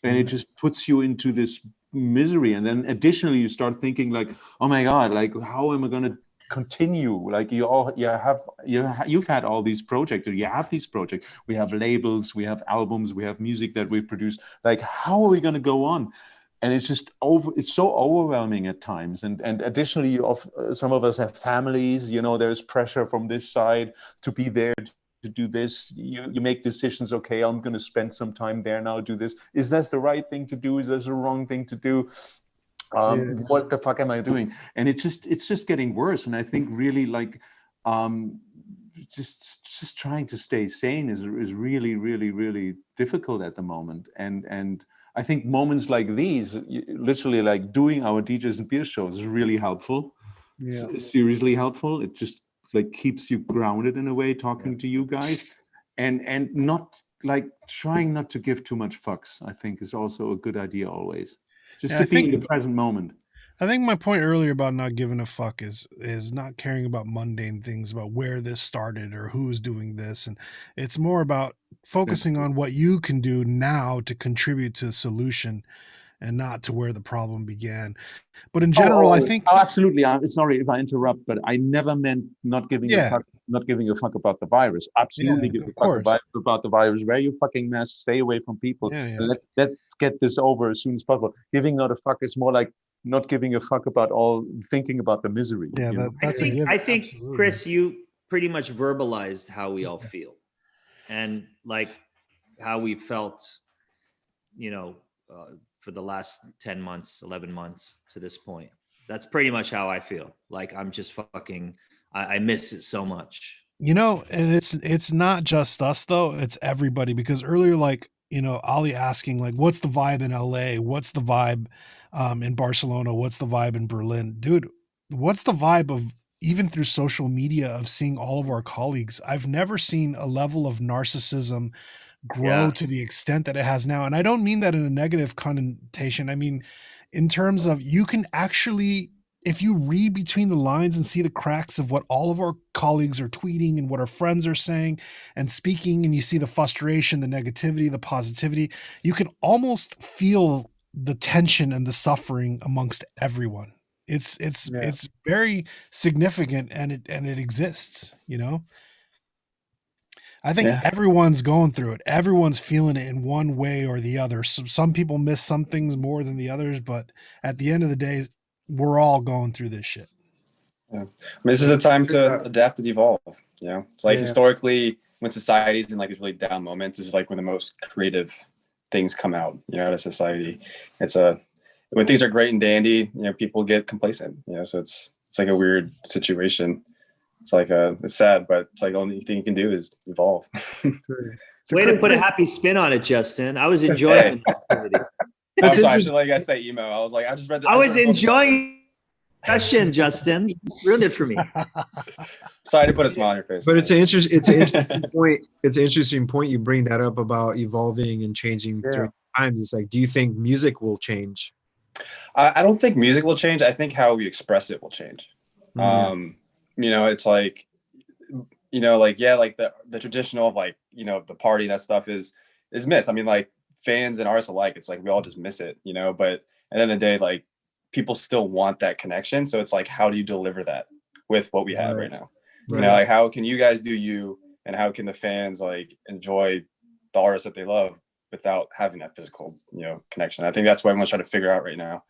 and it just puts you into this misery. And then additionally you start thinking like, oh my god, like how am I going to continue? Like you've had all these projects, or you have these projects, we have labels, we have albums, we have music that we produce, like how are we going to go on? And it's just it's so overwhelming at times. And additionally, some of us have families, there's pressure from this side to be there to do this. You make decisions. Okay, I'm going to spend some time there now, do this. Is that the right thing to do? Is that the wrong thing to do? What the fuck am I doing? And it's just getting worse. And I think really like, just trying to stay sane is really, really, really difficult at the moment. And I think moments like these, literally like doing our DJs and Beers shows, is really helpful. Yeah. Seriously helpful. It just like keeps you grounded in a way, talking to you guys, and not like trying not to give too much fucks, I think is also a good idea always. Just to be in the present moment. I think my point earlier about not giving a fuck is not caring about mundane things, about where this started or who's doing this. And it's more about focusing on what you can do now to contribute to a solution and not to where the problem began. But in general, I think... Oh, absolutely. I'm sorry if I interrupt, but I never meant not giving a fuck about the virus. Absolutely give a fuck about the virus. Wear your fucking mask, stay away from people. And let's get this over as soon as possible. Giving not a fuck is more like not giving a fuck about thinking about the misery. Yeah, that's I think absolutely. Chris, you pretty much verbalized how we all feel and like how we felt, for the last 10 months, 11 months to this point. That's pretty much how I feel. Like I'm just fucking, I miss it so much. And it's not just us though, it's everybody, because earlier, like, Ali asking like, what's the vibe in LA? What's the vibe in Barcelona? What's the vibe in Berlin? Dude, what's the vibe of, even through social media, of seeing all of our colleagues? I've never seen a level of narcissism grow to the extent that it has now. And I don't mean that in a negative connotation. I mean, in terms of, you can actually, if you read between the lines and see the cracks of what all of our colleagues are tweeting and what our friends are saying and speaking, and you see the frustration, the negativity, the positivity, you can almost feel the tension and the suffering amongst everyone. It's very significant, and it exists, I think everyone's going through it. Everyone's feeling it in one way or the other. Some people miss some things more than the others, but at the end of the day, we're all going through this shit. Yeah. This is the time to adapt and evolve. It's like historically, when society's in like these really down moments, this is like when the most creative things come out, out of society. It's when things are great and dandy, people get complacent, so it's like a weird situation. It's like it's sad, but it's like the only thing you can do is evolve. Way to put a happy spin on it, Justin. I was enjoying the activity. I'm sorry, I should let you guys that email. I was like, I was enjoying the question, Justin. You ruined it for me. Sorry to put a smile on your face. But it's an interesting point. It's an interesting point you bring that up about evolving and changing during times. It's like, do you think music will change? I don't think music will change. I think how we express it will change. Mm-hmm. It's like, like the traditional of like, the party, that stuff is missed. I mean, like fans and artists alike, it's like we all just miss it, but at the end of the day, like people still want that connection. So it's like, how do you deliver that with what we have right now? Right. Like how can you guys do you, and how can the fans like enjoy the artists that they love without having that physical, connection? I think that's what everyone's trying to figure out right now.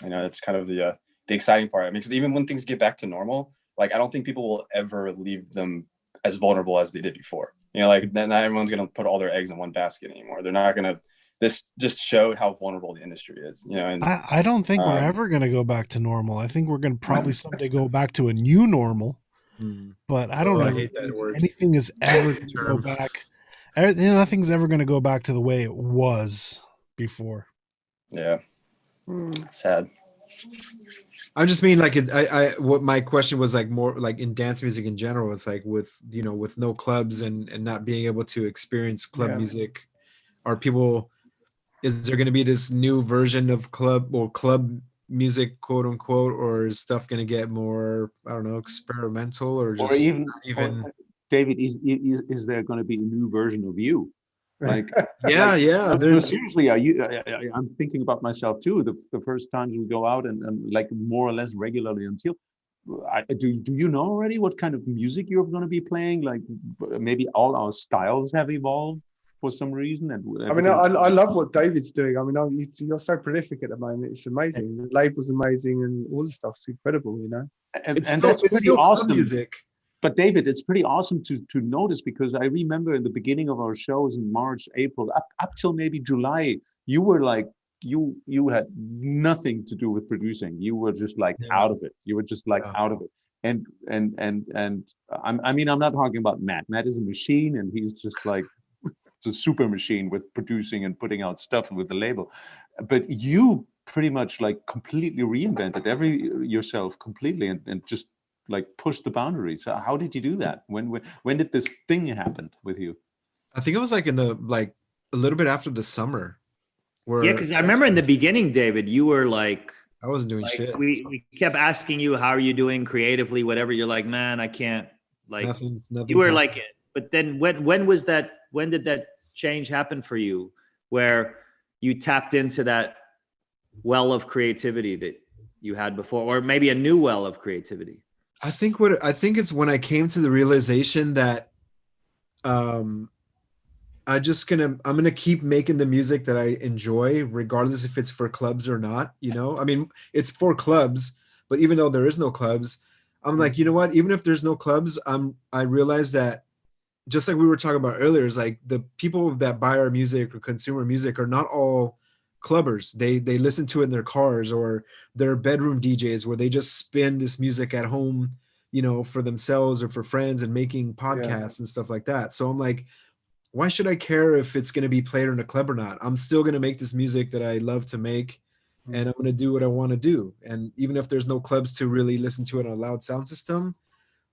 It's kind of the exciting part. I mean, because even when things get back to normal, like I don't think people will ever leave them as vulnerable as they did before. Like not everyone's gonna put all their eggs in one basket anymore. They're not gonna. This just showed how vulnerable the industry is. And I don't think we're ever gonna go back to normal. I think we're gonna probably someday go back to a new normal. But I don't know if anything is ever going to go back. Nothing's ever going to go back to the way it was before. Yeah, sad. I just mean like what my question was like more like in dance music in general. It's like with no clubs and not being able to experience club music, is there going to be this new version of club music, quote unquote, or is stuff going to get more, I don't know, experimental or just even David, is there going to be a new version of you? Like seriously, I'm thinking about myself too. The first times we go out and like more or less regularly until do you know already what kind of music you're going to be playing? Like maybe all our styles have evolved for some reason. And I mean, I love what David's doing. I mean, you're so prolific at the moment. It's amazing. The label's amazing, and all the stuff's incredible. And that's pretty awesome. Music. But David, it's pretty awesome to notice, because I remember in the beginning of our shows in March, April, up till maybe July, you were like, you had nothing to do with producing. You were just like out of it. You were just like out of it. And I mean, I'm not talking about Matt. Matt is a machine, and he's just like a super machine with producing and putting out stuff with the label. But you pretty much like completely reinvented yourself completely and just like push the boundaries. So how did you do that? When did this thing happen with you? I think it was like a little bit after the summer. Yeah, because I remember in the beginning, David, you were like, I wasn't doing shit. We kept asking you, how are you doing creatively, whatever. You're like, man, I can't. Like, nothing. You were like it. But then when was that? When did that change happen for you, where you tapped into that well of creativity that you had before, or maybe a new well of creativity? I think it's when I came to the realization that I'm gonna keep making the music that I enjoy, regardless if it's for clubs or not. You know, I mean, it's for clubs, but even though there is no clubs, I'm like, you know what? Even if there's no clubs, I realize that, just like we were talking about earlier, is like the people that buy our music or consume our music are not all clubbers. They listen to it in their cars, or they're bedroom DJs where they just spin this music at home, you know, for themselves or for friends, and making podcasts and stuff like that. So I'm like, why should I care if it's going to be played in a club or not? I'm still going to make this music that I love to make, and I'm going to do what I want to do. And even if there's no clubs to really listen to it on a loud sound system,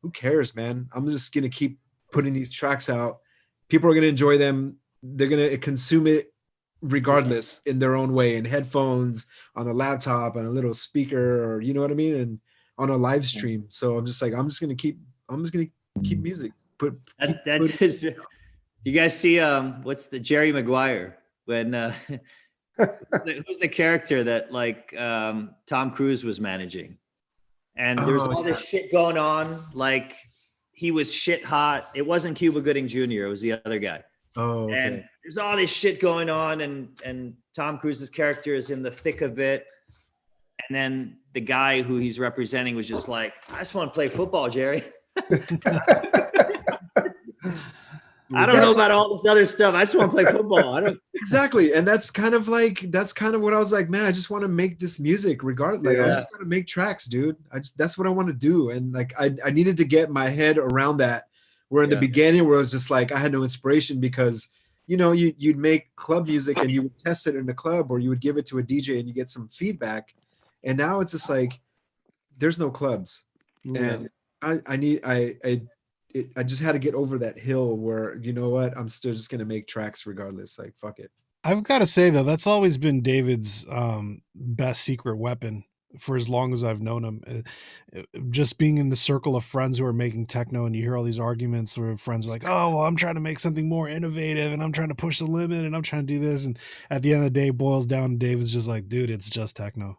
who cares, man? I'm just going to keep putting these tracks out. People are going to enjoy them. They're going to consume it regardless, in their own way, in headphones, on a laptop, on a little speaker, or you know what I mean, and on a live stream. So I'm just going to keep music. You guys see what's the Jerry Maguire, when who's the character that like Tom Cruise was managing, and there was all this shit going on, like he was shit hot. It wasn't Cuba Gooding Jr., it was the other guy. Oh, okay. And there's all this shit going on, and Tom Cruise's character is in the thick of it, and then the guy who he's representing was just like, I just want to play football, Jerry. I don't know about all this other stuff. I just want to play football. I don't exactly. And that's kind of what I was like, man, I just want to make this music regardless. Like, I just got to make tracks, dude. That's what I want to do. And like, I needed to get my head around that, where in the beginning, where it was just like, I had no inspiration, because, you know, you'd make club music and you would test it in the club, or you would give it to a DJ and you get some feedback. And now it's just like, there's no clubs. And I just had to get over that hill where, you know what, I'm still just going to make tracks regardless. Like, fuck it. I've got to say, though, that's always been David's best secret weapon for as long as I've known him. Just being in the circle of friends who are making techno, and you hear all these arguments where friends are like, oh, well, I'm trying to make something more innovative, and I'm trying to push the limit, and I'm trying to do this. And at the end of the day, boils down to David's just like, dude, it's just techno.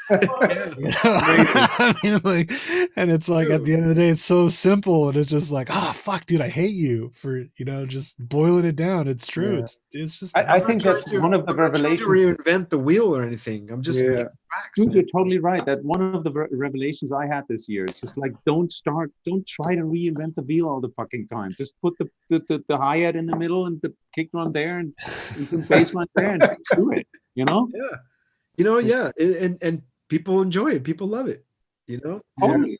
I mean, like, and it's like, at the end of the day, it's so simple, and it's just like, fuck, dude, I hate you for, you know, just boiling it down. It's true. It's just, I think that's one of the revelations. To reinvent the wheel or anything. I'm just dude, you're totally right. That one of the revelations I had this year. It's just like, don't try to reinvent the wheel all the fucking time. Just put the hi-hat in the middle and the kick drum there and some bass line there, and just do it, you know? Yeah. You know, and people enjoy it. People love it, you know? Yeah.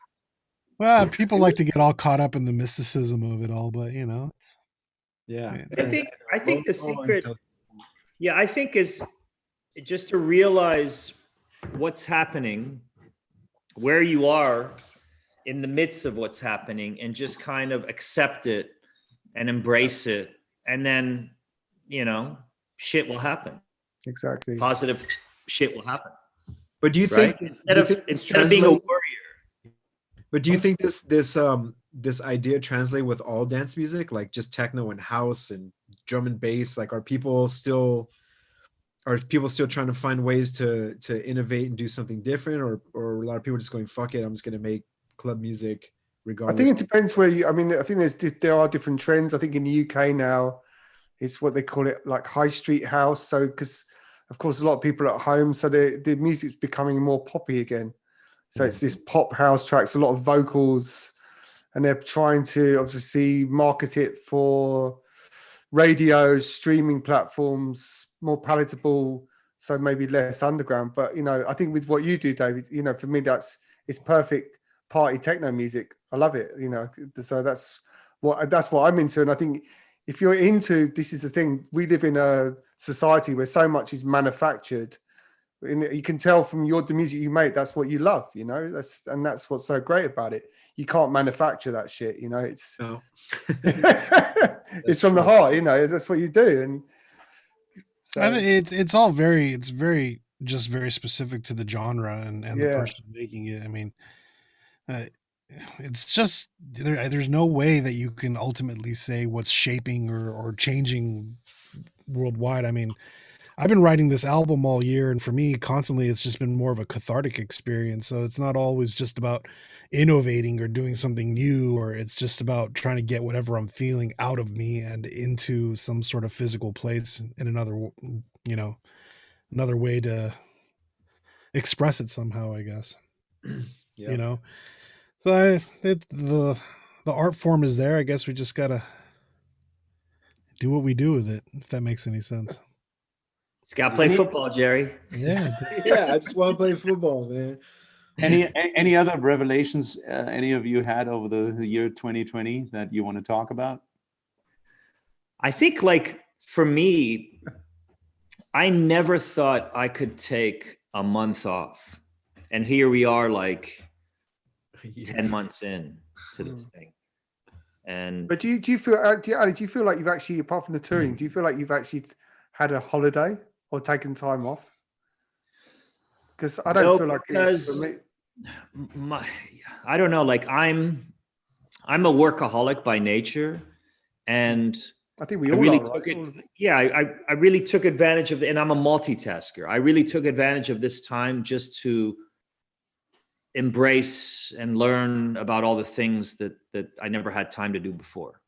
Well, people like to get all caught up in the mysticism of it all, but, you know. Yeah. I think the secret, I think, is just to realize what's happening, where you are in the midst of what's happening, and just kind of accept it and embrace it. And then, you know, shit will happen. Exactly. Positive shit will happen. But do you think, right? Instead of being a warrior? But do you think this idea translate with all dance music, like just techno and house and drum and bass? Like, are people still trying to find ways to innovate and do something different, or a lot of people just going, fuck it, I'm just going to make club music regardless? I think it depends where you. I mean, I think there are different trends. I think in the UK now, it's what they call it, like high street house. So because, of course, a lot of people are at home, so the music's becoming more poppy again. So it's this pop house tracks, a lot of vocals, and they're trying to obviously market it for radio, streaming platforms, more palatable, so maybe less underground. But, you know, I think with what you do, David, you know, for me, it's perfect party techno music. I love it, you know. So that's what I'm into. And I think if you're into, this is the thing, we live in a society where so much is manufactured. And you can tell from the music you make, that's what you love, you know. That's what's so great about it. You can't manufacture that shit, you know. It's it's from the heart, you know. That's what you do, and So I think it's very just very specific to the genre and the person making it. I mean, it's just there's no way that you can ultimately say what's shaping or changing worldwide. I mean, I've been writing this album all year, and for me, constantly, it's just been more of a cathartic experience. So it's not always just about innovating or doing something new, or it's just about trying to get whatever I'm feeling out of me and into some sort of physical place in another, another way to express it somehow, I guess. Yeah. So the art form is there. I guess we just gotta do what we do with it, if that makes any sense. Just gotta play football, Jerry. Yeah. I just want to play football, man. Any other revelations any of you had over the year 2020 that you want to talk about? I think, like, for me, I never thought I could take a month off, and here we are, like 10 months in to this thing. But do you feel, Ali, do you feel like you've actually, apart from the touring, do you feel like you've actually had a holiday or taken time off? Because I don't feel like it's for me. I don't know. Like, I'm a workaholic by nature, and I think we all really took it. Yeah, I really took advantage of it, and I'm a multitasker. I really took advantage of this time just to embrace and learn about all the things that I never had time to do before.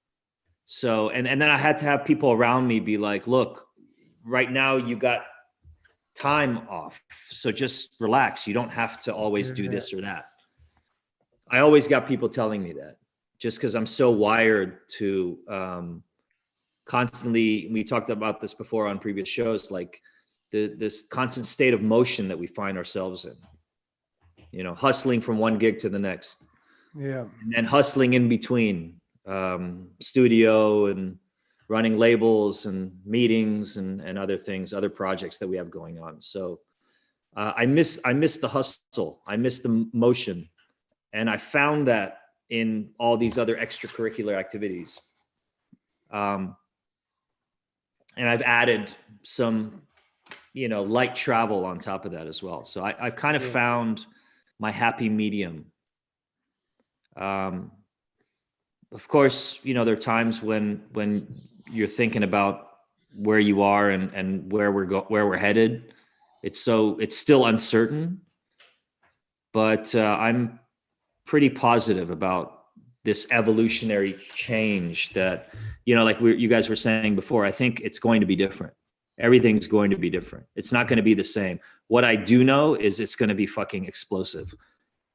So, and then I had to have people around me be like, look, right now you got time off, so just relax. You don't have to always do this or that. I always got people telling me that, just because I'm so wired to constantly, we talked about this before on previous shows, like this constant state of motion that we find ourselves in, hustling from one gig to the next, and hustling in between, studio and running labels and meetings and other things, other projects that we have going on. So I miss the hustle. I miss the motion. And I found that in all these other extracurricular activities. And I've added some, light travel on top of that as well. So I've kind of found my happy medium. Of course, there are times when you're thinking about where you are and where we're headed. It's still uncertain, but I'm pretty positive about this evolutionary change that, like you guys were saying before. I think it's going to be different. Everything's going to be different. It's not going to be the same. What I do know is it's going to be fucking explosive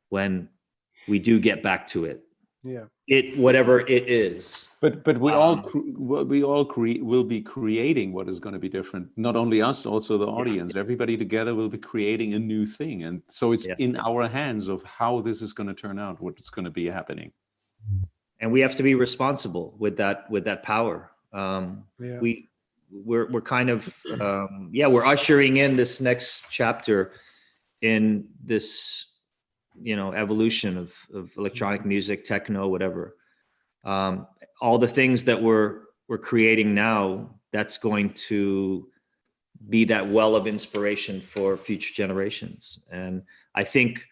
when we do get back to it. Yeah. Whatever it is. But we will be creating what is going to be different. Not only us, also the audience. Everybody together will be creating a new thing, and so it's in our hands of how this is going to turn out, what's going to be happening. And we have to be responsible with that power. We're kind of we're ushering in this next chapter in this evolution of electronic music, techno, whatever. All the things that we're creating now, that's going to be that well of inspiration for future generations. And I think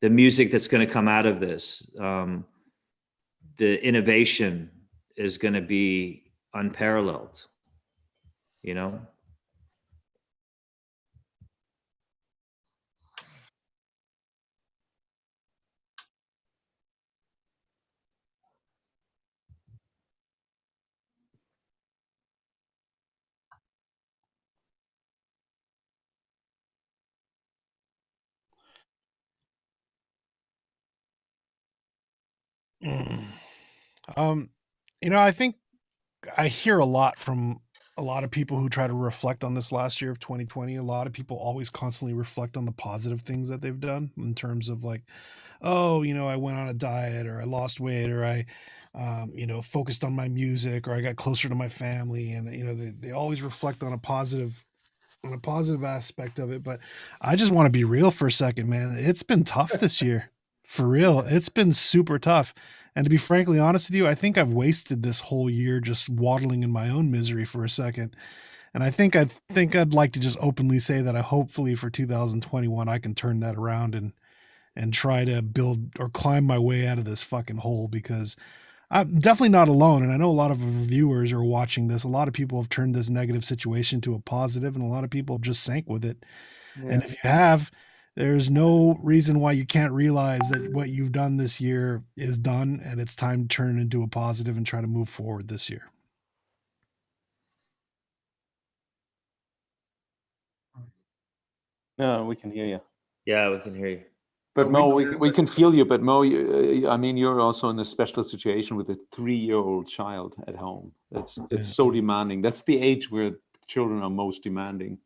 the music that's going to come out of this, the innovation is going to be unparalleled, I think I hear a lot from a lot of people who try to reflect on this last year of 2020. A lot of people always constantly reflect on the positive things that they've done in terms of like, I went on a diet, or I lost weight, or I, focused on my music, or I got closer to my family. And, they always reflect on a positive aspect of it. But I just want to be real for a second, man. It's been tough this year. For real. It's been super tough. And to be frankly honest with you, I think I've wasted this whole year just waddling in my own misery for a second. And I think I'd like to just openly say that I hopefully for 2021 I can turn that around and try to build or climb my way out of this fucking hole, because I'm definitely not alone. And I know a lot of viewers are watching this. A lot of people have turned this negative situation to a positive, and a lot of people have just sank with it. Yeah. And if you have, there's no reason why you can't realize that what you've done this year is done, and it's time to turn it into a positive and try to move forward this year. No, we can hear you. Yeah, we can hear you. But Mo, we can feel you. But Mo, I mean, you're also in a special situation with a 3-year-old child at home. That's so demanding. That's the age where children are most demanding.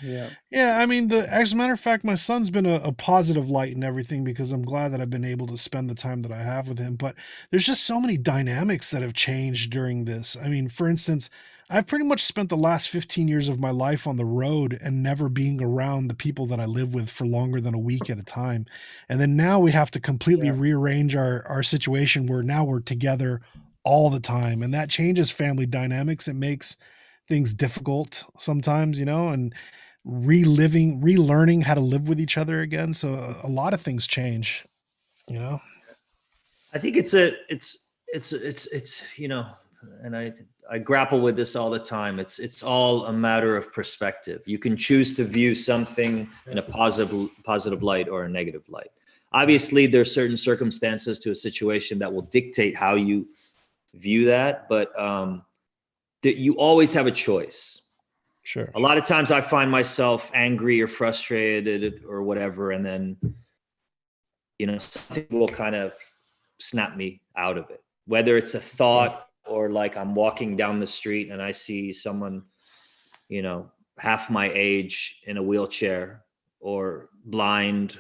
Yeah. I mean, as a matter of fact, my son's been a positive light in everything, because I'm glad that I've been able to spend the time that I have with him. But there's just so many dynamics that have changed during this. I mean, for instance, I've pretty much spent the last 15 years of my life on the road and never being around the people that I live with for longer than a week at a time. And then now we have to completely rearrange our situation where now we're together all the time. And that changes family dynamics. It makes things difficult sometimes, and relearning how to live with each other again. So a lot of things change, I think it's and I grapple with this all the time. It's all a matter of perspective. You can choose to view something in a positive light or a negative light. Obviously, there are certain circumstances to a situation that will dictate how you view that, but that you always have a choice. Sure. A lot of times I find myself angry or frustrated or whatever, and then something will kind of snap me out of it. Whether it's a thought or like I'm walking down the street and I see someone, half my age in a wheelchair or blind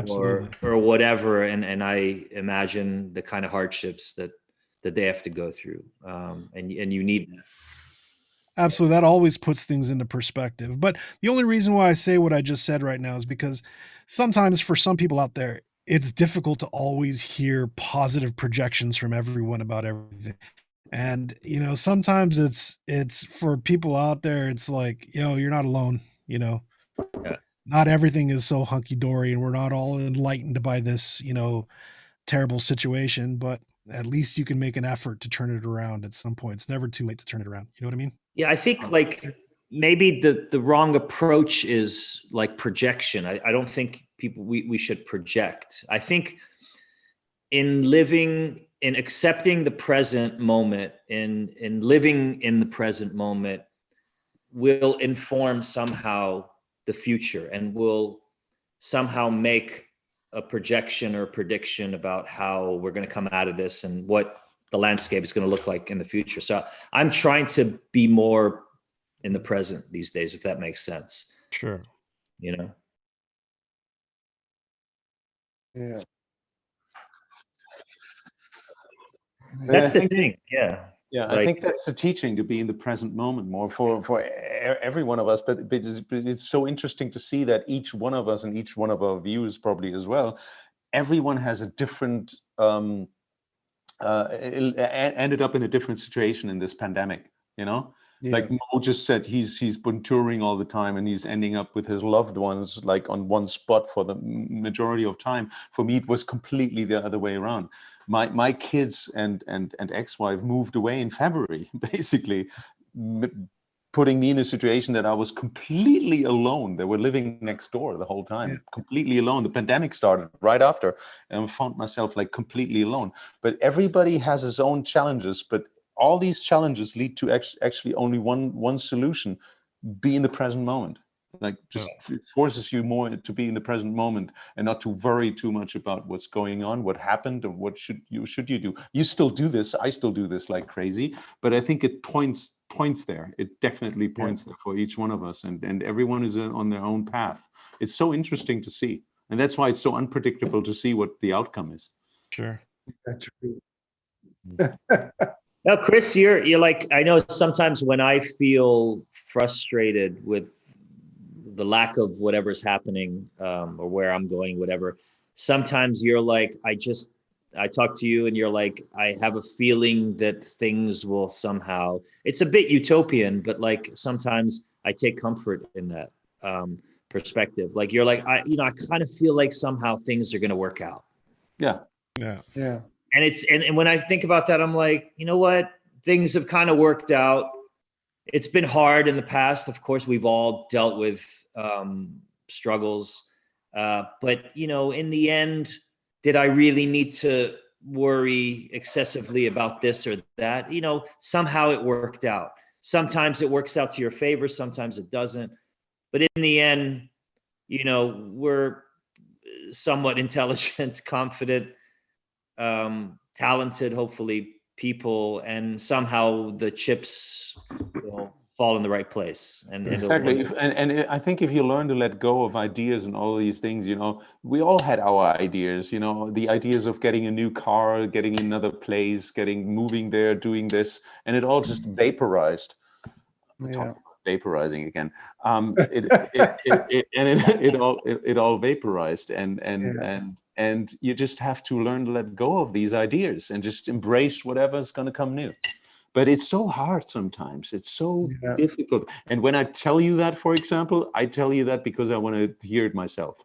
or whatever. And I imagine the kind of hardships that they have to go through. And you need that. Absolutely. That always puts things into perspective. But the only reason why I say what I just said right now is because sometimes for some people out there, it's difficult to always hear positive projections from everyone about everything. And, sometimes it's for people out there, it's like, you're not alone, Not everything is so hunky dory, and we're not all enlightened by this, terrible situation, but at least you can make an effort to turn it around at some point. It's never too late to turn it around. You know what I mean? Yeah, I think like maybe the wrong approach is like projection. I don't think we should project. I think in accepting the present moment, in living in the present moment will inform somehow the future, and will somehow make a projection or a prediction about how we're going to come out of this and what the landscape is going to look like in the future. So I'm trying to be more in the present these days, if that makes sense. Sure. Yeah. That's the thing. Yeah. Yeah, I think that's the teaching, to be in the present moment more for every one of us. But it's so interesting to see that each one of us, and each one of our viewers probably as well, everyone has a different, ended up in a different situation in this pandemic, Like Mo just said, he's been touring all the time, and he's ending up with his loved ones like on one spot for the majority of time. For me, it was completely the other way around. My kids and ex-wife moved away in February, basically, putting me in a situation that I was completely alone. They were living next door the whole time, completely alone. The pandemic started right after, and I found myself like completely alone. But everybody has his own challenges, but all these challenges lead to actually only one solution: be in the present moment. Like just forces you more to be in the present moment and not to worry too much about what's going on, what happened, and what should you do. You still do this, I still do this like crazy, but I think it points there. It definitely points there for each one of us, and everyone is on their own path. It's so interesting to see, and that's why it's so unpredictable to see what the outcome is. Sure. That's true. Now, Chris, you're like, I know sometimes when I feel frustrated with the lack of whatever's happening, or where I'm going, whatever, sometimes you're like, I talk to you and you're like, I have a feeling that things will somehow, it's a bit utopian, but like sometimes I take comfort in that perspective. Like you're like, I kind of feel like somehow things are going to work out. Yeah. Yeah. And it's, and when I think about that, I'm like, you know what? Things have kind of worked out. It's been hard in the past. Of course, we've all dealt with struggles. But, you know, in the end, did I really need to worry excessively about this or that? You know, somehow it worked out. Sometimes it works out to your favor. Sometimes it doesn't. But in the end, you know, we're somewhat intelligent, confident, talented, hopefully, people, and somehow the chips will fall in the right place. And exactly. And I think if you learn to let go of ideas and all these things, you know, we all had our ideas, you know, the ideas of getting a new car, getting another place, moving there, doing this, and it all just vaporized. Yeah. Vaporizing again. It all vaporized, and you just have to learn to let go of these ideas and just embrace whatever's going to come new. But it's so hard sometimes. It's so difficult. And when I tell you that, for example, I tell you that because I want to hear it myself.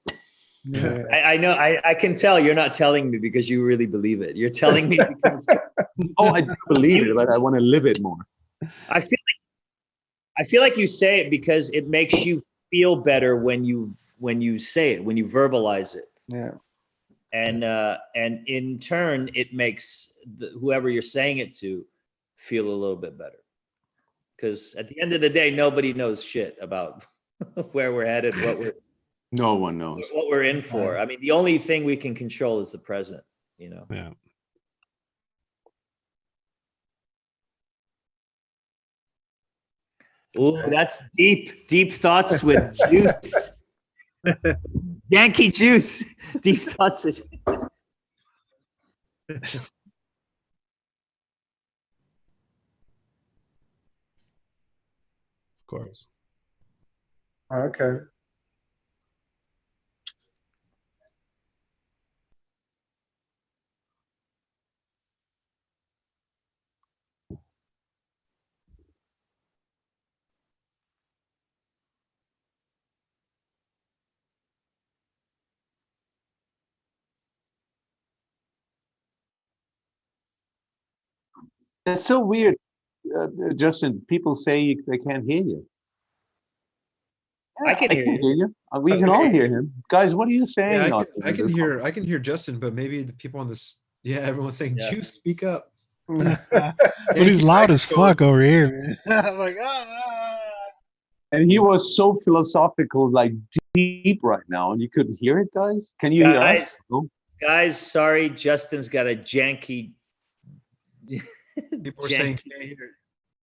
Yeah. I know. I can tell you're not telling me because you really believe it. You're telling me because I do believe it, but I want to live it more. I feel like you say it because it makes you feel better when you say it, when you verbalize it. Yeah. And in turn, it makes whoever you're saying it to feel a little bit better. Because at the end of the day, nobody knows shit about where we're headed, no one knows what we're in for. I mean, the only thing we can control is the present, you know? Yeah. Oh, that's deep thoughts with juice. Yankee juice. Deep thoughts with. Of course. Okay. That's so weird, Justin. People say they can't hear you. I can hear you. We can all hear him. Guys, what are you saying? Yeah, I can hear Justin, but maybe the people on this. Yeah, everyone's saying, "Juice, speak up." But he's loud as fuck over here, man. I'm like, And he was so philosophical, like deep right now, and you couldn't hear it, guys. Can you hear us? No? Guys, sorry, Justin's got a janky. People are saying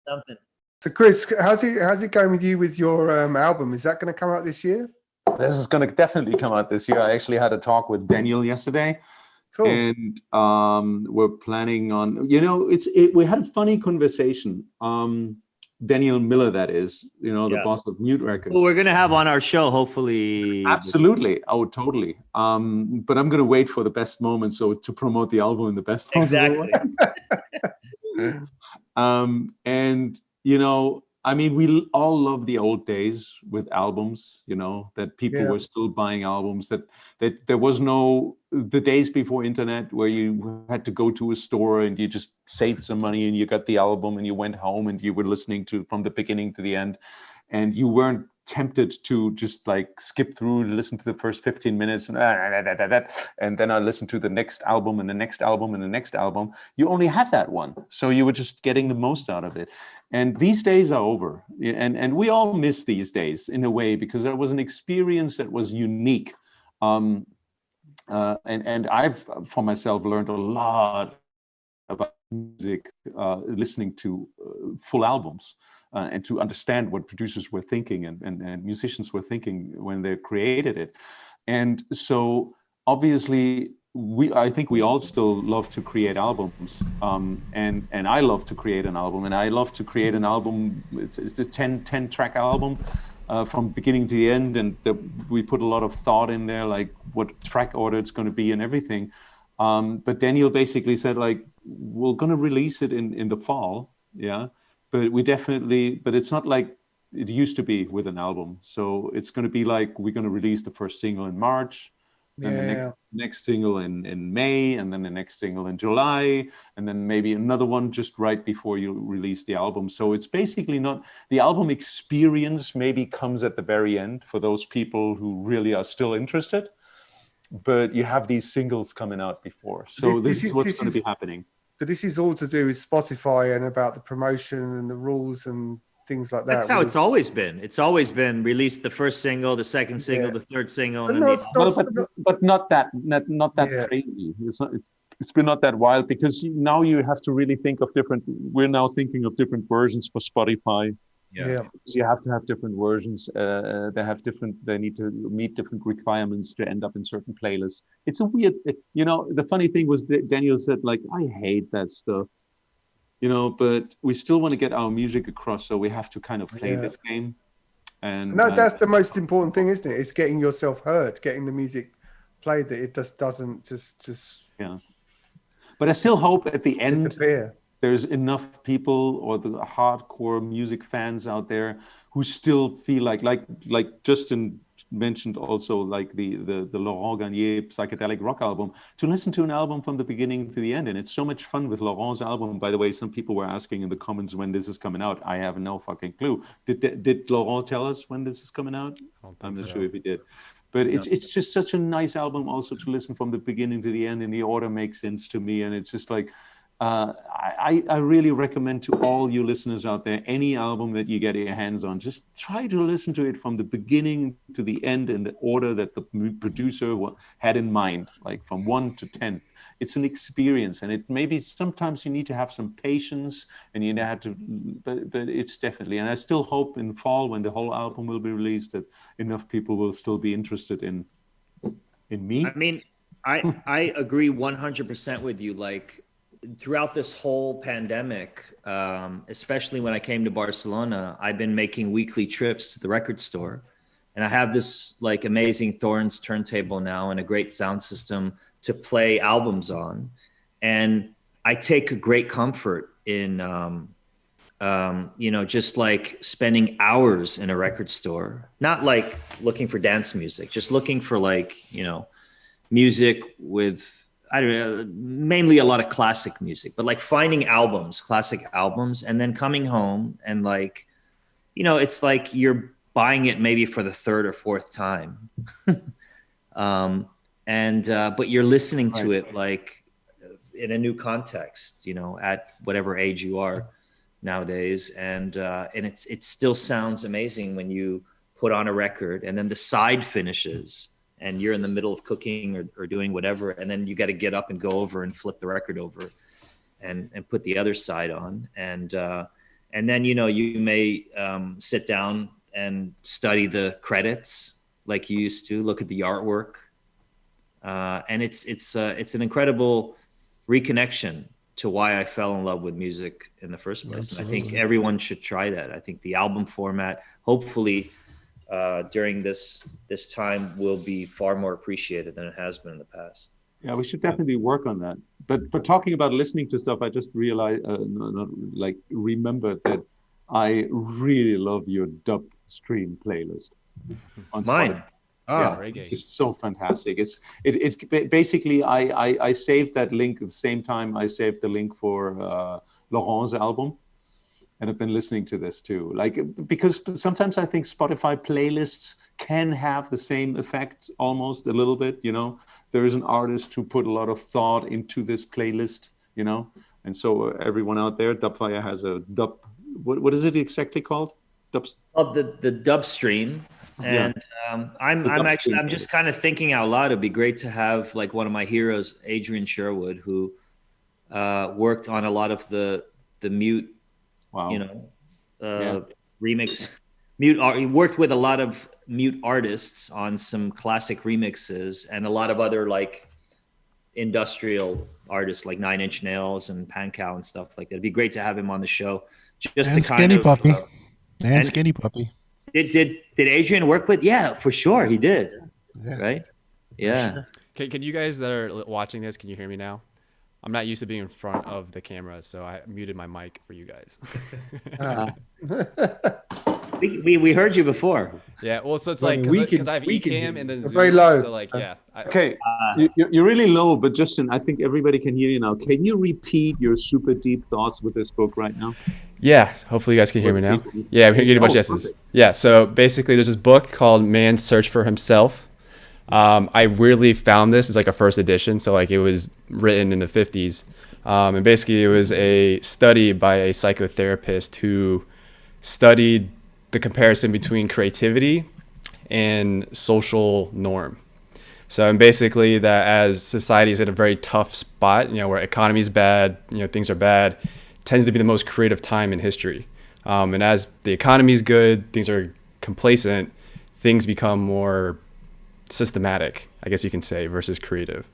something. So, Chris, how's it going with you with your album? Is that going to come out this year? This is going to definitely come out this year. I actually had a talk with Daniel yesterday. Cool. And we're planning on, you know, we had a funny conversation. Daniel Miller, that is, you know, the boss of Mute Records. Well, we're going to have on our show, hopefully. Absolutely. Oh, totally. But I'm going to wait for the best moment. So to promote the album in the best possible way. And, you know, I mean, we all love the old days with albums, you know, that people were still buying albums, that there was the days before internet where you had to go to a store and you just saved some money and you got the album and you went home and you were listening to from the beginning to the end. And you weren't tempted to just like skip through, listen to the first 15 minutes and then I listened to the next album and the next album and the next album. You only had that one. So you were just getting the most out of it. And these days are over. And we all miss these days in a way because there was an experience that was unique. And I've, for myself, learned a lot about music, listening to full albums. And to understand what producers were thinking and musicians were thinking when they created it. And so obviously I think we all still love to create albums. And I love to create an album, and I love to create an album. It's a 10 track album from beginning to the end. And we put a lot of thought in there, like what track order it's going to be and everything. But Daniel basically said, like, we're going to release it in the fall. Yeah. But it's not like it used to be with an album. So it's going to be like, we're going to release the first single in March, then the next single in May, and then the next single in July, and then maybe another one just right before you release the album. So it's basically not, the album experience maybe comes at the very end for those people who really are still interested, but you have these singles coming out before. So this is what's going to be happening. But this is all to do with Spotify and about the promotion and the rules and things like that. That's how it's always been. It's always been released the first single, the second single, the third single, and but not that crazy. It's been not that wild, because now you have to really think of different. We're now thinking of different versions for Spotify. Yeah. You have to have different versions. They need to meet different requirements to end up in certain playlists. It's a weird, the funny thing was Daniel said, like, I hate that stuff. But we still want to get our music across, so we have to kind of play this game. And no, that's the most important thing, isn't it? It's getting yourself heard, getting the music played, that it just doesn't just. Yeah. But I still hope at the end disappear. There's enough people, or the hardcore music fans out there, who still feel like Justin mentioned also, like the Laurent Garnier psychedelic rock album, to listen to an album from the beginning to the end. And it's so much fun with Laurent's album. By the way, some people were asking in the comments when this is coming out. I have no fucking clue. Did Laurent tell us when this is coming out? I'm not sure if he did. But it's just such a nice album also to listen from the beginning to the end, and the order makes sense to me. And it's just like, I really recommend to all you listeners out there, any album that you get your hands on, just try to listen to it from the beginning to the end in the order that the producer had in mind, like from 1 to 10. It's an experience, and it maybe sometimes you need to have some patience, and you have to, but it's definitely, and I still hope in fall, when the whole album will be released, that enough people will still be interested in me. I mean, I agree 100% with you. Like, throughout this whole pandemic, especially when I came to Barcelona, I've been making weekly trips to the record store, and I have this like amazing Thorns turntable now and a great sound system to play albums on. And I take a great comfort in, just like spending hours in a record store, not like looking for dance music, just looking for like, music with, I don't know, mainly a lot of classic music, but like finding classic albums, and then coming home and like, it's like you're buying it maybe for the third or fourth time. But you're listening to it like in a new context, at whatever age you are nowadays. And it still sounds amazing when you put on a record, and then the side finishes, and you're in the middle of cooking or doing whatever, and then you got to get up and go over and flip the record over and put the other side on. And then, you may sit down and study the credits like you used to, look at the artwork. And it's an incredible reconnection to why I fell in love with music in the first place. Absolutely. And I think everyone should try that. I think the album format, hopefully, during this time, will be far more appreciated than it has been in the past. Yeah, we should definitely work on that. But talking about listening to stuff, I just realized, remembered that I really love your Dubstream playlist. Mine. It's so fantastic. It basically, I saved that link at the same time I saved the link for Laurent's album. And I've been listening to this too, because sometimes I think Spotify playlists can have the same effect almost a little bit, There is an artist who put a lot of thought into this playlist, And so everyone out there, Dubfire has a what is it exactly called? The Dubstream. And I'm just kind of thinking out loud. It'd be great to have like one of my heroes, Adrian Sherwood, who worked on a lot of the mute. Wow. Remix mute art. He worked with a lot of mute artists on some classic remixes, and a lot of other like industrial artists like 9 Inch Nails and Pankow and stuff like that. It'd be great to have him on the show. Just and to kind of Puppy. And Skinny Puppy. Did Adrian work with? Yeah, for sure he did. Yeah. Right? Yeah. Sure. Can you guys that are watching this, can you hear me now? I'm not used to being in front of the camera, so I muted my mic for you guys. We heard you before. Yeah, well, so it's like because I have Ecamm and then Zoom, very low. so like Okay, you're really low, but Justin, I think everybody can hear you now. Can you repeat your super deep thoughts with this book right now? Yeah, hopefully you guys can hear me now. Yeah, I'm getting a bunch of yeses. Perfect. Yeah, so basically there's this book called Man's Search for Himself. I weirdly found this. It's like a first edition, so like it was written in the 50s. And basically it was a study by a psychotherapist who studied the comparison between creativity and social norm. So and basically that as society is in a very tough spot, where economy's bad, things are bad, tends to be the most creative time in history. And as the economy's good, things are complacent, things become more systematic, I guess you can say, versus creative.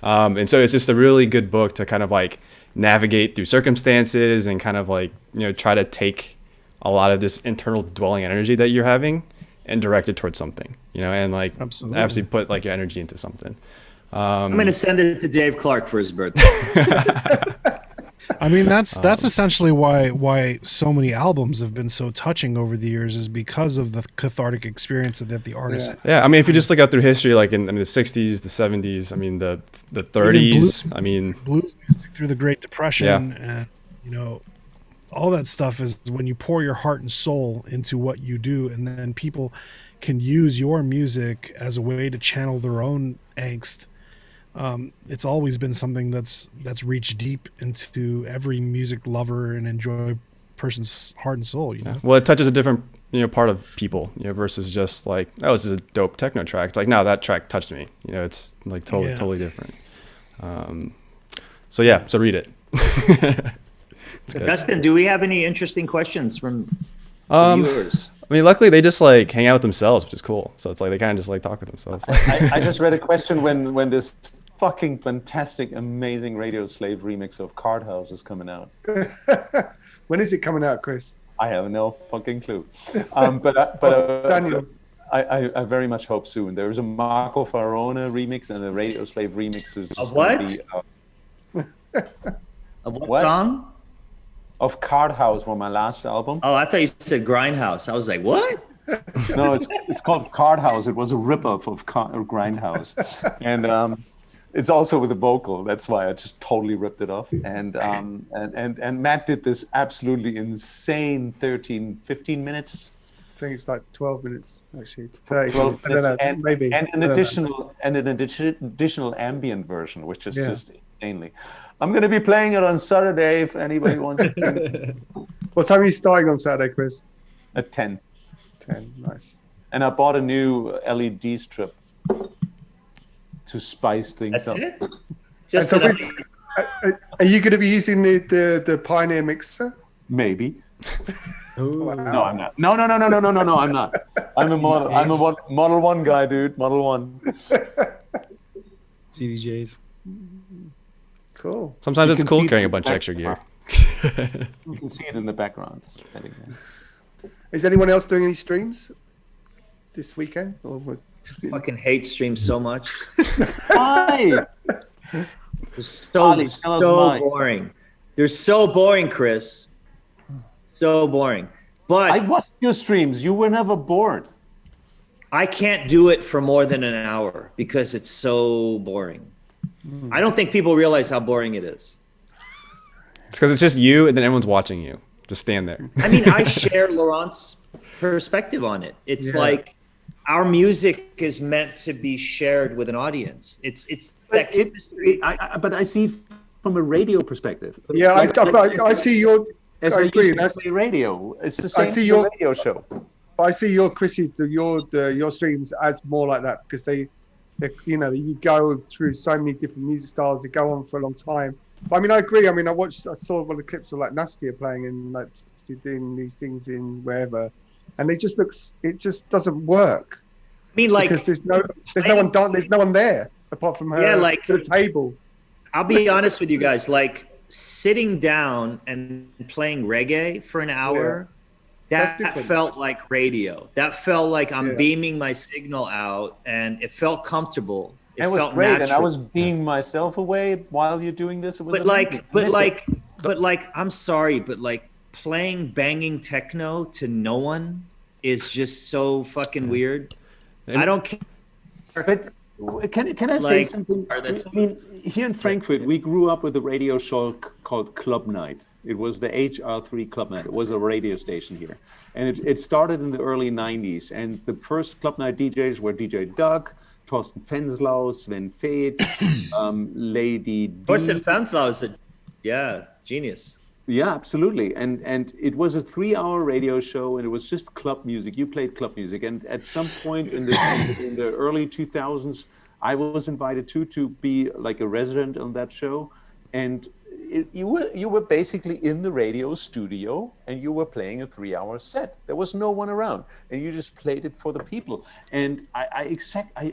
And so it's just a really good book to kind of like navigate through circumstances and kind of like, try to take a lot of this internal dwelling energy that you're having and direct it towards something, and like absolutely put like your energy into something. I'm going to send it to Dave Clark for his birthday. I mean, that's essentially why so many albums have been so touching over the years, is because of the cathartic experience that the artist had. Yeah, I mean, if you just look out through history, like in the 60s, the 70s, I mean, the 30s, blues music through the Great Depression, and all that stuff is when you pour your heart and soul into what you do, and then people can use your music as a way to channel their own angst. It's always been something that's reached deep into every music lover and enjoy person's heart and soul. Well, it touches a different part of people, versus just like, oh, this is a dope techno track. It's like, no, that track touched me. It's like totally different. So read it. Justin, do we have any interesting questions from viewers? I mean, luckily they just like hang out with themselves, which is cool. So it's like they kind of just like talk with themselves. I just read a question when this fucking fantastic, amazing Radio Slave remix of Card House is coming out. When is it coming out, Chris? I have no fucking clue. Daniel, I very much hope soon. There's a Marco Farona remix and a Radio Slave remix. Of what? Of what song? Of Card House, from my last album. Oh, I thought you said Grindhouse. I was like, what? No, it's called Card House. It was a rip-off of Grindhouse. And it's also with a vocal. That's why I just totally ripped it off. And Matt did this absolutely insane 15 minutes. I think it's like 12 minutes, actually. 30, 12 minutes, I don't know, maybe. And an additional ambient version, which is just insanely. I'm going to be playing it on Saturday if anybody wants to. What time are you starting on Saturday, Chris? At 10. 10, nice. And I bought a new LED strip to spice things up. Just are you going to be using the Pioneer mixer? Maybe. Wow. No, I'm not. No, I'm not. I'm a model. I'm a Model 1 guy, dude. Model 1. CDJs. Cool. Sometimes it's cool carrying a bunch of extra gear. You can see it in the background. Is anyone else doing any streams this weekend? I fucking hate streams so much. Why? They're so boring. They're so boring, Chris. So boring. But I watched your streams. You were never bored. I can't do it for more than an hour because it's so boring. I don't think people realize how boring it is. It's because it's just you and then everyone's watching you. Just stand there. I mean, I share Laurent's perspective on it. It's like our music is meant to be shared with an audience. It's that chemistry. But I see from a radio perspective. Yeah, I see your. I agree. That's radio. It's the same radio show. I see your Chrissy, your streams as more like that because they you go through so many different music styles. They go on for a long time. But I mean, I agree. I mean, I saw one of the clips of like Nastia playing and like doing these things in wherever, and it just doesn't work. I mean, like because there's no one there apart from her. Yeah, like to the table. I'll be honest with you guys. Like sitting down and playing reggae for an hour. Yeah. That felt like radio. That felt like I'm beaming my signal out, and it felt comfortable. It was great, natural. And I was being myself away while you're doing this. It was but like, I'm sorry, but like banging techno to no one is just so fucking weird. I don't care. But can I say something? I mean, here in Frankfurt, we grew up with a radio show called Club Night. It was the HR3 Club Night. It was a radio station here. And it started in the early 90s. And the first Club Night DJs were DJ Doug, Thorsten Fenslau, Sven Feth, Lady D. Thorsten Fenslau is genius. Yeah, absolutely. And it was a 3-hour radio show, and it was just club music. You played club music. And at some point in the early 2000s, I was invited to be like a resident on that show. And you were basically in the radio studio, and you were playing a 3-hour set. There was no one around, and you just played it for the people. And I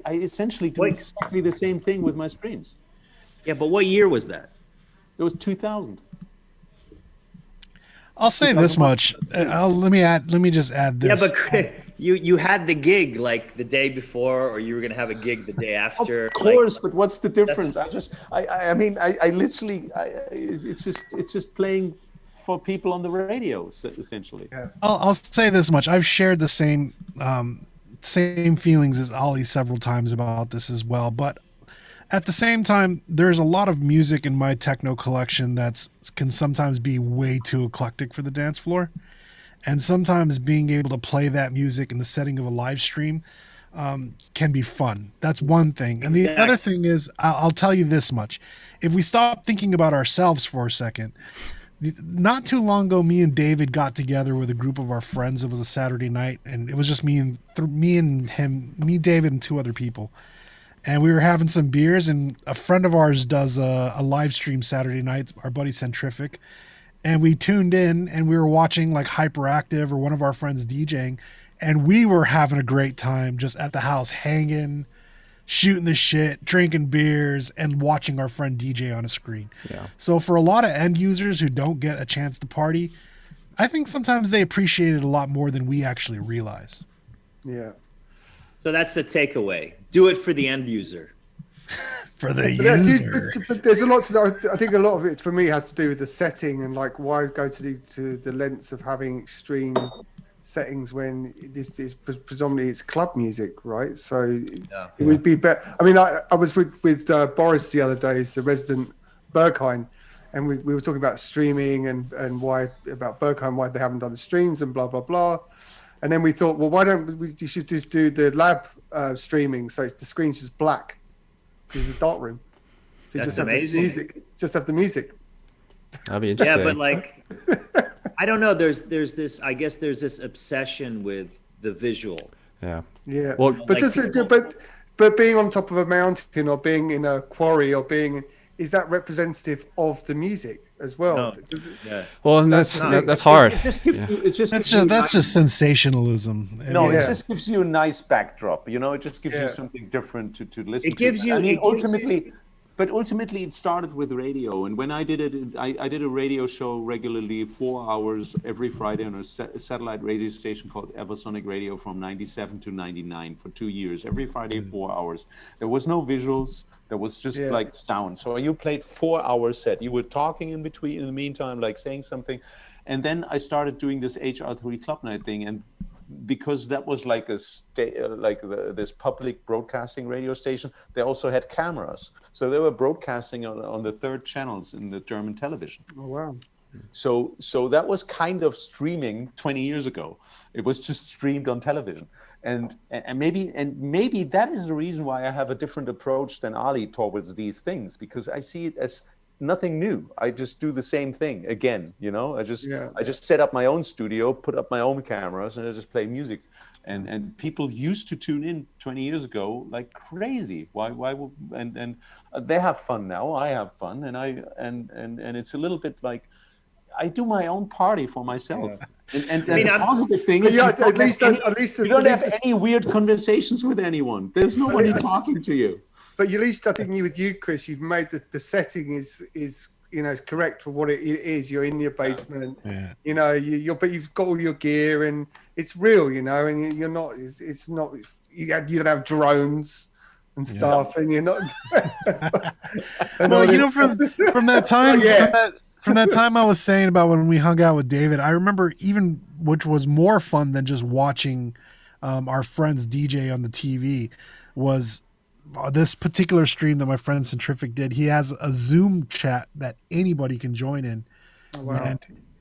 essentially do exactly the same thing with my streams. Yeah, but what year was that? It was 2000. I'll say this much. Let me just add this. Yeah, but you had the gig like the day before, or you were gonna have a gig the day after. Of course, but what's the difference? I mean, literally, it's just playing for people on the radio, essentially. Yeah. I'll say this much. I've shared the same feelings as Ollie several times about this as well, but at the same time, there's a lot of music in my techno collection that can sometimes be way too eclectic for the dance floor. And sometimes being able to play that music in the setting of a live stream can be fun. That's one thing. And the other thing is, I'll tell you this much. If we stop thinking about ourselves for a second, not too long ago, me and David got together with a group of our friends. It was a Saturday night, and it was just me, David, and 2 other people. And we were having some beers, and a friend of ours does a live stream Saturday nights, our buddy Centrific. And we tuned in, and we were watching like Hyperactive or one of our friends DJing, and we were having a great time just at the house, hanging, shooting the shit, drinking beers, and watching our friend DJ on a screen. Yeah. So for a lot of end users who don't get a chance to party, I think sometimes they appreciate it a lot more than we actually realize. Yeah. So that's the takeaway. Do it for the end user. For the user. But there's a lot to, I think a lot of it for me has to do with the setting and like why go to the lengths of having extreme settings when this is predominantly it's club music, right? So it would be better. I mean, I was with Boris the other day, the resident Berghain, and we were talking about streaming and why about Berghain, why they haven't done the streams and blah blah blah. And then we thought, well, why don't you should just do the lab streaming so the screen's just black. It's a dark room. So you That's just have amazing. music. Just have the music. That'd be interesting. Yeah, but like, I don't know. There's this. I guess there's this obsession with the visual. Yeah. Well, but like, but being on top of a mountain or being in a quarry or is that representative of the music as well? No. Yeah. Well, and that's hard. That's just sensationalism. No, it just gives you a nice backdrop. You know, it just gives you something different to listen to. It gives you. I mean, ultimately, it started with radio. And when I did it, I did a radio show regularly, 4 hours every Friday on a satellite radio station called Eversonic Radio from 97 to 99 for 2 years. Every Friday, 4 hours. There was no visuals. There was just like sound. So you played 4 hour set. You were talking in between, in the meantime, like saying something. And then I started doing this HR3 Club Night thing. And because that was like this public broadcasting radio station, they also had cameras. So they were broadcasting on the 3rd channels in the German television. Oh, wow. So that was kind of streaming 20 years ago. It was just streamed on television. And maybe that is the reason why I have a different approach than Ali towards these things, because I see it as nothing new. I just do the same thing again, you know. I just set up my own studio, put up my own cameras, and I just play music. And people used to tune in 20 years ago like crazy. And they have fun now. I have fun, and it's a little bit like I do my own party for myself. Yeah. And the positive thing is at least you don't have any weird conversations with anyone. There's nobody talking to you. But at least I think with you, Chris, you've made the setting is correct for what it is. You're in your basement, you know, but you've got all your gear and it's real, you know, and you're not. It's not. You don't have drones. and stuff, and you're not. Well, you know, from that time, from that time I was saying about when we hung out with David, I remember even, which was more fun than just watching our friends DJ on the TV, was this particular stream that my friend Centrific did. He has a Zoom chat that anybody can join in. Oh, wow. And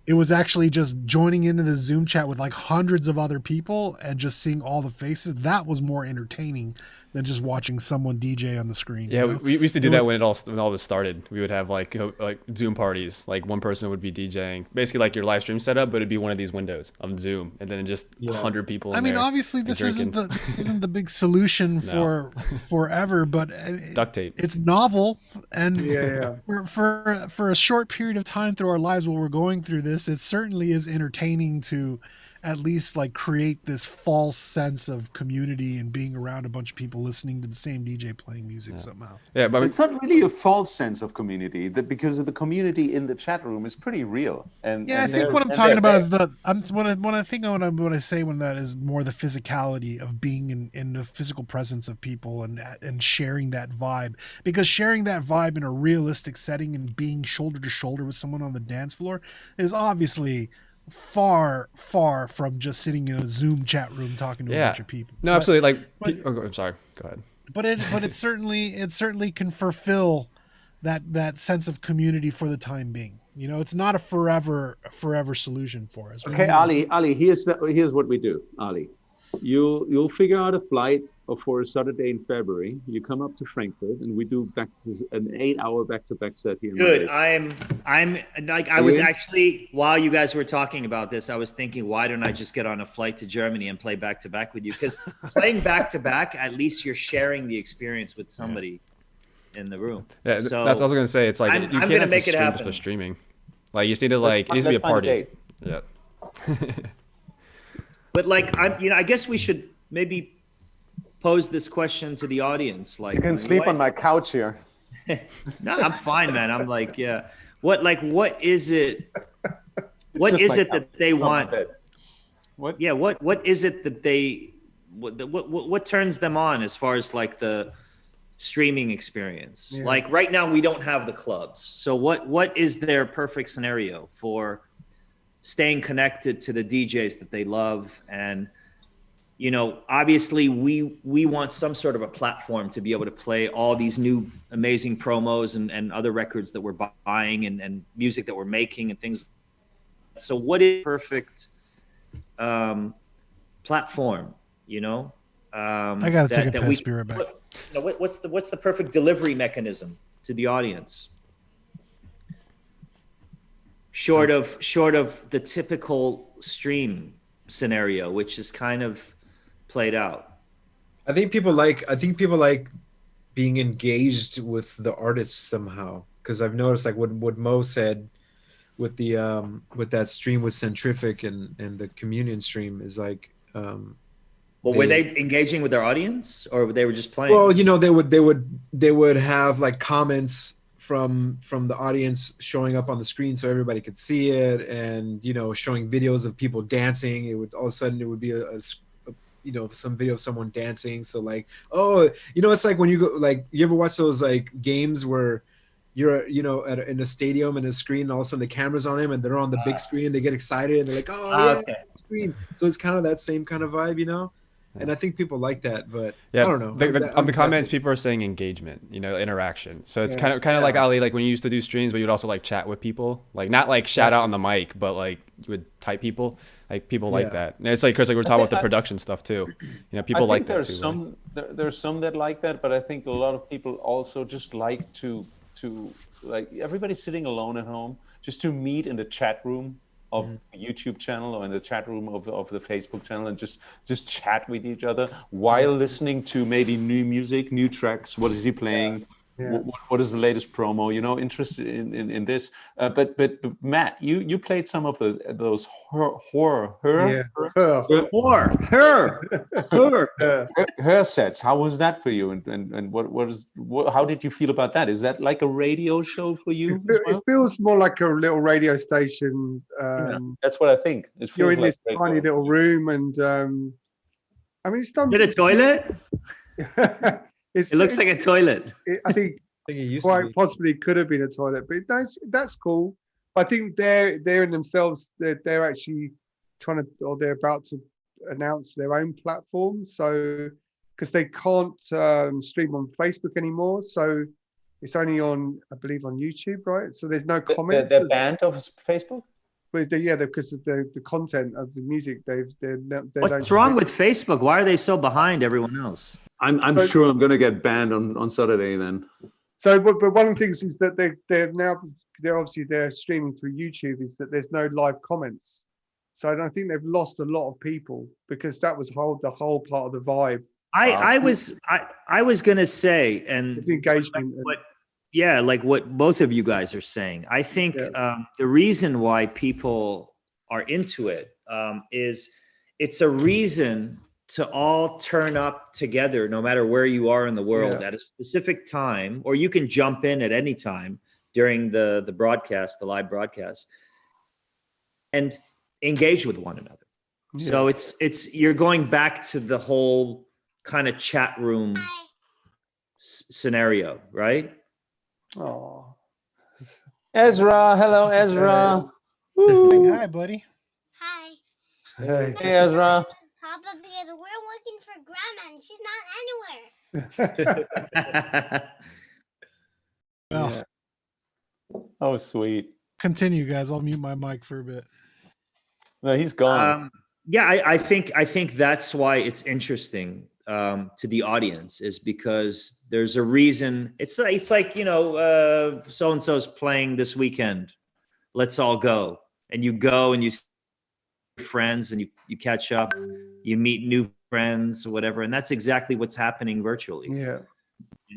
it was actually just joining into the Zoom chat with like hundreds of other people and just seeing all the faces. That was more entertaining than just watching someone DJ on the screen. Yeah, we used to do that when all this started. We would have like Zoom parties. Like one person would be DJing, basically like your live stream setup, but it'd be one of these windows of Zoom, and then just 100 people. I mean, obviously this isn't the big solution for forever, but duct tape. It's novel, and for a short period of time through our lives while we're going through this, it certainly is entertaining to at least like create this false sense of community and being around a bunch of people listening to the same DJ playing music somehow. Yeah, but it's not really a false sense of community, because the community in the chat room is pretty real. And I think what I'm talking about is when I say that is more the physicality of being in the physical presence of people and sharing that vibe, because sharing that vibe in a realistic setting and being shoulder to shoulder with someone on the dance floor is obviously far from just sitting in a Zoom chat room talking to a bunch of people. No, absolutely. I'm sorry. Go ahead. But it certainly can fulfill that sense of community for the time being. You know, it's not a forever solution for us. Okay, Ali, here's what we do, Ali. You'll figure out a flight for a Saturday in February. You come up to Frankfurt, and we do an 8-hour back-to-back set here. Good. I'm like, I was actually, while you guys were talking about this, I was thinking, why don't I just get on a flight to Germany and play back-to-back with you? Because playing back-to-back, at least you're sharing the experience with somebody in the room. Yeah, so that's what I was gonna say. It's like you can't have to stream just for streaming. Like you just need to it needs to be a party. Yeah. But like, I guess we should maybe pose this question to the audience. Like, you can sleep on my couch here. No, I'm fine, man. I'm like, yeah. What is it? What is it that they want? What? Yeah. What is it that they? What turns them on as far as like the streaming experience? Yeah. Like right now, we don't have the clubs. So what is their perfect scenario for staying connected to the DJs that they love? And, you know, obviously we want some sort of a platform to be able to play all these new amazing promos and other records that we're buying and music that we're making and things. So what is perfect platform, you know? I got to take a piss, be right back. What's the perfect delivery mechanism to the audience? Short of the typical stream scenario, which is kind of played out. I think people like being engaged with the artists somehow, because I've noticed like what Mo said with the with that stream with Centrific and the communion stream is like were they engaging with their audience, or they were just playing? Well, you know, they would have like comments from the audience showing up on the screen so everybody could see it, and you know, showing videos of people dancing. It would all of a sudden it would be a you know, some video of someone dancing. So like, oh, you know, it's like when you go, like, you ever watch those like games where you're, you know, in a stadium and a screen, and all of a sudden the camera's on them and they're on the big screen, they get excited and they're like, oh yeah, okay. Screen. So it's kind of that same kind of vibe, you know. And I think people like that, but I don't know. On the comments, people are saying engagement, you know, interaction. So it's kind of like Ali, like when you used to do streams, but you'd also like chat with people, like not like shout out on the mic, but like you would type people, like people like that. And it's like Chris, like we're talking about the production stuff too. You know, people like that too. There's some that like that, but I think a lot of people also just like to like, everybody's sitting alone at home, just to meet in the chat room of the YouTube channel or in the chat room of the Facebook channel, and just chat with each other while listening to maybe new music, new tracks. What is he playing? Yeah. What is the latest promo? You know, interested in this. But Matt, you played some of those her sets. How was that for you? And how did you feel about that? Is that like a radio show for you? It feels more like a little radio station. That's what I think. You're in this tiny little room, and I mean, it's done. Did a toilet? It looks like a toilet. I think quite possibly could have been a toilet, but that's cool. I think they're in themselves. They're actually trying to, or they're about to announce their own platform. So because they can't stream on Facebook anymore, so it's only on, I believe, on YouTube, right? So there's no comments. They're banned off Facebook. But because of the content of the music, What's wrong with Facebook? Why are they so behind everyone else? I'm sure I'm going to get banned on Saturday then. So, but one of the things is that they're obviously streaming through YouTube. Is that there's no live comments. So I think they've lost a lot of people because that was the whole part of the vibe. I was gonna say, and the engagement. Like what both of you guys are saying. I think the reason why people are into it is it's a reason to all turn up together, no matter where you are in the world at a specific time, or you can jump in at any time during the broadcast, the live broadcast, and engage with one another. Yeah. So it's you're going back to the whole kind of chat room scenario, right? Oh, Ezra, hello, Ezra. Hi, buddy. Hi. Hey, Ezra. Papa, because we're looking for Grandma and she's not anywhere. Well, oh, sweet. Continue, guys. I'll mute my mic for a bit. No, he's gone. I think that's why it's interesting to the audience, is because there's a reason. It's like so and so's playing this weekend. Let's all go, and you go and you see friends and you catch up, you meet new friends, whatever, and that's exactly what's happening virtually. Yeah,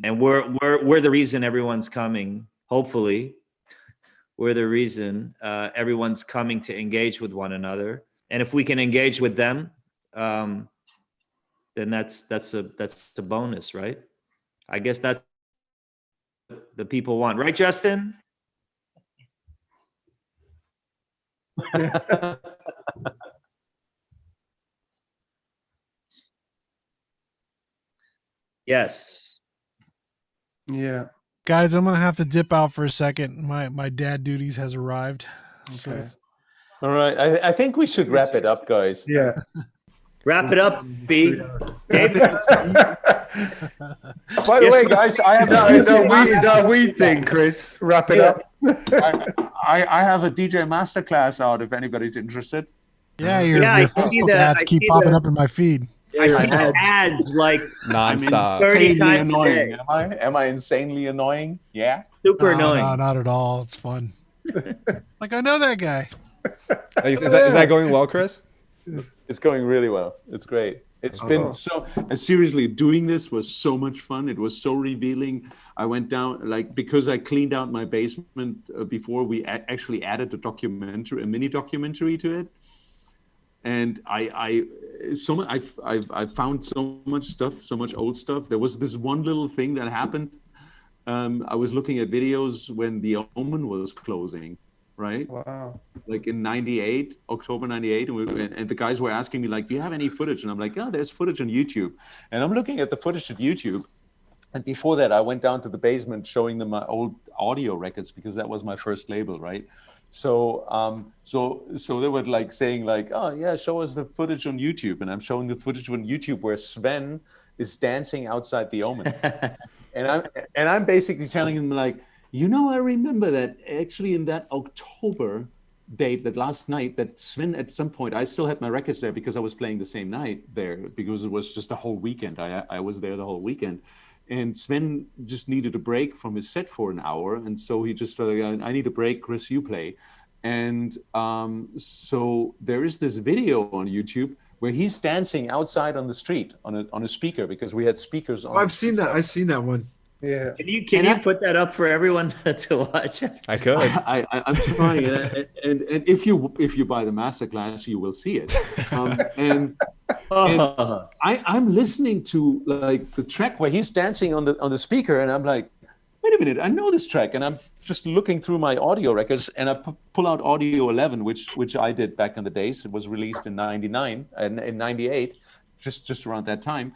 and we're the reason everyone's coming. Hopefully, we're the reason everyone's coming to engage with one another. And if we can engage with them, then that's a bonus, right? I guess that's what the people want, right, Justin? Yes. Yeah. Guys, I'm gonna have to dip out for a second. My dad duties has arrived. Okay. All right. I think we should wrap it up, guys. Yeah. Wrap it up, B. David. By the way, guys, I have is that a weed thing, Chris? Wrap it up. I have a DJ masterclass out if anybody's interested. Yeah, your Facebook ads keep popping up in my feed. I see ads like nonstop. 30 times annoying. Am I insanely annoying? Yeah. Super annoying. No, not at all. It's fun. Like, I know that guy. Is that going well, Chris? It's going really well. It's great. It's been so seriously, doing this was so much fun. It was so revealing. I went down, because I cleaned out my basement before we actually added a mini documentary to it. And I found so much stuff, so much old stuff. There was this one little thing that happened. I was looking at videos when the Omen was closing, right? Wow. Like in October 98. And the guys were asking me, do you have any footage? And I'm like, yeah, there's footage on YouTube. And I'm looking at the footage at YouTube. And before that, I went down to the basement showing them my old audio records because that was my first label, right? So they were saying oh yeah, show us the footage on YouTube, and I'm showing the footage on YouTube where Sven is dancing outside the Omen, and I'm basically telling him I remember that actually in that October date, that last night, that Sven at some point, I still had my records there because I was playing the same night there because it was just a whole weekend. I was there the whole weekend. And Sven just needed a break from his set for an hour. And so he just said, I need a break, Chris, you play. And so there is this video on YouTube where he's dancing outside on the street on a speaker, because we had speakers on. Oh, I've seen that. I've seen that one. Yeah. Can you put that up for everyone to watch? I could. I'm trying, and if you buy the masterclass, you will see it. I'm listening to the track where he's dancing on the speaker, and I'm like, wait a minute, I know this track, and I'm just looking through my audio records, and I pull out Audio 11, which I did back in the days. It was released in '99 and in '98, just around that time,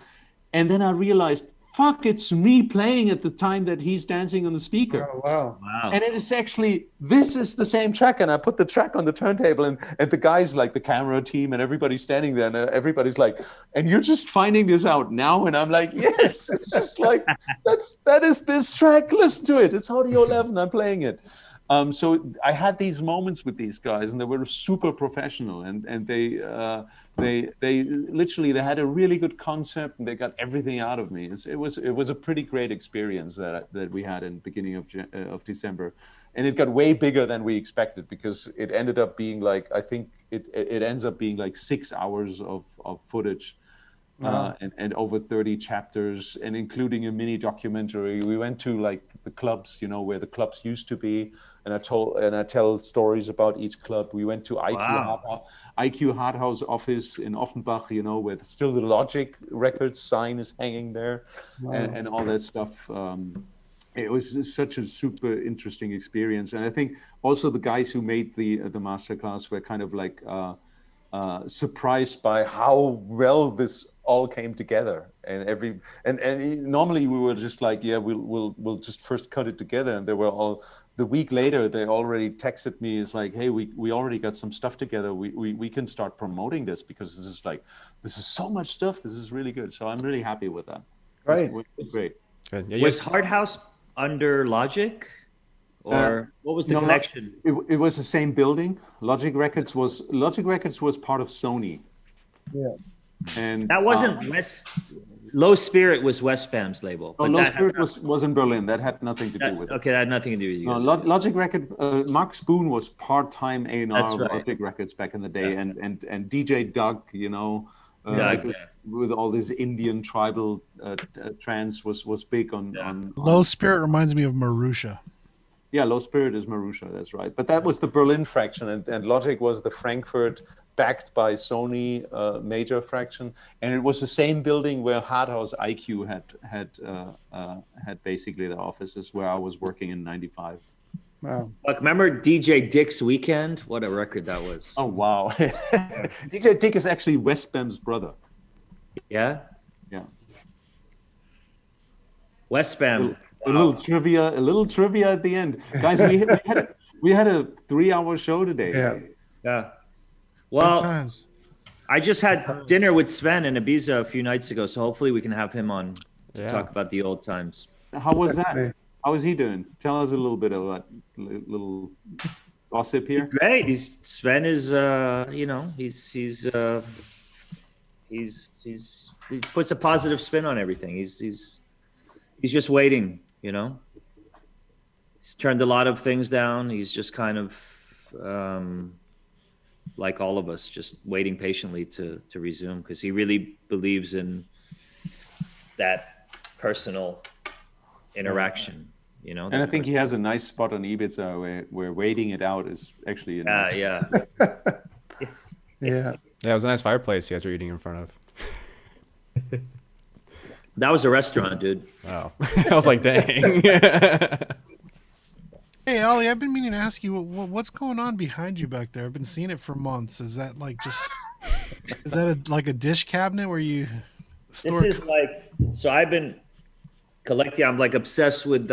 and then I realized fuck, it's me playing at the time that he's dancing on the speaker. Oh, wow. And it is actually, this is the same track. And I put the track on the turntable, and the guys, like the camera team and everybody's standing there, and everybody's like, and you're just finding this out now? And I'm like, yes, it's just like, that is this track. Listen to it. It's Audio 11. I'm playing it. So I had these moments with these guys, and they were super professional, and they literally, they had a really good concept, and they got everything out of me. It was a pretty great experience that we had in the beginning of December, and it got way bigger than we expected, because it ended up being like, I think it ends up being like 6 hours of footage. And over 30 chapters, and including a mini documentary. We went to like the clubs, where the clubs used to be, and I tell stories about each club. We went to IQ Hard House office in Offenbach, where still the Logic Records sign is hanging there, and all that stuff. It was such a super interesting experience, and I think also the guys who made the masterclass were kind of like surprised by how well this all came together, and normally we were just like, yeah, we'll just first cut it together, and they were all, the week later they already texted me, it's like, hey, we already got some stuff together, we can start promoting this, because this is so much stuff, this is really good. So I'm really happy with that. Great. It's great. Good. Yeah, was Hard House under Logic, or what was the connection? It was the same building. Logic Records was part of Sony. Yeah. And that wasn't Low Spirit was Westbam's label. No, Low Spirit was in Berlin. That had nothing to do with it. Okay, that had nothing to do with you guys. Logic Record. Mark Spoon was part-time A&R of right. Logic Records back in the day, and DJ Doug, with all this Indian tribal trance was big on. Low Spirit reminds me of Marusha. Yeah, Low Spirit is Marusha, that's right. But that was the Berlin fraction, and Logic was the Frankfurt, backed by Sony major fraction, and it was the same building where Hard House IQ had basically their offices, where I was working in '95. Wow! Like, remember DJ Dick's Weekend? What a record that was! Oh wow! DJ Dick is actually Westbam's brother. Yeah. Yeah. Westbam. A little trivia at the end, guys. We had a 3-hour show today. Yeah. Well, I just had dinner with Sven in Ibiza a few nights ago, so hopefully we can have him on to talk about the old times. How was that? How was he doing? Tell us a little bit of that little gossip here. Great. Sven is, he puts a positive spin on everything. He's just waiting. He's turned a lot of things down. He's just kind of like all of us, just waiting patiently to resume, because he really believes in that personal interaction, And I think he has a nice spot on Ibiza where waiting it out is actually a nice yeah. Yeah. Yeah, it was a nice fireplace you guys were eating in front of. That was a restaurant, dude. Wow. I was like, dang. Hey, Ollie, I've been meaning to ask you, what's going on behind you back there? I've been seeing it for months. Is that like is that like a dish cabinet where you store? This is like, so I've been collecting, I'm like obsessed with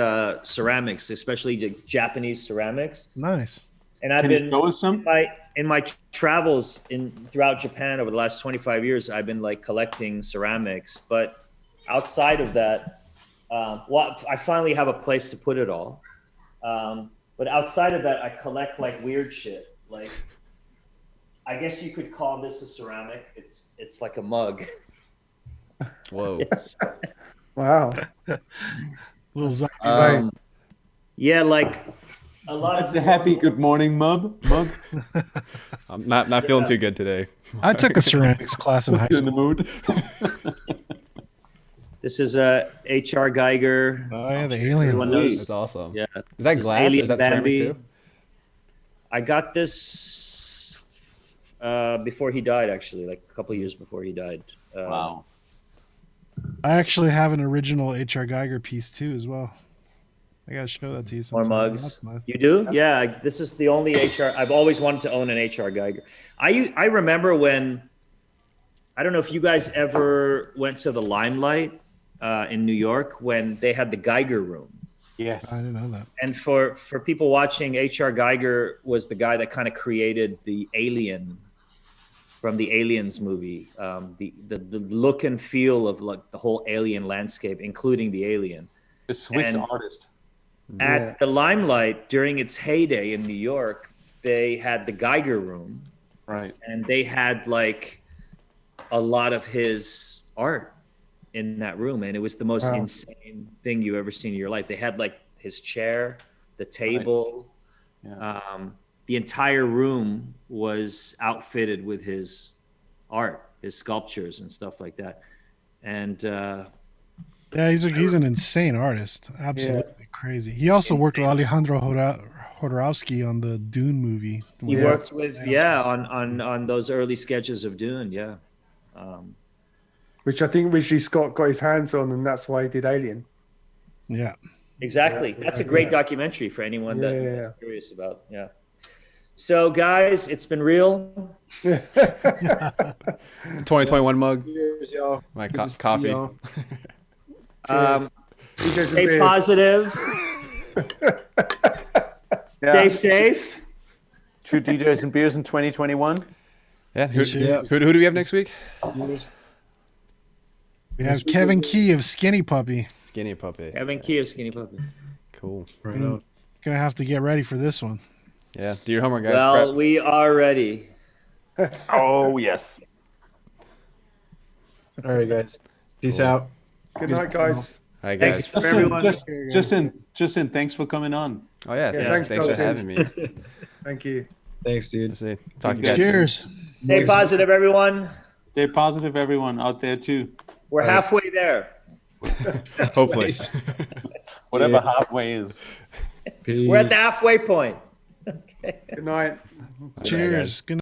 ceramics, especially Japanese ceramics. Nice. And I've Can been, you show us some? in my travels throughout Japan over the last 25 years, I've been like collecting ceramics, but outside of that, I finally have a place to put it all. But outside of that, I collect like weird shit. Like, I guess you could call this a ceramic. It's like a mug. Whoa. Wow. Yeah, like a lot of. It's a happy good morning mug. I'm not feeling too good today. I took a ceramics class in high school. In the mood. This is a H.R. Geiger. Oh yeah, the alien. That's awesome. Yeah. Is that glass? Or is that ceramic too? I got this before he died, actually, like a couple years before he died. Wow. I actually have an original H.R. Geiger piece too, as well. I gotta show that to you sometime. More mugs. That's nice. You do? Yeah. This is the only H.R. I've always wanted to own an H.R. Geiger. I remember when, I don't know if you guys ever went to the Limelight in New York when they had the Geiger room. Yes. I didn't know that. And for people watching, H.R. Geiger was the guy that kind of created the alien from the Aliens movie, the look and feel of like the whole alien landscape, including the alien. The Swiss artist. At the Limelight, during its heyday in New York, they had the Geiger room. Right. And they had like a lot of his art in that room. And it was the most insane thing you've ever seen in your life. They had like his chair, the table, the entire room was outfitted with his art, his sculptures and stuff like that. And yeah, he's an insane artist. Absolutely crazy. He also worked with Alejandro Jodorowsky on the Dune movie. He worked with on those early sketches of Dune, which I think Ridley Scott got his hands on, and that's why he did Alien. Yeah, exactly. That's a great documentary for anyone that's curious about. Yeah. So, guys, it's been real. 2021 mug. Cheers, y'all. My coffee. Stay positive. Stay safe. 2 DJs and Beers in 2021. Yeah. Who do we have next week? We have Kevin Key of Skinny Puppy. Skinny Puppy. Kevin Key of Skinny Puppy. Cool. Right on. Gonna have to get ready for this one. Yeah. Do your homework, guys. Well, Prep. we are ready. Oh, yes. All right, guys. Peace out. Good night, guys. All right, guys. Thanks for everyone. Justin, thanks for coming on. Oh, yeah. thanks Thanks for having me. Thank you. Thanks, dude. See. Talk to you guys. Cheers. Stay positive, everyone. Stay positive, everyone out there, too. We're halfway there. Hopefully. Whatever halfway is. Peace. We're at the halfway point. Good night. Cheers. Good night.